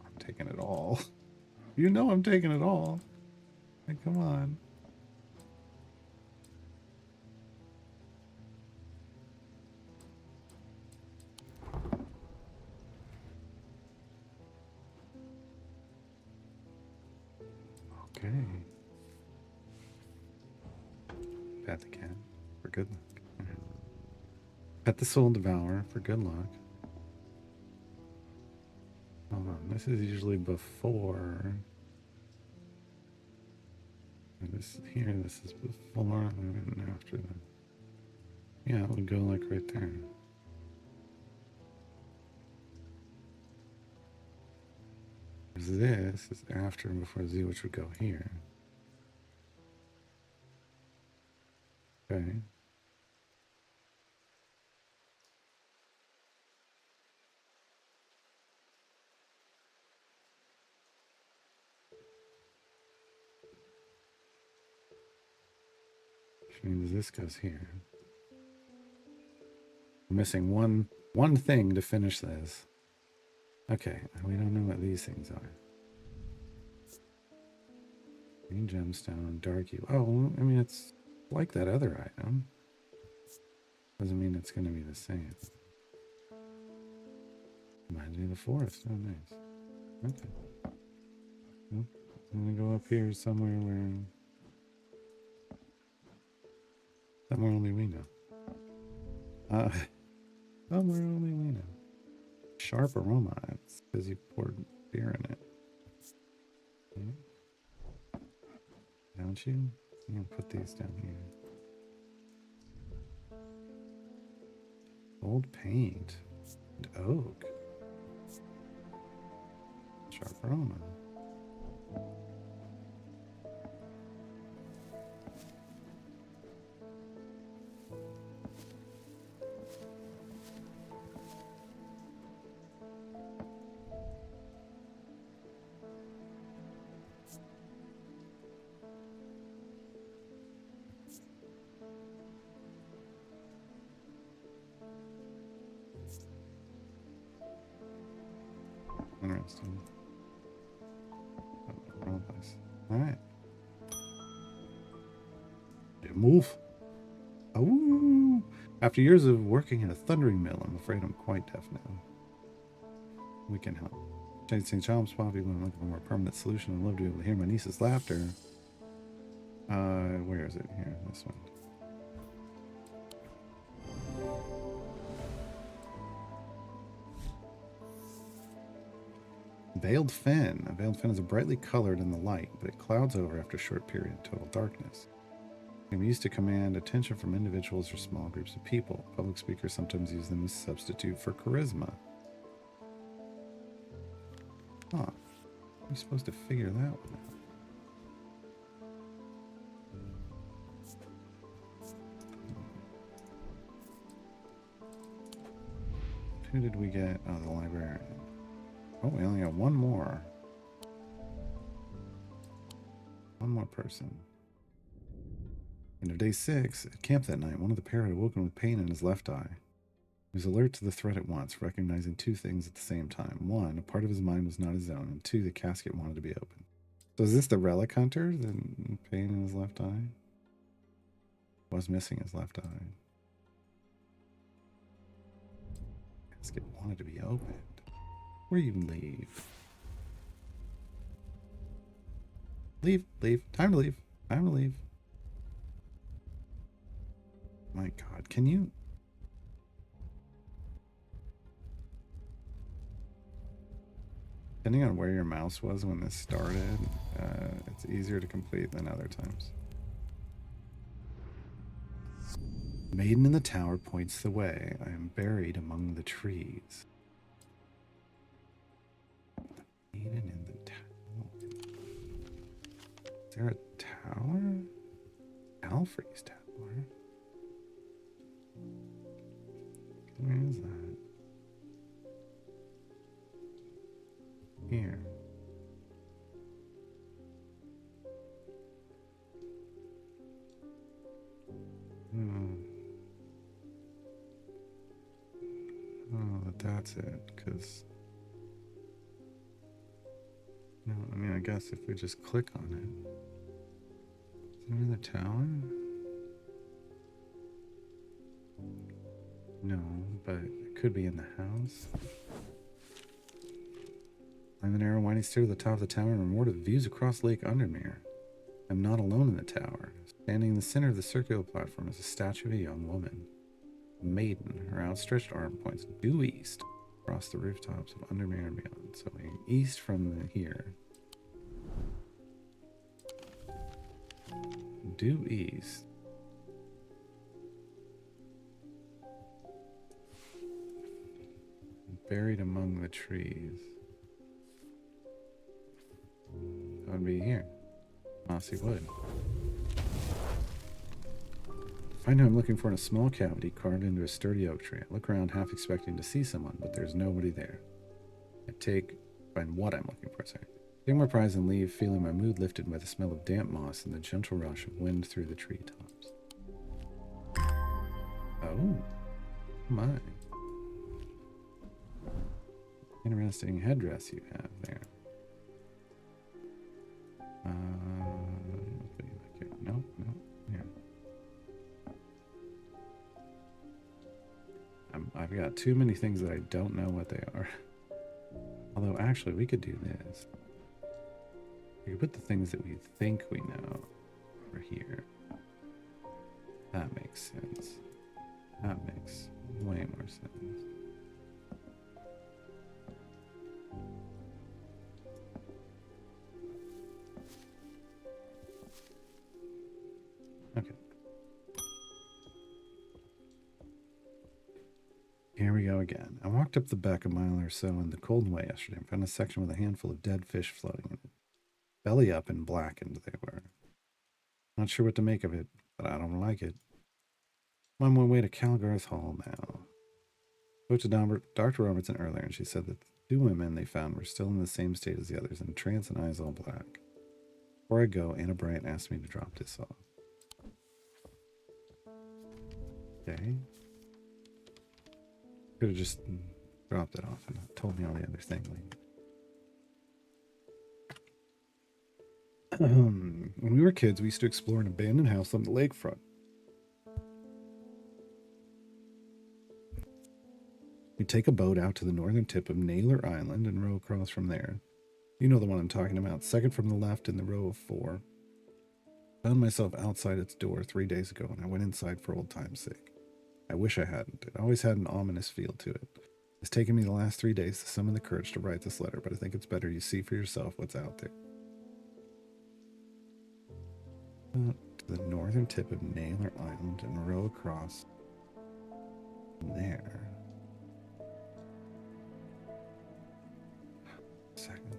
I'm taking it all. You know I'm taking it all. Hey, come on. Okay. Pat the cat for good luck. Right. Pet the soul devour for good luck. Hold on. This is usually before. This here, this is before and after that. Yeah, it would go like right there. This is after and before Z, which would go here. Okay. Which means this goes here. We're missing one thing to finish this. Okay, we don't know what these things are. Green gemstone, dark hue. Oh, I mean, it's like that other item. Doesn't mean it's going to be the same. Reminds me of the forest. Oh, nice. Okay. Well, I'm going to go up here somewhere where only we know. Somewhere only we know. Sharp aroma. It's because you poured beer in it. Okay. Don't you? I'm going to put these down here. Old paint. And oak. Sharp aroma. Interesting. Wrong place. All right. Move. Oh, after years of working in a thundering mill, I'm afraid I'm quite deaf now. We can help. Chasing Chomps, Poppy, when I'm looking for a more permanent solution, I'd love to be able to hear my niece's laughter. Where is it? Here, this one. Veiled Fen. A veiled fen is brightly colored in the light, but it clouds over after a short period of total darkness. It can be used to command attention from individuals or small groups of people. Public speakers sometimes use them as a substitute for charisma. Huh. I'm supposed to figure that one out. Who did we get? Oh, the librarian. Oh, we only got one more. One more person. End of day 6. At camp that night, one of the pair had awoken with pain in his left eye. He was alert to the threat at once, recognizing two things at the same time. One, a part of his mind was not his own, and two, the casket wanted to be open. So is this the relic hunter? The pain in his left eye? Was missing his left eye. Casket wanted to be opened. Where you leave? Leave. Time to leave. Time to leave. My God, can you? Depending on where your mouse was when this started, it's easier to complete than other times. Maiden in the tower points the way. I am buried among the trees. Maiden in the tower. Is there a tower? Alfrey's tower. Where is that? Here. Oh, that's it, because... No, I mean, I guess if we just click on it... Is there another tower? No, but it could be in the house. Climb the narrow, winding stair to the top of the tower and rewarded views across Lake Undermere. I'm not alone in the tower. Standing in the center of the circular platform is a statue of a young woman. A maiden, her outstretched arm points due east across the rooftops of Undermere and beyond. So east from here. Due east. Buried among the trees. That would be here. Mossy wood. Find who I'm looking for in a small cavity carved into a sturdy oak tree. I look around half expecting to see someone, but there's nobody there. Find what I'm looking for, sorry. Take my prize and leave, feeling my mood lifted by the smell of damp moss and the gentle rush of wind through the treetops. Oh, my. Interesting headdress you have there. No. Here. I've got too many things that I don't know what they are. Although, actually, we could do this. We could put the things that we think we know over here. That makes sense. That makes way more sense. Okay. Here we go again. I walked up the beck a mile or so in the cold way yesterday and found a section with a handful of dead fish floating in it. Belly up and blackened they were. Not sure what to make of it, but I don't like it. I'm on my way to Calgarth Hall now. Spoke to Dr. Robertson earlier, and she said that the two women they found were still in the same state as the others, in trance and eyes all black. Before I go, Anna Bryant asked me to drop this off. Okay. Could have just dropped it off and told me all the other things. When we were kids, we used to explore an abandoned house on the lakefront. We'd take a boat out to the northern tip of Naylor Island and row across from there. You know the one I'm talking about, second from the left in the row of 4. Found myself outside its door 3 days ago, and I went inside for old time's sake. I wish I hadn't. It always had an ominous feel to it. It's taken me the last 3 days to summon the courage to write this letter, but I think it's better you see for yourself what's out there. To the northern tip of Naylor Island and row across there. Second.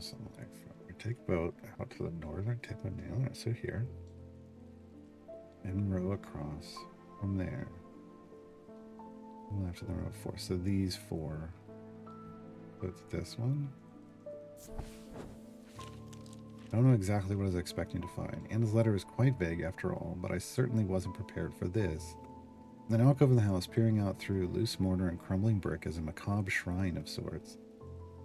house on the lakefront. We take boat out to the northern tip of Neil. So here. And row across from there. Left of the row 4. So these 4. So it's this one. I don't know exactly what I was expecting to find. Anna's letter is quite vague after all, but I certainly wasn't prepared for this. In the alcove of the house, peering out through loose mortar and crumbling brick, is a macabre shrine of sorts.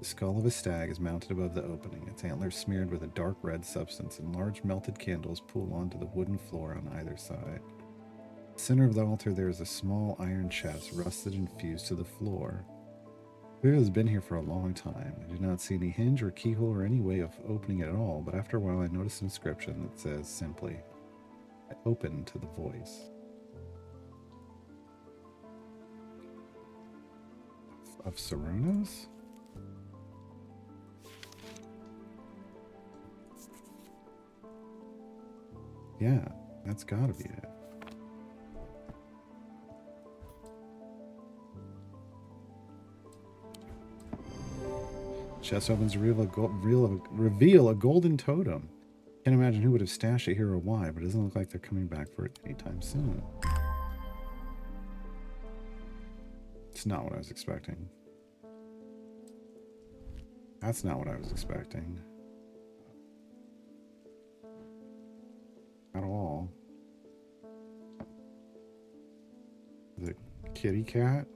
The skull of a stag is mounted above the opening, its antlers smeared with a dark red substance, and large melted candles pool onto the wooden floor on either side. In the center of the altar there is a small iron chest, rusted and fused to the floor. It has been here for a long time. I do not see any hinge or keyhole or any way of opening it at all, but after a while I notice an inscription that says simply, "I open to the voice." Of Sarunas? Yeah, that's gotta be it. Chest opens to reveal a golden totem. Can't imagine who would have stashed it here or why, but it doesn't look like they're coming back for it anytime soon. It's not what I was expecting. That's not what I was expecting. At all. The kitty cat?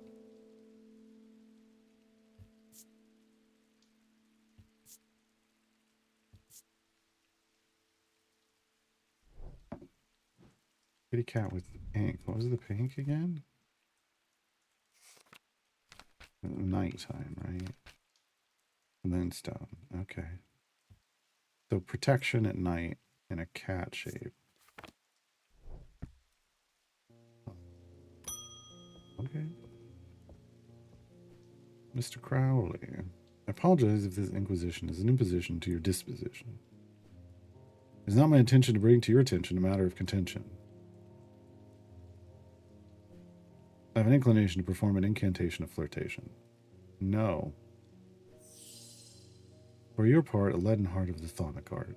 Kitty cat with the pink. What was the pink again? Nighttime, right? Moonstone. Okay. So protection at night in a cat shape. Okay. Mr. Crowley. I apologize if this inquisition is an imposition to your disposition. It is not my intention to bring to your attention a matter of contention. I have an inclination to perform an incantation of flirtation. No. For your part, a leaden heart of the Thonic art.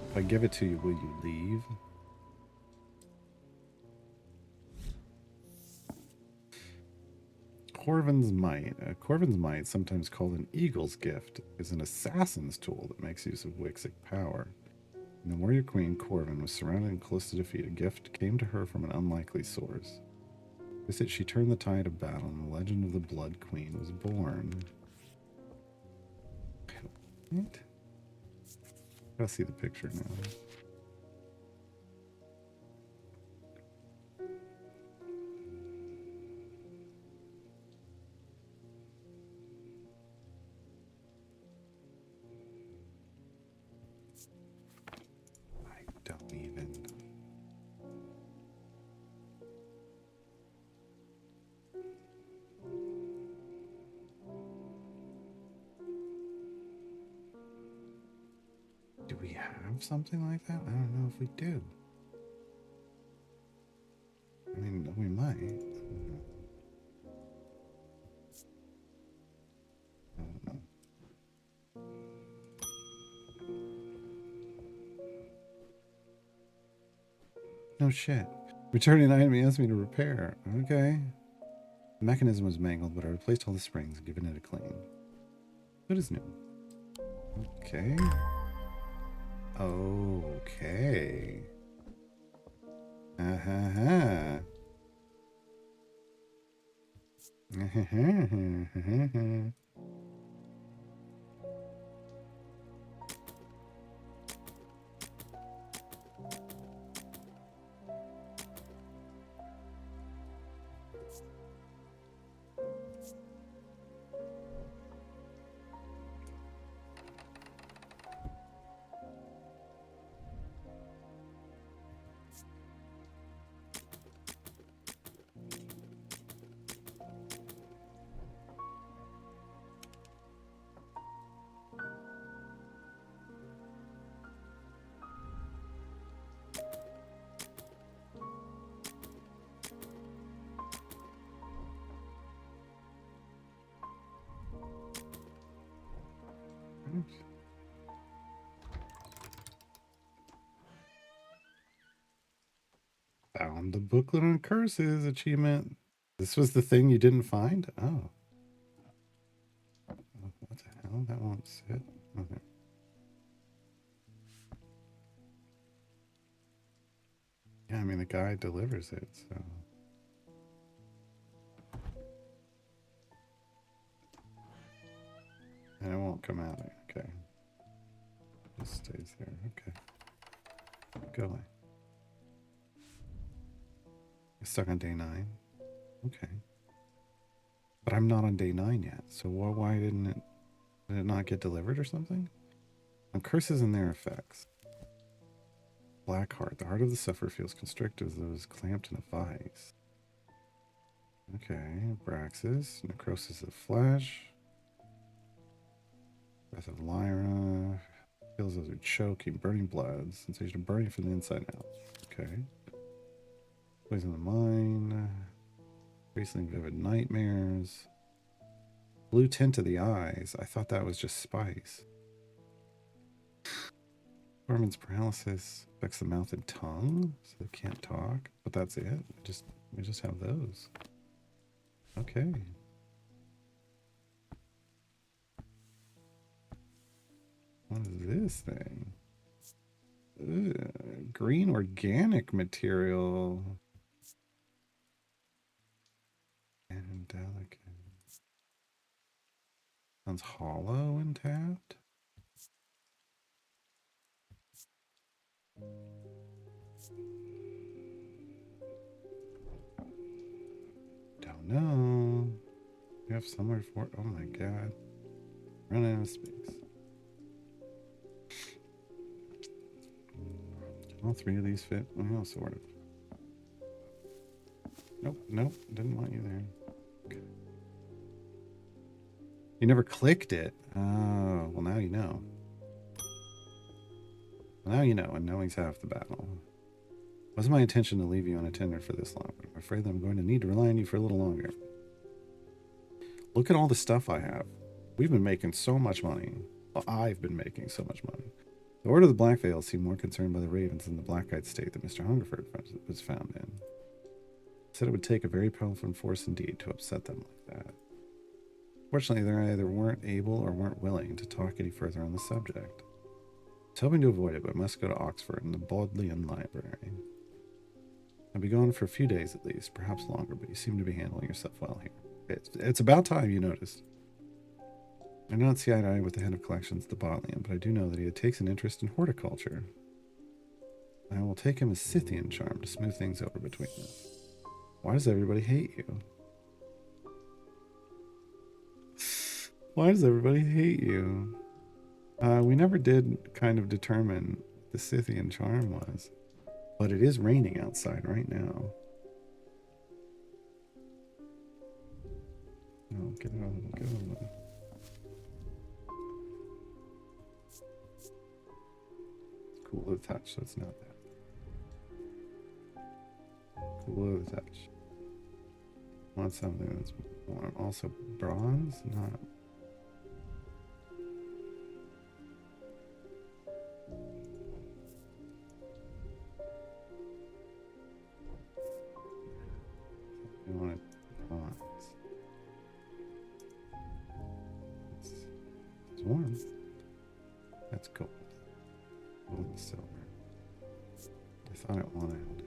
If I give it to you, will you leave? Corvin's Might. Corvin's Might, sometimes called an Eagle's Gift, is an assassin's tool that makes use of Wixic power. When the warrior queen, Corvin, was surrounded and close to defeat, a gift came to her from an unlikely source. With it, she turned the tide of battle, and the legend of the Blood Queen was born. What? I gotta see the picture now. Don't even. Do we have something like that? I don't know if we do. I mean, we might. I don't know. No shit. Returning an item he asked me to repair. Okay. The mechanism was mangled, but I replaced all the springs and given it a clean. Good as new. Okay. Okay. Ha. Found the booklet on curses achievement. This was the thing you didn't find? Oh. What the hell? That won't sit. Okay. Yeah, I mean, the guy delivers it, so. And it won't come out. Okay. Just stays there. Okay. Go away. You're stuck on day 9. Okay. But I'm not on day 9 yet. So why did it not get delivered or something? On curses and their effects. Black heart. The heart of the sufferer feels constricted as though it was clamped in a vice. Okay. Braxis. Necrosis of flesh. Breath of Lyra. Feels as though choking. Burning blood. Sensation of burning from the inside out. Okay. Poison the mind. Recently vivid nightmares. Blue tint to the eyes. I thought that was just spice. Torment's paralysis affects the mouth and tongue, so they can't talk. But that's it. We just have those. Okay. What is this thing? Ugh, green organic material. And delicate. Sounds hollow and tapped. Don't know. You have somewhere for it. Oh my god. Running out of space. All 3 of these fit. Well, sort of. Nope. Didn't want you there. Okay. You never clicked it. Oh, well, now you know. Well, now you know, and knowing's half the battle. It wasn't my intention to leave you unattended for this long, but I'm afraid that I'm going to need to rely on you for a little longer. Look at all the stuff I have. We've been making so much money. Well, I've been making so much money. The Order of the Black Veil seemed more concerned by the ravens in the black-eyed state that Mr. Hungerford was found in. Said it would take a very powerful force indeed to upset them like that. Fortunately, they either weren't able or weren't willing to talk any further on the subject. I was hoping to avoid it, but I must go to Oxford and the Bodleian Library. I'll be gone for a few days at least, perhaps longer, but you seem to be handling yourself well here. It's about time you noticed. I do not see eye to eye with the head of collections, the Bodleian, but I do know that he takes an interest in horticulture. I will take him a Scythian charm to smooth things over between us. Why does everybody hate you? Why does everybody hate you? We never did kind of determine what the Scythian charm was. But it is raining outside right now. Oh, get on. It's cool to the touch, so it's not that. Cool to the touch. Want something that's warm. Also bronze? Not. You want it bronze. It's warm. That's gold. Gold and silver. I thought it wanted.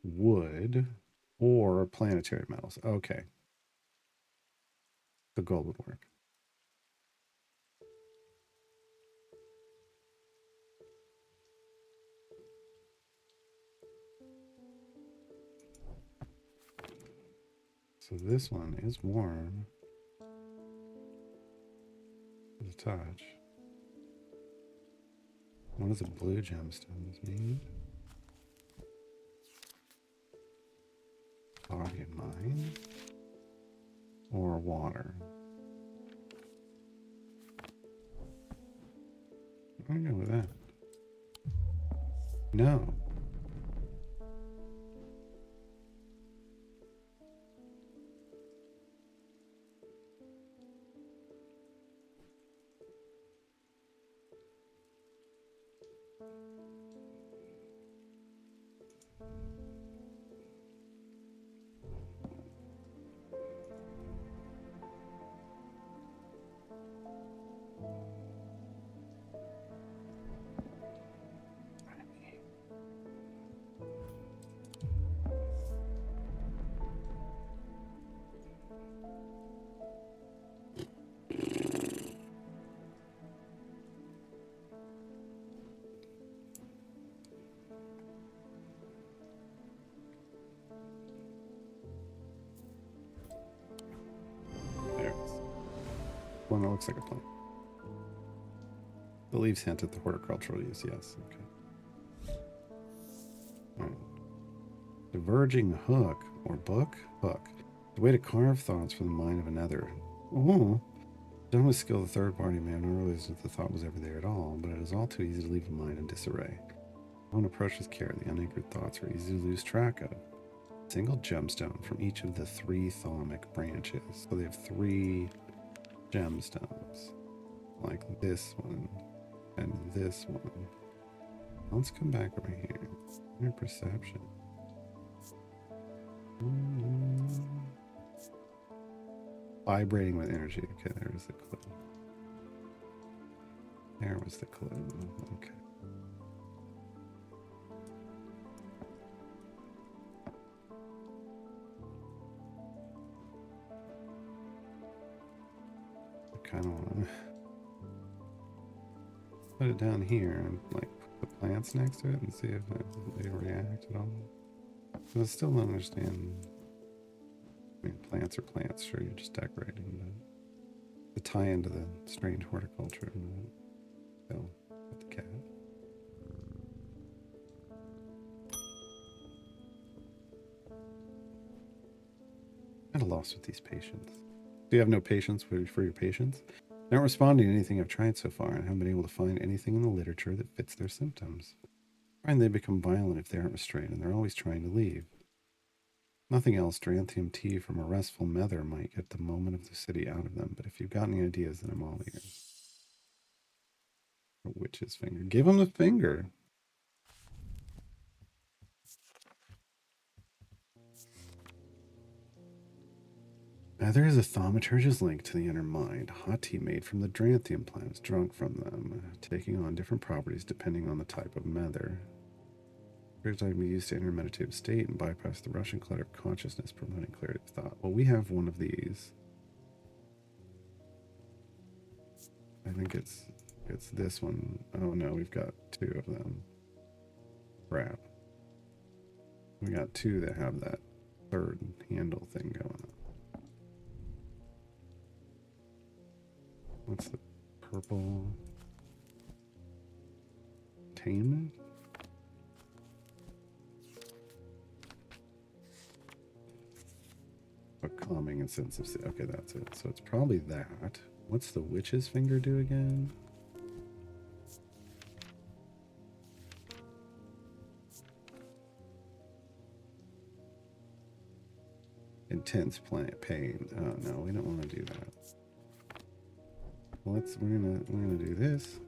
Wood or planetary metals. Okay. The gold would work. So this one is warm to the touch. What does a blue gemstones mean? Body and mind? Or water? I'm gonna go with that. No. There it is. One that looks like a plant. The leaves hint at the horticultural use, yes. Okay. All right. Diverging hook or book? Hook. The way to carve thoughts from the mind of another. Oh. Done with skill, the third party may have no realized that the thought was ever there at all, but it is all too easy to leave the mind in disarray. When approached with care, the unanchored thoughts are easy to lose track of. Single gemstone from each of the 3 thaumic branches. So they have 3 gemstones. Like this one and this one. Let's come back over here. Inner perception. Vibrating with energy. Okay, there was the clue. There was the clue. Okay. I kind of want to put it down here and like put the plants next to it and see if they react at all. But I still don't understand. I mean, plants are plants. Sure, you're just decorating, but the tie into the strange horticulture. So, with the cat. At a loss with these patients. Do you have no patience for your patients? They're not responding to anything I've tried so far, and haven't been able to find anything in the literature that fits their symptoms. I find they become violent if they aren't restrained, and they're always trying to leave. Nothing else, Dranthium tea from a restful mether might get the moment of the city out of them, but if you've got any ideas, then I'm all ears. A witch's finger. Give him the finger. There is a thaumaturge's link to the inner mind. Hot tea made from the Dranthium plants, drunk from them, taking on different properties depending on the type of mether. Here's how we used to enter a meditative state and bypass the rushing clutter of consciousness, promoting clarity of thought. Well, we have one of these. I think it's this one. Oh no, we've got 2 of them. Crap. We got 2 that have that 3rd handle thing going on. What's the purple? Attainment? A calming and sense of... Okay, that's it. So it's probably that. What's the witch's finger do again? Intense pain. Oh no, we don't want to do that. We're gonna do this.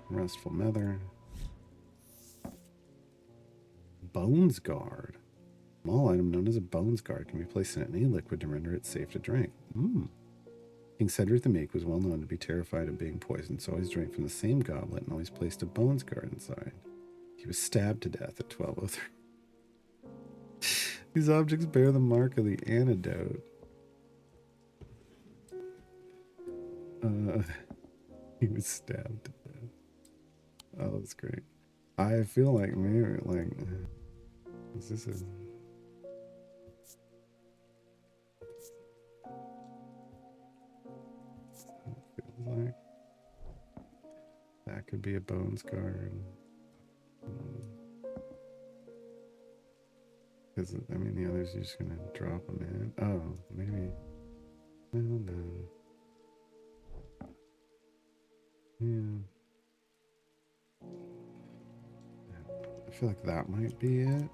Restful mether. Bones guard. Small item known as a bones guard can be placed in any liquid to render it safe to drink. King Cedric the Meek was well known to be terrified of being poisoned, so always drank from the same goblet and always placed a bones guard inside. He was stabbed to death at 1203. These objects bear the mark of the antidote. He was stabbed to death. Oh, that's great. I feel like maybe like is this a feels like that could be a bones guard. Because I mean the others are just gonna drop them in. Oh, maybe. Well, no. Yeah. feel like that might be it.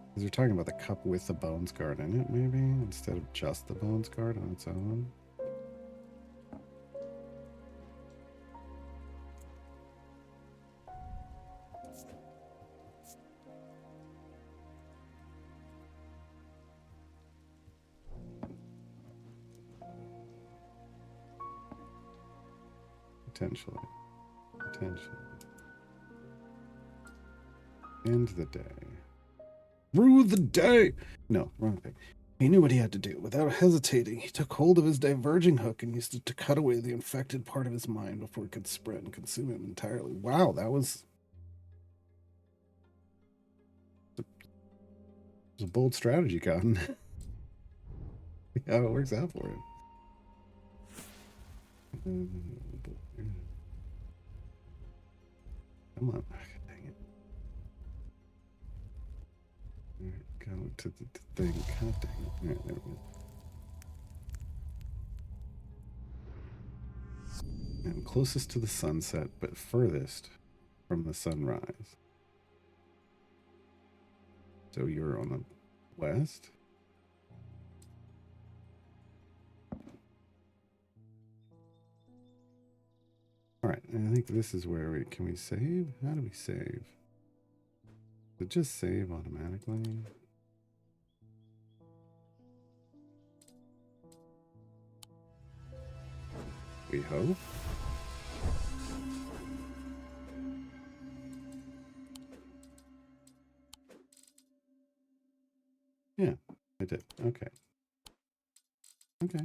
Because we're talking about the cup with the bones guard in it, maybe, instead of just the bones guard on its own. Potentially. End the day. Rue the day! No, wrong thing. He knew what he had to do. Without hesitating, he took hold of his diverging hook and used it to cut away the infected part of his mind before it could spread and consume him entirely. Wow, that was a bold strategy, Cotton. How it works out for him. Come on. Dang it. Alright, go to the thing. God dang it. Alright, there we go. I'm closest to the sunset, but furthest from the sunrise. So you're on the west? All right, and I think this is where we can we save? How do we save? Does it just save automatically? We hope. Yeah, I did. Okay. Okay.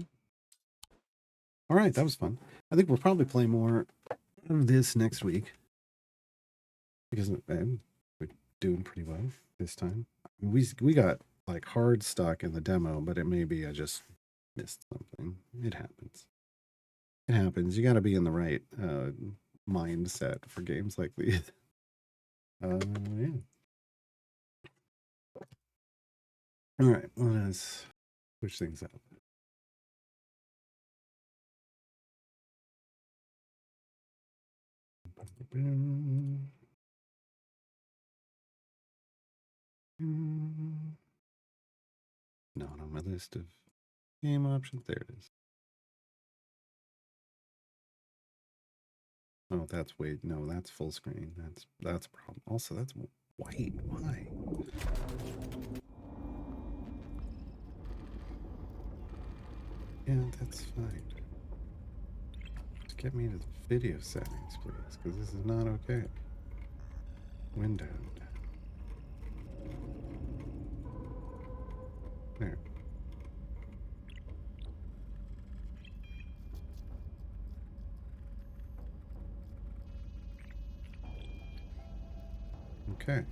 All right, that was fun. I think we'll probably play more of this next week because we're doing pretty well this time. We got like hard stuck in the demo, but it may be I just missed something. It happens. It happens. You got to be in the right mindset for games like these. Yeah. All right, let's switch things up. Not on my list of game options. There it is. Oh, that's wait. No, that's full screen. That's a problem. Also, that's white. Why? Yeah, that's fine. Just get me to the video settings, please, because this is not okay. Windowed. There. Okay.